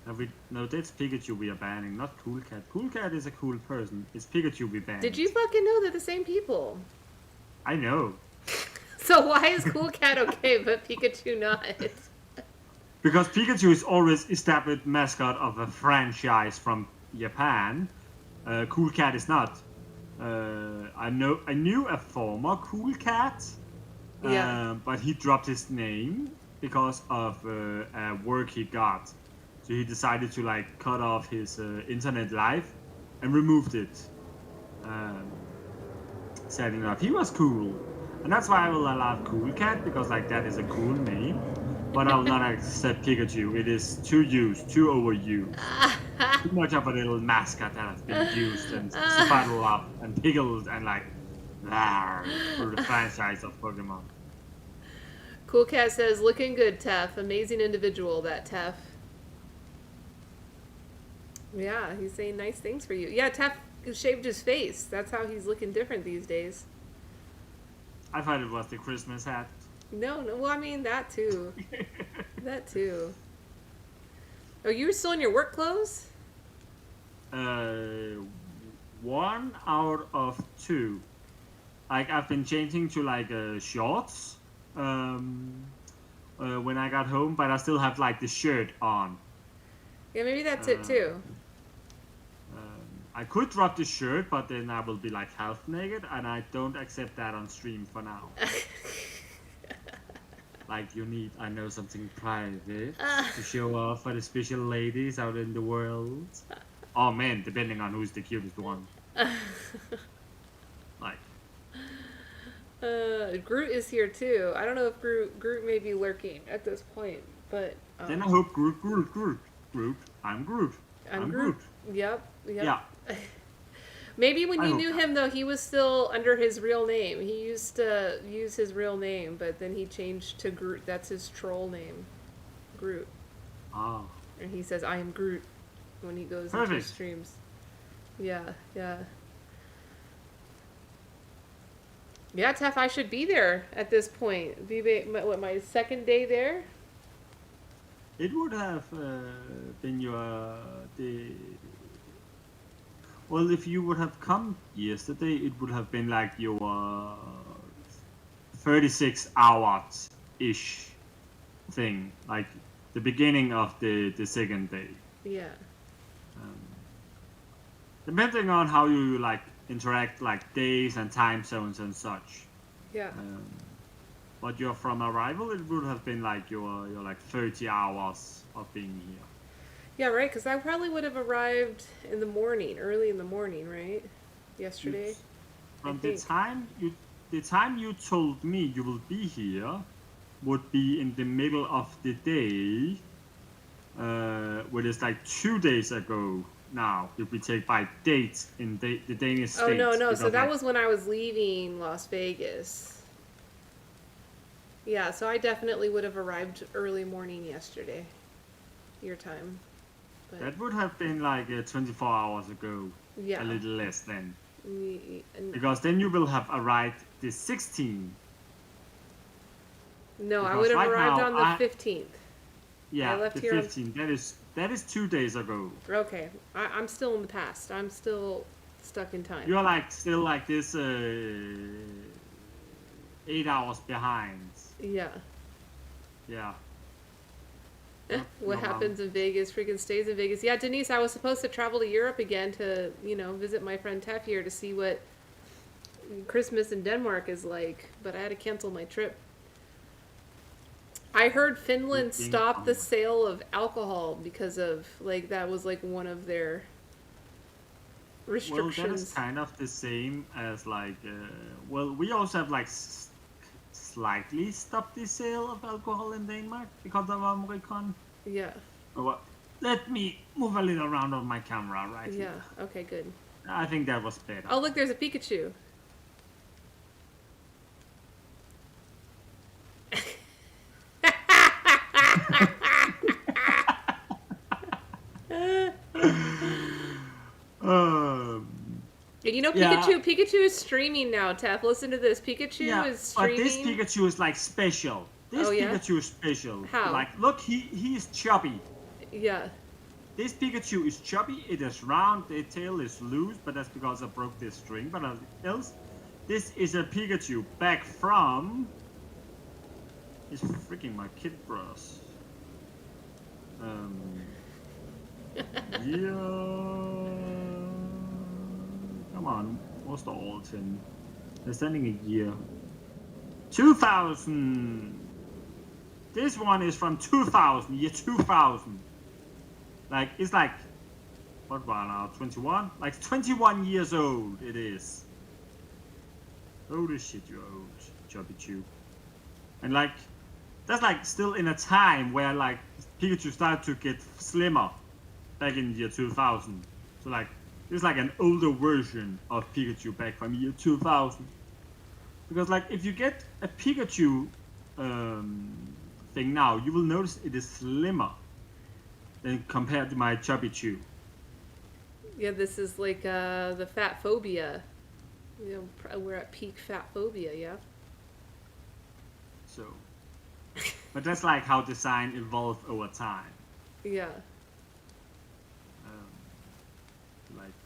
Cat? No, that's Pikachu we are banning, not Cool Cat. Cool Cat is a cool person. It's Pikachu we banned. Did you fucking know they're the same people? I know. So why is Cool Cat okay, but Pikachu not? Because Pikachu is always established mascot of a franchise from Japan. Cool Cat is not. I knew a former Cool Cat, but he dropped his name because of work he got. So he decided to like cut off his internet life and removed it. Sad enough, he was cool, and that's why I will allow Cool Cat because like that is a cool name. But I will not accept Pikachu. It is too overused. Too much of a little mascot that has been used and sputtled up and pickled and like for the franchise of Pokemon. Cool Cat says, looking good, Teff. Amazing individual, that Teff. Yeah, he's saying nice things for you. Yeah, Teff shaved his face. That's how he's looking different these days. I thought it was the Christmas hat. No, well, I mean, that too. That too. Oh, you were still in your work clothes? 1 out of 2. Like, I've been changing to, like, shorts when I got home, but I still have, like, the shirt on. Yeah, maybe that's it too. I could drop the shirt, but then I will be, like, half naked, and I don't accept that on stream for now. Like I know something private to show off for the special ladies out in the world. Oh man, depending on who's the cutest one. Like. Groot is here too. I don't know if Groot may be lurking at this point, but. Then I hope Groot. I'm Groot. I'm Groot. Yep. Yeah. Maybe when you knew him, though, he was still under his real name. He used to use his real name, but then he changed to Groot. That's his troll name. Groot. Oh. And he says, I am Groot, when he goes into streams. Yeah. Yeah, Teff, I should be there at this point. My second day there? It would have been Well, if you would have come yesterday, it would have been like your 36 hours-ish thing, like the beginning of the second day. Yeah. Depending on how you like interact, like days and time zones and such. Yeah. But from arrival, it would have been like your like 30 hours of being here. Yeah, right, because I probably would have arrived in the morning, early in the morning, right? Yesterday. From the time you told me you will be here would be in the middle of the day, which is like 2 days ago now, if we take by dates in the Danish states. Oh, no, so that was when I was leaving Las Vegas. Yeah, so I definitely would have arrived early morning yesterday, your time. But that would have been like 24 hours ago. Yeah. A little less then. Because then you will have arrived the 16th. No, I would have arrived on the 15th. Yeah, I left the here 15th. That is That is 2 days ago. Okay, I'm still in the past. I'm still stuck in time. You're like still like this 8 hours behind. Yeah. Yeah. What happens in Vegas freaking stays in Vegas. Yeah, Denise, I was supposed to travel to Europe again to, visit my friend Tef here to see what Christmas in Denmark is like, but I had to cancel my trip. I heard Finland stopped the sale of alcohol because of, that was, one of their restrictions. Well, that is kind of the same as, we also have, slightly stopped the sale of alcohol in Denmark because of Omicron. Yeah. Well, let me move a little around on my camera, right? Yeah, okay, good. I think that was better. Oh, look, there's a Pikachu. Pikachu is streaming now, Tef. Listen to this. Pikachu is streaming. But this Pikachu is special. This Pikachu is special. How? Look, he is chubby. Yeah. This Pikachu is chubby. It is round. The tail is loose, but that's because I broke this string. But else, this is a Pikachu back from. It's freaking my kid bros. Yeah. Come on, what's the Alton? They're sending a year. 2000. This one is from 2000, year 2000. It's what about now? 21? 21 years old it is. Holy shit, you're old, chubby chew. And that's still in a time where Pikachu started to get slimmer back in year 2000. So it's an older version of Pikachu back from year 2000. Because if you get a Pikachu thing now, you will notice it is slimmer than compared to my chubby chew. Yeah, this is the fat phobia. We're at peak fat phobia, yeah? So, but that's how design evolved over time. Yeah.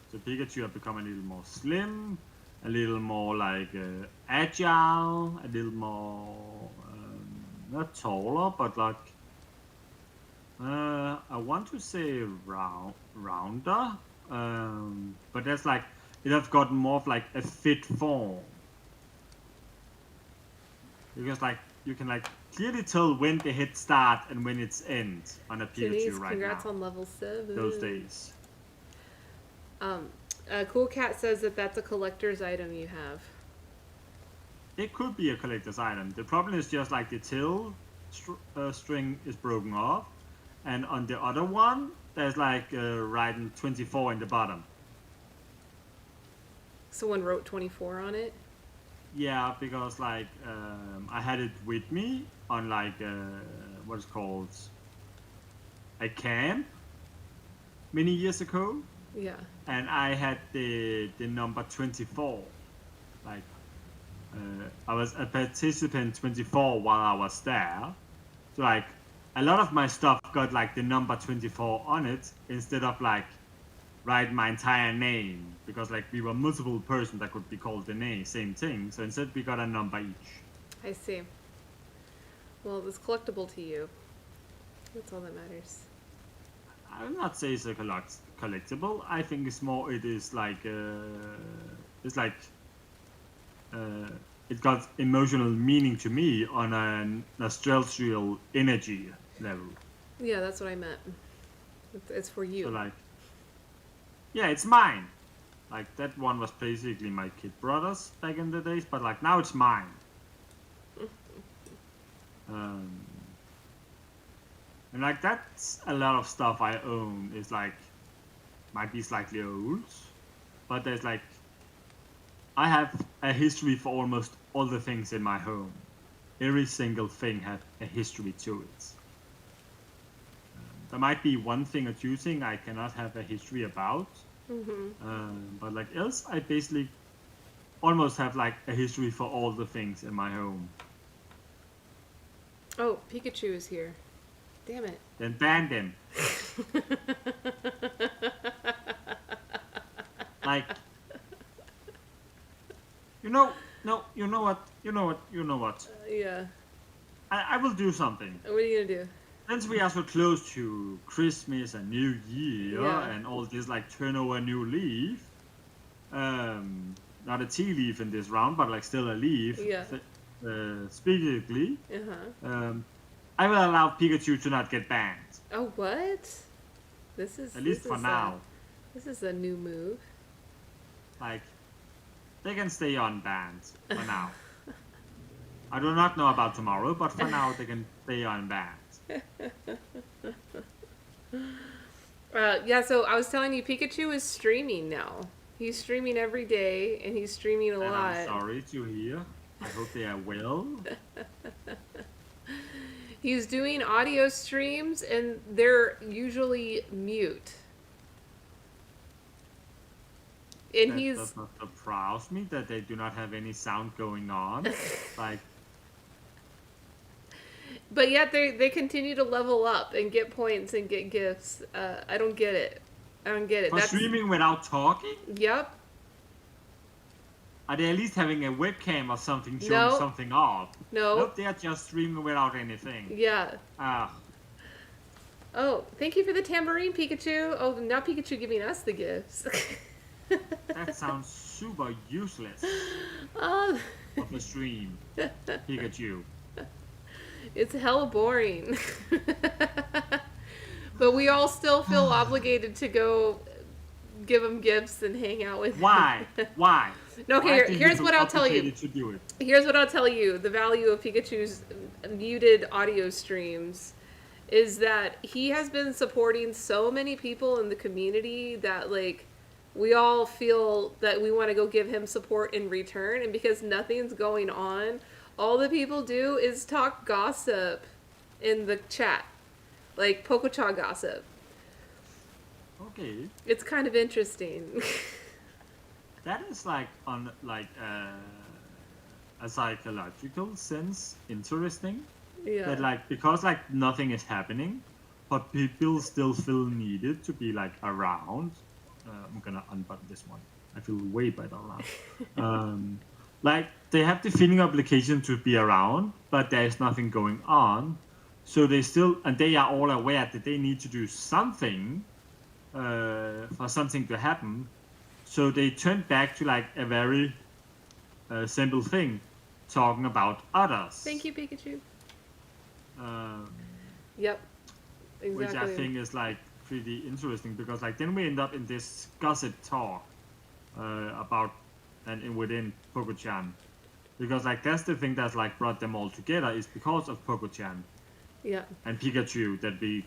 So Pikachu have become a little more slim, a little more agile, a little more not taller, but I want to say rounder. But that's it has gotten more of a fit form. Because you can clearly tell when the head start and when it's end on a Pikachu Denise, right congrats now. on level 7. Those days. Cool Cat says that's a collector's item you have. It could be a collector's item. The problem is just the tail string is broken off, and on the other one there's writing 24 in the bottom. Someone wrote 24 on it? Yeah, because I had it with me on what is called a camp many years ago. Yeah. And I had the number 24. I was a participant 24 while I was there. So a lot of my stuff got the number 24 on it instead of write my entire name, because we were multiple persons that could be called the name, same thing. So instead we got a number each. I see. Well, it's collectible to you. That's all that matters. I would not say it's a collectible. I think it's more. It is it got emotional meaning to me on a nostalgical energy level. Yeah, that's what I meant. It's for you. So yeah, it's mine. That one was basically my kid brother's back in the days, but now it's mine. And that's a lot of stuff I own is might be slightly old, but there's I have a history for almost all the things in my home. Every single thing has a history to it. There might be one thing or two things I cannot have a history about, but else I basically almost have a history for all the things in my home. Oh, Pikachu is here. Damn it. Then ban them. Like, you know what? Yeah. I will do something. What are you gonna do? Since we are so close to Christmas and New Year Yeah. and all this, like, turn over a new leaf, not a tea leaf in this round, but like still a leaf. Yeah. Specifically, Uh-huh. I will allow Pikachu to not get banned. Oh, what? This is At least this for is now. This is a new move. Like, they can stay unbanned for now. I do not know about tomorrow, but for now they can stay unbanned. Yeah, so I was telling you, Pikachu is streaming now. He's streaming every day, and he's streaming a And lot. I'm sorry to hear. I hope they are well. He's doing audio streams, and they're usually mute. And That he's... does not surprise me that they do not have any sound going on. Like, But yet they continue to level up and get points and get gifts. I don't get it. I don't get it. for streaming without talking? Yep. Are they at least having a webcam or something showing No. something off? No. Nope, they are just streaming without anything. Yeah. Ah, Oh, thank you for the tambourine, Pikachu. Oh, now Pikachu giving us the gifts. that sounds super useless Oh, of the stream, Pikachu. it's hella boring. But we all still feel obligated to go give him gifts and hang out with him. Why? Why? No, Why do you here's feel what I'll tell you. obligated to do it? Here's what I'll tell you. The value of Pikachu's muted audio streams is that he has been supporting so many people in the community that, like, we all feel that we want to go give him support in return. And because nothing's going on, all the people do is talk gossip in the chat. Like Pokechaw gossip. Okay. It's kind of interesting. That is like on a psychological sense interesting. Yeah. That like because like nothing is happening, but people still feel needed to be like around. I'm gonna unbutton this one. I feel way better now. Like they have the feeling obligation to be around, but there is nothing going on. So they still, and they are all aware that they need to do something for something to happen. So they turn back to like a very simple thing, talking about others. Thank you, Pikachu. Um, Yep. Exactly. Which I think is like pretty interesting because like then we end up in this gossip talk about and within Poke-chan, because like that's the thing that's like brought them all together is because of Poke-chan. Yeah. And Pikachu that we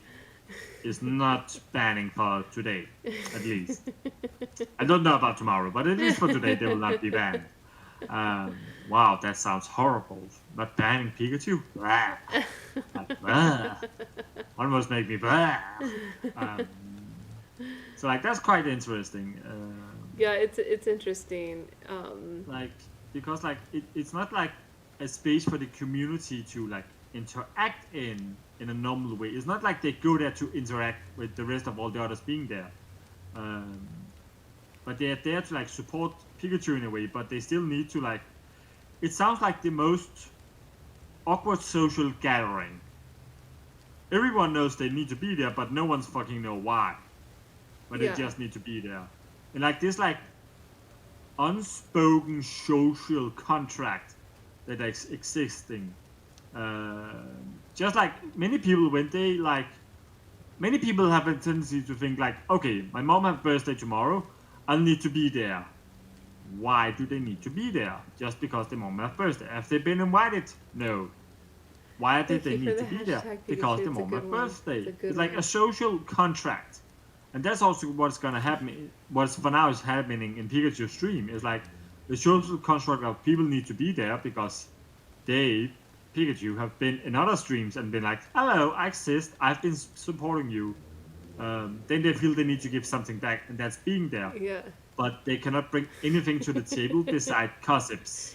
is not banning for today, at least. I don't know about tomorrow, but at least for today they will not be banned. Wow, that sounds horrible. But banning Pikachu? Blah. Like, blah. Almost make me blah. So like that's quite interesting. Yeah, it's interesting. Like because like it's not like a space for the community to like interact in a normal way. It's not like they go there to interact with the rest of all the others being there. But they are there to like support Pikachu in a way, but they still need to like, it sounds like the most awkward social gathering. Everyone knows they need to be there, but no one's fucking know why. But Yeah. they just need to be there. And like this like unspoken social contract that is existing. Just like many people when they like, many people have a tendency to think like, okay, my mom has birthday tomorrow, I'll need to be there. Why do they need to be there? Just because the mom has birthday. Have they been invited? No. Why did they Thank you need for to the be there? hashtag, Because Pikachu. the It's a mom good has one. birthday. It's a good It's like one. a social contract. And that's also what's gonna happen. What's for now is happening in Pikachu's stream is like the social construct of people need to be there because they, Pikachu, have been in other streams and been like, hello, I exist, I've been supporting you. Then they feel they need to give something back, and that's being there. Yeah. But they cannot bring anything to the table beside gossips.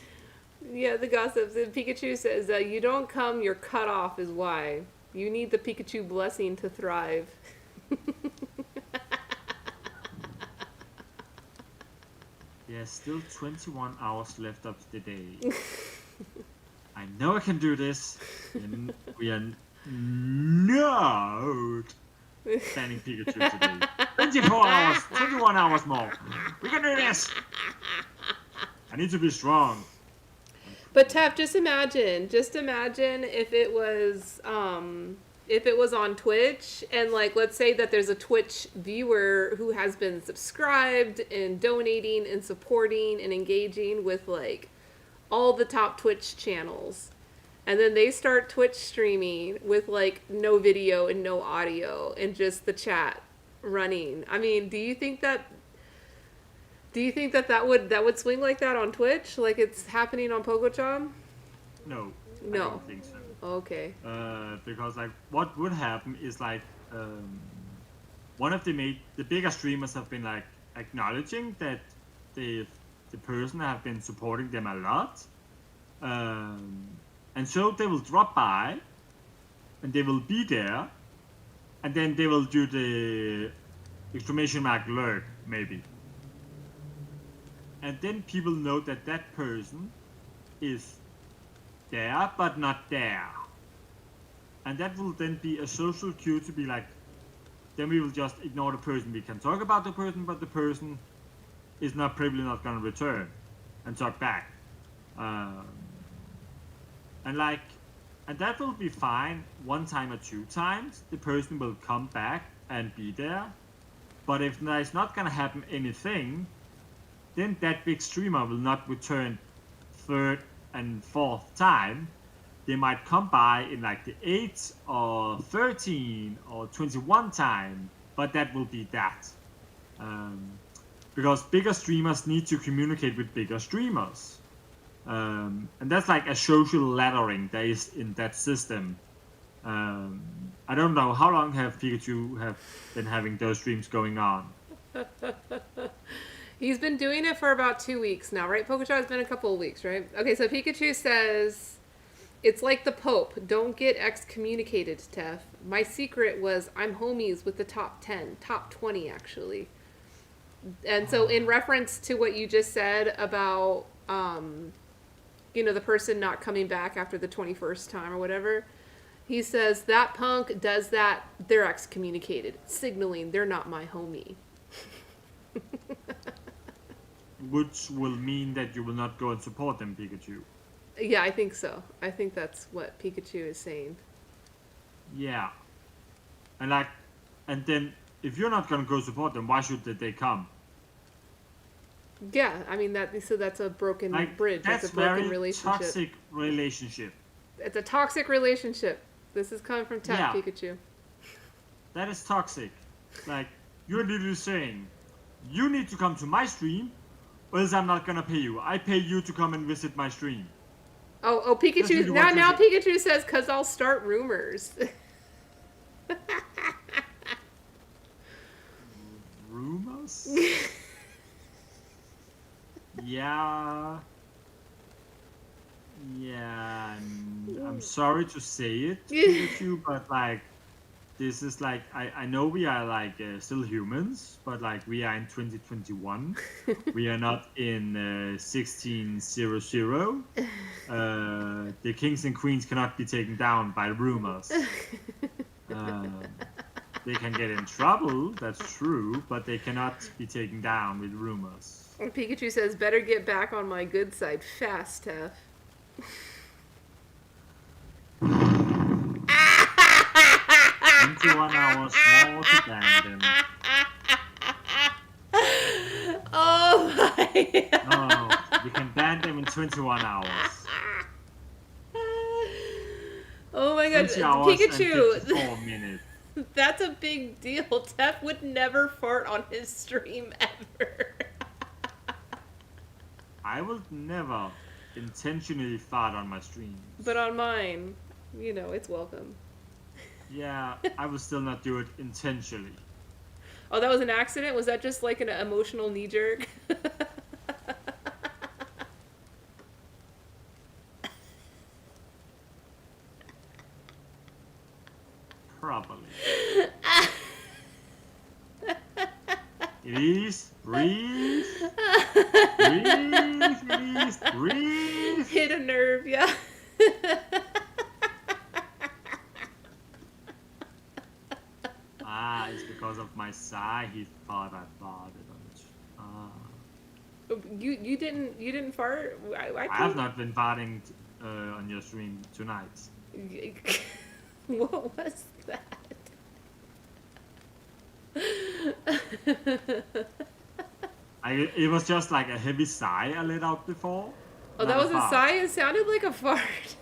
Yeah, the gossips. And Pikachu says, you don't come, you're cut off is why. You need the Pikachu blessing to thrive. There's still 21 hours left of the day. I know I can do this. And we are not banning Pikachu today. 24 hours, 21 hours more. We can do this. I need to be strong. But Tef, just imagine if it was on Twitch, and like, let's say that there's a Twitch viewer who has been subscribed and donating and supporting and engaging with like all the top Twitch channels, and then they start Twitch streaming with like no video and no audio and just the chat running. I mean, do you think that would swing like that on Twitch, like it's happening on PogoChan? No. I No. don't think so. Okay. Because like what would happen is like one of the bigger streamers have been like acknowledging that the person have been supporting them a lot, and so they will drop by and they will be there, and then they will do the exclamation mark lurk maybe, and then people know that that person is there but not there, and that will then be a social cue to be like, then we will just ignore the person. We can talk about the person, but the person is probably not going to return and talk back, and that will be fine one time or two times. The person will come back and be there, but if there's not going to happen anything, then that big streamer will not return third and fourth time. They might come by in like the 8th or 13 or 21 time, but that will be that. Because bigger streamers need to communicate with bigger streamers. And that's like a social laddering that is in that system. I don't know, how long have Pikachu have been having those streams going on? He's been doing it for about 2 weeks now, right? PokeChat has been a couple of weeks, right? Okay, so Pikachu says, it's like the Pope. Don't get excommunicated, Tef. My secret was I'm homies with the top 10, top 20, actually. And so in reference to what you just said about, the person not coming back after the 21st time or whatever, he says, that punk does that, they're excommunicated, signaling they're not my homie. Which will mean that you will not go and support them, Pikachu. Yeah, I think so. I think that's what Pikachu is saying. Yeah. And then if you're not gonna go support them, why should they come? Yeah, I mean that's a broken bridge. That's a broken very relationship. Toxic relationship. It's a toxic relationship. This is coming from Tap Pikachu. That is toxic. Like, you're literally saying, you need to come to my stream, or else I'm not gonna pay you. I pay you to come and visit my stream. Oh, Pikachu! Now Pikachu says, "Cause I'll start rumors." Rumors? Yeah. I'm sorry to say it, Pikachu, but like, this is like, I know we are like still humans, but like we are in 2021. We are not in 1600. The kings and queens cannot be taken down by rumors. They can get in trouble, that's true, but they cannot be taken down with rumors. Pikachu says, better get back on my good side fast, Tef. 21 hours more to ban them. Oh my God. Oh, you can ban them in 21 hours. Oh my God, 20 hours Pikachu! And 54 minutes. That's a big deal. Tef would never fart on his stream ever. I will never intentionally fart on my stream. But on mine, it's welcome. Yeah, I will still not do it intentionally. Oh, that was an accident? Was that just like an emotional knee jerk? Probably. Elise, breathe. Breathe, Elise, breathe. Hit a nerve, yeah. It's because of my sigh. He thought I farted on it. You didn't fart. I have not been farting on your stream tonight. What was that? It was just like a heavy sigh I let out before. Oh, that was a sigh? It sounded like a fart.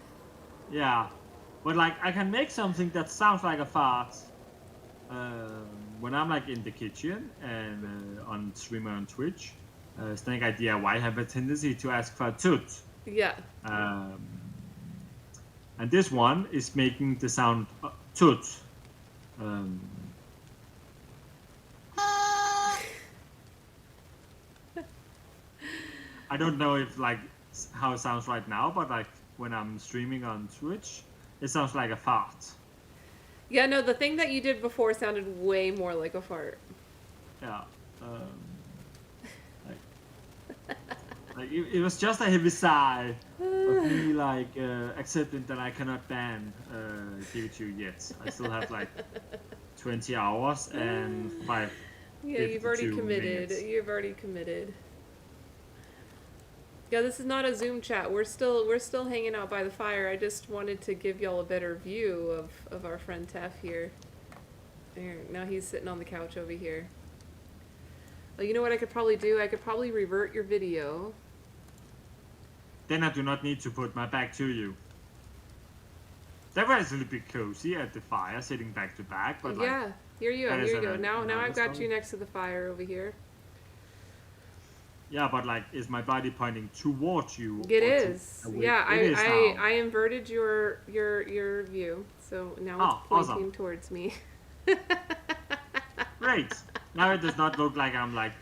Yeah, but like I can make something that sounds like a fart when I'm like in the kitchen and on streamer on Twitch. Snake DIY have a tendency to ask for a toot. Yeah. And this one is making the sound toot. I don't know if like how it sounds right now, but like when I'm streaming on Twitch, it sounds like a fart. Yeah, no, the thing that you did before sounded way more like a fart. Yeah. Like it was just a heavy sigh of me like accepting that I cannot ban Pikachu yet. I still have like 20 hours and 5. Yeah, you've already committed. Minutes. You've already committed. Yeah, this is not a Zoom chat. We're still hanging out by the fire. I just wanted to give y'all a better view of our friend Tef here. There, now he's sitting on the couch over here. Well, you know what I could probably do? I could probably revert your video. Then I do not need to put my back to you. That was a little bit cozy at the fire, sitting back to back. But yeah, like, here you go. Here you go. Now I've got story. you next to the fire over here. Yeah, but like, is my body pointing towards you? It is. Yeah, I I inverted your view, so now it's pointing awesome. towards me. Great. Now it does not look like I'm like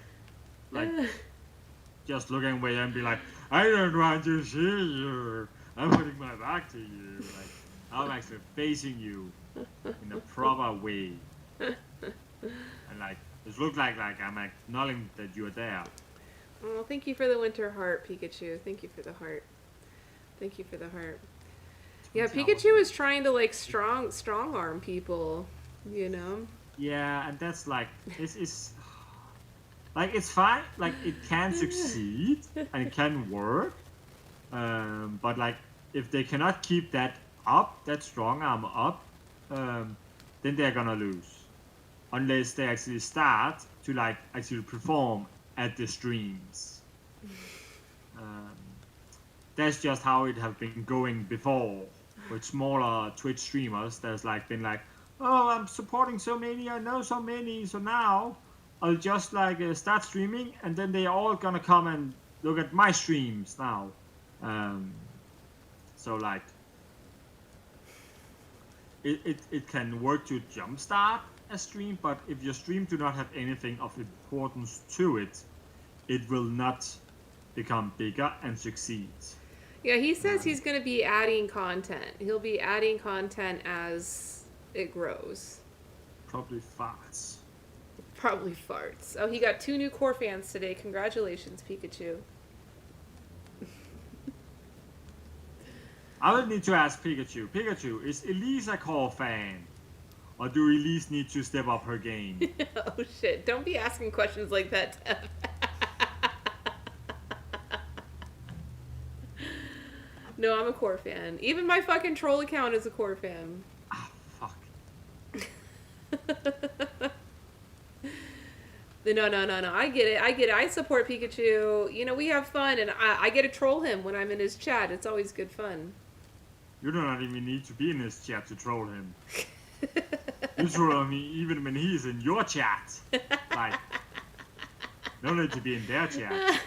just looking away and be like, I don't want to see you. I'm putting my back to you. Like, I'm actually facing you in a proper way. And like, it looks like I'm acknowledging that you're there. Oh, thank you for the winter heart, Pikachu. Thank you for the heart. Thank you for the heart. Yeah, Pikachu is trying to like strong arm people, you know? Yeah, and that's like, it's like, it's fine. Like, it can succeed and it can work. But like, if they cannot keep that up, that strong arm up, then they're gonna lose. Unless they actually start to like actually perform at the streams. That's just how it have been going before with smaller Twitch streamers. There's like been like, oh, I'm supporting so many, I know so many, so now I'll just like start streaming, and then they're all gonna come and look at my streams now. So like, it can work to jumpstart a stream, but if your stream do not have anything of importance to it, it will not become bigger and succeed. Yeah, he says he's going to be adding content. He'll be adding content as it grows. Probably farts. Probably farts. Oh, he got 2 new core fans today. Congratulations, Pikachu. I would need to ask Pikachu. Pikachu, is Elise a core fan? Or do Elise need to step up her game? Oh shit, don't be asking questions like that, Tef. No, I'm a core fan. Even my fucking troll account is a core fan. Ah, fuck. No. I get it. I support Pikachu. You know, we have fun, and I get to troll him when I'm in his chat. It's always good fun. You do not even need to be in his chat to troll him. You troll me even when he's in your chat. Like, no need to be in their chat.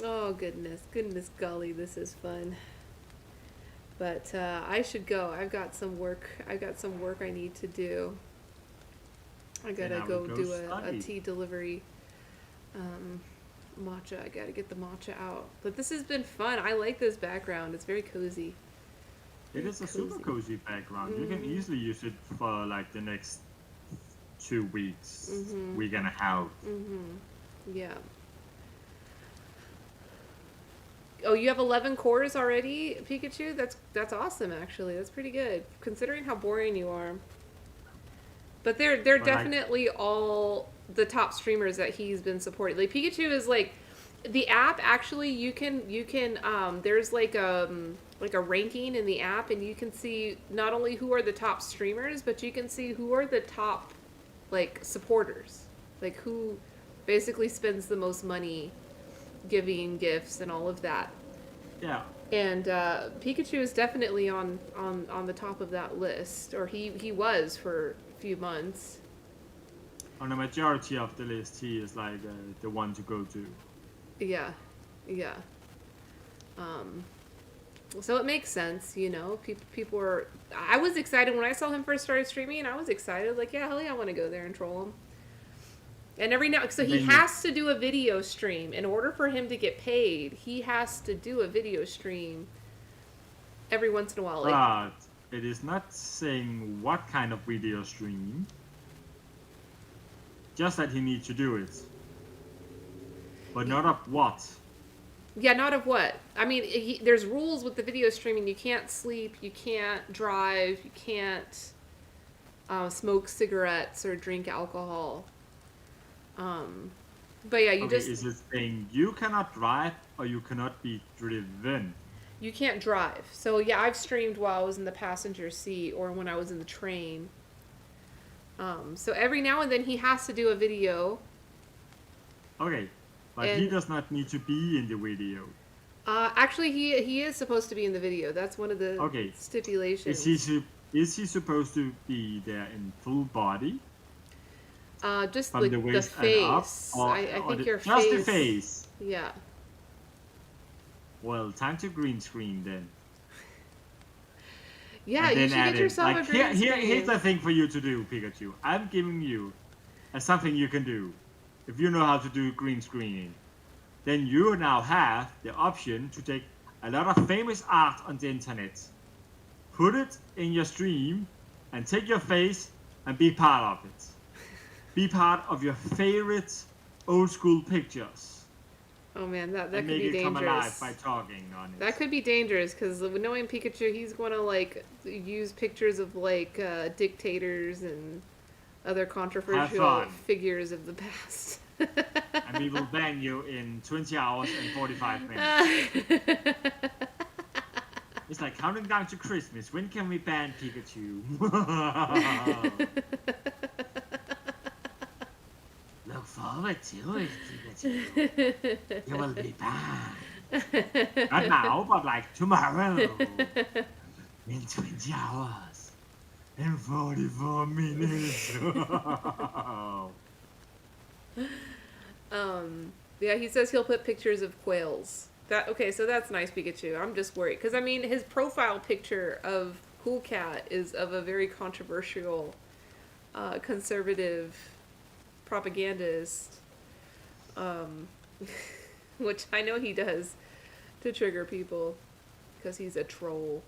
Oh, goodness golly, this is fun. But I should go. I've got some work I need to do. I gotta go do a tea delivery. Matcha. I gotta get the matcha out. But this has been fun. I like this background. It's very cozy. It is a super cozy background. You can easily use it for like the next 2 weeks, Mhm. week and a half. Yeah. Oh, you have 11 cores already, Pikachu? That's awesome, actually. That's pretty good, considering how boring you are. But they're Well, definitely all the top streamers that he's been supporting. Like Pikachu is like the app. Actually, you can there's like a ranking in the app, and you can see not only who are the top streamers, but you can see who are the top like supporters, like who basically spends the most money giving gifts and all of that. Yeah. And Pikachu is definitely on the top of that list, or he was for a few months. On the majority of the list, he is like the one to go to. Yeah, yeah. So it makes sense, you know. People were. I was excited when I saw him first started streaming. I was excited, like, yeah, hell yeah, I want to go there and troll him. And every now, so he has to do a video stream in order for him to get paid. He has to do a video stream every once in a while. Like, But it is not saying what kind of video stream. Just that he needs to do it. But not of what. yeah, not of what. I mean, there's rules with the video streaming. You can't sleep. You can't drive. You can't smoke cigarettes or drink alcohol. But yeah, you Okay, just is it saying you cannot drive or you cannot be driven? you can't drive. So yeah, I've streamed while I was in the passenger seat or when I was in the train. So every now and then he has to do a video. Okay, but he does not need to be in the video. Actually, he is supposed to be in the video. That's one of the stipulations. Is he supposed to be there in full body? Just From like the the waist face. and up, I think your just face. the face. Yeah. Well, time to green screen then. Yeah, And you then should add get it. yourself Like, a green screen. Here's the thing for you to do, Pikachu. I'm giving you something you can do. If you know how to do green screening, then you now have the option to take a lot of famous art on the internet, put it in your stream, and take your face and be part of it. Be part of your favorite old school pictures. Oh man, that and could make be it come alive dangerous. by talking on it. That could be dangerous because knowing Pikachu, he's going to like use pictures of like dictators and other controversial figures of the past. And we will ban you in 20 hours and 45 minutes. It's like counting down to Christmas. When can we ban Pikachu? Look forward to it, Pikachu. You will be banned. Not now, but like tomorrow. In 20 hours. In 44 minutes. Yeah, he says he'll put pictures of quails. Okay, so that's nice, Pikachu. I'm just worried because I mean his profile picture of Cool Cat is of a very controversial, conservative propagandist, which I know he does to trigger people because he's a troll.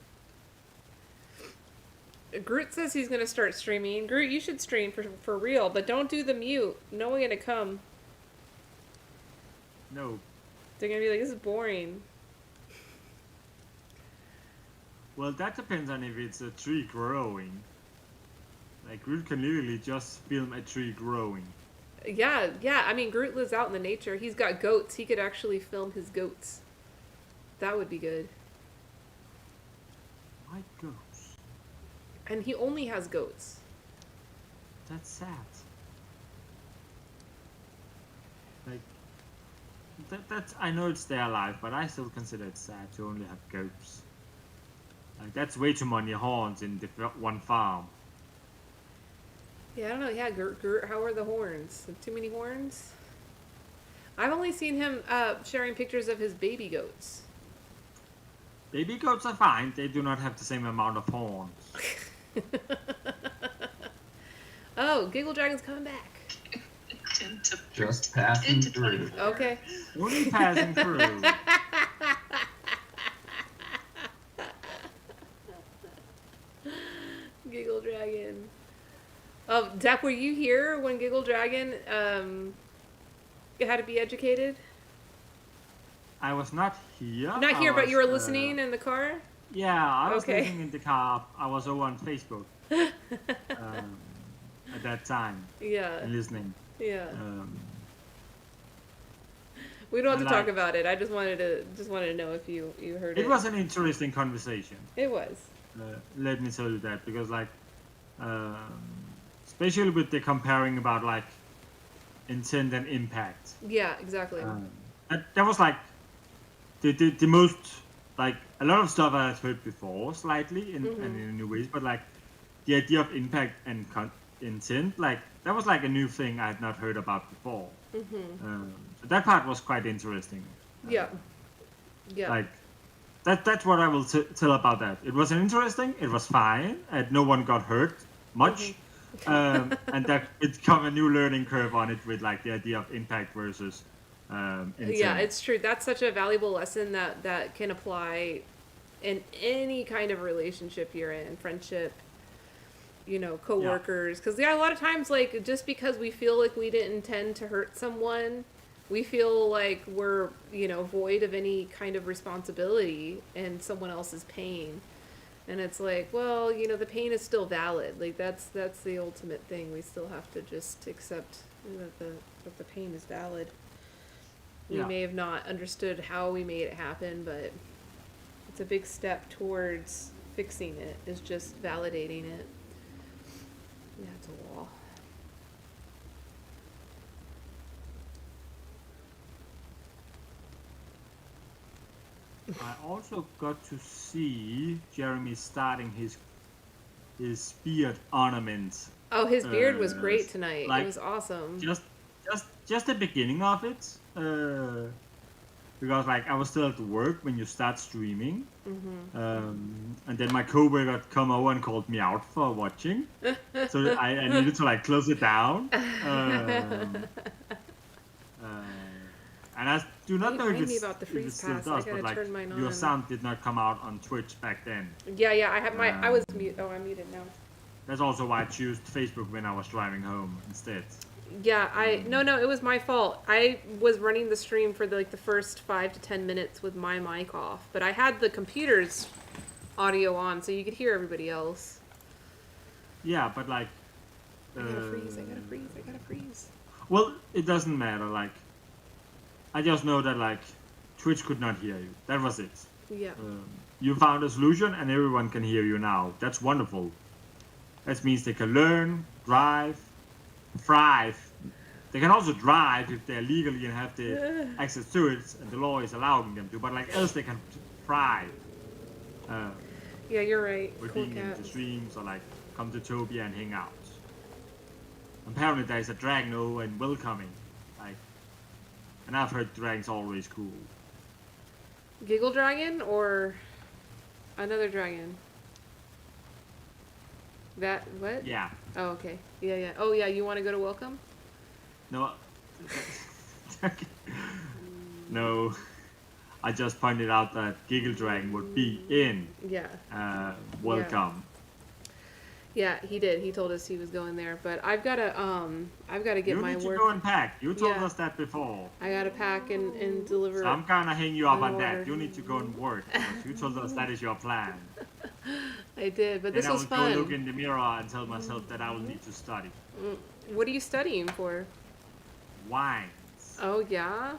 Groot says he's gonna start streaming. Groot, you should stream for real, but don't do the mute. No one gonna come. No. They're gonna be like, this is boring. Well, that depends on if it's a tree growing. Like, Groot can literally just film a tree growing. Yeah. I mean, Groot lives out in the nature. He's got goats. He could actually film his goats. That would be good. My goats. And he only has goats. That's sad. Like, that's I know it's their life, but I still consider it sad to only have goats. Like, that's way too many horns in one farm. Yeah, I don't know. Yeah, Groot, how are the horns? Too many horns? I've only seen him sharing pictures of his baby goats. Baby goats are fine. They do not have the same amount of horns. Oh, Giggle Dragon's coming back. Just passing through. Okay. Only passing through. Giggle Dragon. Depp, were you here when Giggle Dragon had to be educated? I was not here. Not here, but you were listening in the car? Yeah, I was Okay. listening in the car. I was over on Facebook at that time. Yeah. And listening. Yeah. We don't have to and talk about it. I just wanted to know if you heard it. It was an interesting conversation. It was. Let me tell you that, because like, especially with the comparing about like intent and impact. Yeah, exactly. That was like the most, like, a lot of stuff I had heard before slightly and in new ways, but like the idea of impact and intent, like that was like a new thing I had not heard about before. So that part was quite interesting. Yeah. Yeah. Like that's what I will tell about that. It was interesting. It was fine, and no one got hurt much. And that it's come a new learning curve on it with like the idea of impact versus intent. Yeah, it's true. That's such a valuable lesson that can apply in any kind of relationship you're in, friendship, coworkers. Because a lot of times, like, just because we feel like we didn't intend to hurt someone, we feel like we're void of any kind of responsibility in someone else's pain. And it's like, well, the pain is still valid. Like that's the ultimate thing. We still have to just accept that the pain is valid. We may have not understood how we made it happen, but it's a big step towards fixing it, is just validating it. Yeah, it's a wall. I also got to see Jeremy starting his beard ornament. Oh, his beard was great tonight. Like, it was awesome. Just the beginning of it, because like I was still at work when you start streaming, and then my coworker come over and called me out for watching, so I needed to like close it down. And I do not know if it still does, but like your sound did not come out on Twitch back then. Yeah, I had I was mute. Oh, I'm muted now. That's also why I chose Facebook when I was driving home instead. Yeah, no, it was my fault. I was running the stream for the first 5 to 10 minutes with my mic off, but I had the computer's audio on, so you could hear everybody else. Yeah, but like. I gotta freeze. Well, it doesn't matter. Like, I just know that like Twitch could not hear you. That was it. Yeah. You found a solution, and everyone can hear you now. That's wonderful. That means they can learn, drive, thrive. They can also drive if they're legally and have the access to it, and the law is allowing them to. But like else, they can thrive. Yeah, you're right. With Cool being cat. in the streams or like come to Topia and hang out. Apparently, there's a dragon over and welcoming. Like, and I've heard dragons always cool. Giggle Dragon or another dragon? That what? Yeah. Oh, okay. Yeah. Oh, yeah. You want to go to welcome? No. No. I just pointed out that Giggle Dragon would be in. Yeah. Welcome. Yeah, he did. He told us he was going there, but I've got to get my work. You need to go and pack. You told us that before. I got to pack and deliver. So I'm gonna hang you up my on that. order. You need to go and work. You told us that is your plan. I did, but this and was I will fun. go look in the mirror and tell myself that I will need to study. What are you studying for? Wines. Oh, yeah?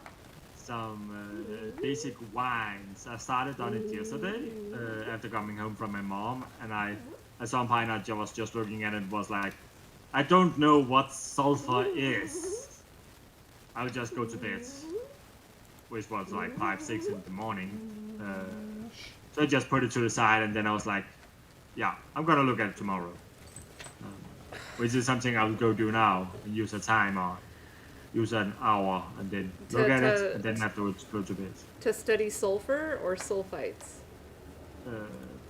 Some basic wines. I started on it yesterday after coming home from my mom, and at some point I was just looking at it and was like, I don't know what sulfur is. I'll just go to bed, which was like 5, 6 in the morning. So I just put it to the side, and then I was like, yeah, I'm gonna look at it tomorrow. Which is something I will go do now and use a timer. Use an hour and then look at it, and then afterwards go to bed. To study sulfur or sulfites?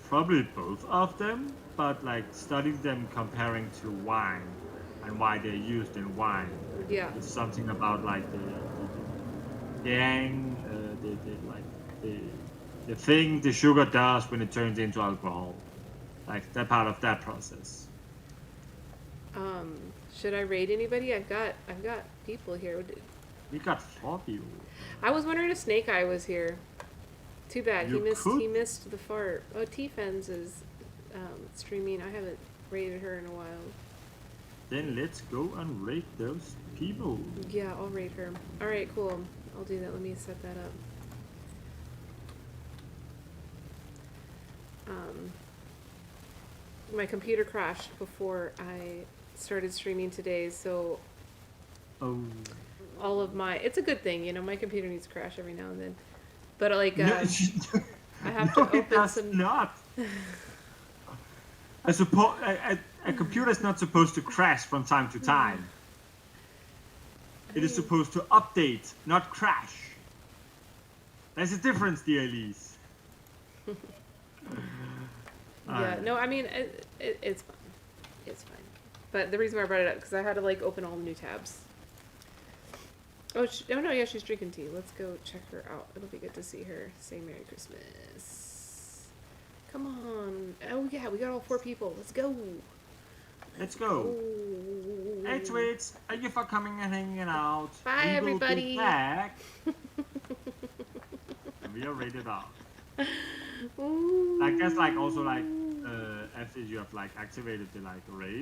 Probably both of them, but like studying them comparing to wine and why they're used in wine. Yeah. It's something about like the yang, the thing the sugar does when it turns into alcohol. Like that part of that process. Should I raid anybody? I've got people here. We got 4 people. I was wondering if Snake Eye was here. Too bad You could. he missed the fart. Oh, T-Fens is streaming. I haven't raided her in a while. Then let's go and raid those people. Yeah, I'll raid her. All right, cool. I'll do that. Let me set that up. My computer crashed before I started streaming today, so Oh. all of my it's a good thing, you know, my computer needs to crash every now and then. But like No, I have to it open does some not. I suppose a computer is not supposed to crash from time to time. It is supposed to update, not crash. There's a difference, dear Elise. Yeah, no, I mean it's fine. It's fine. But the reason why I brought it up because I had to like open all the new tabs. Oh, oh no, yeah, she's drinking tea. Let's go check her out. It'll be good to see her. Say Merry Christmas. Come on. Oh yeah, we got all 4 people. Let's go. Let's go. Hey, Twits, thank you for coming and hanging out. Bye, everybody. Will be back. And we are rated out. I guess like also like after you have like activated the like raid,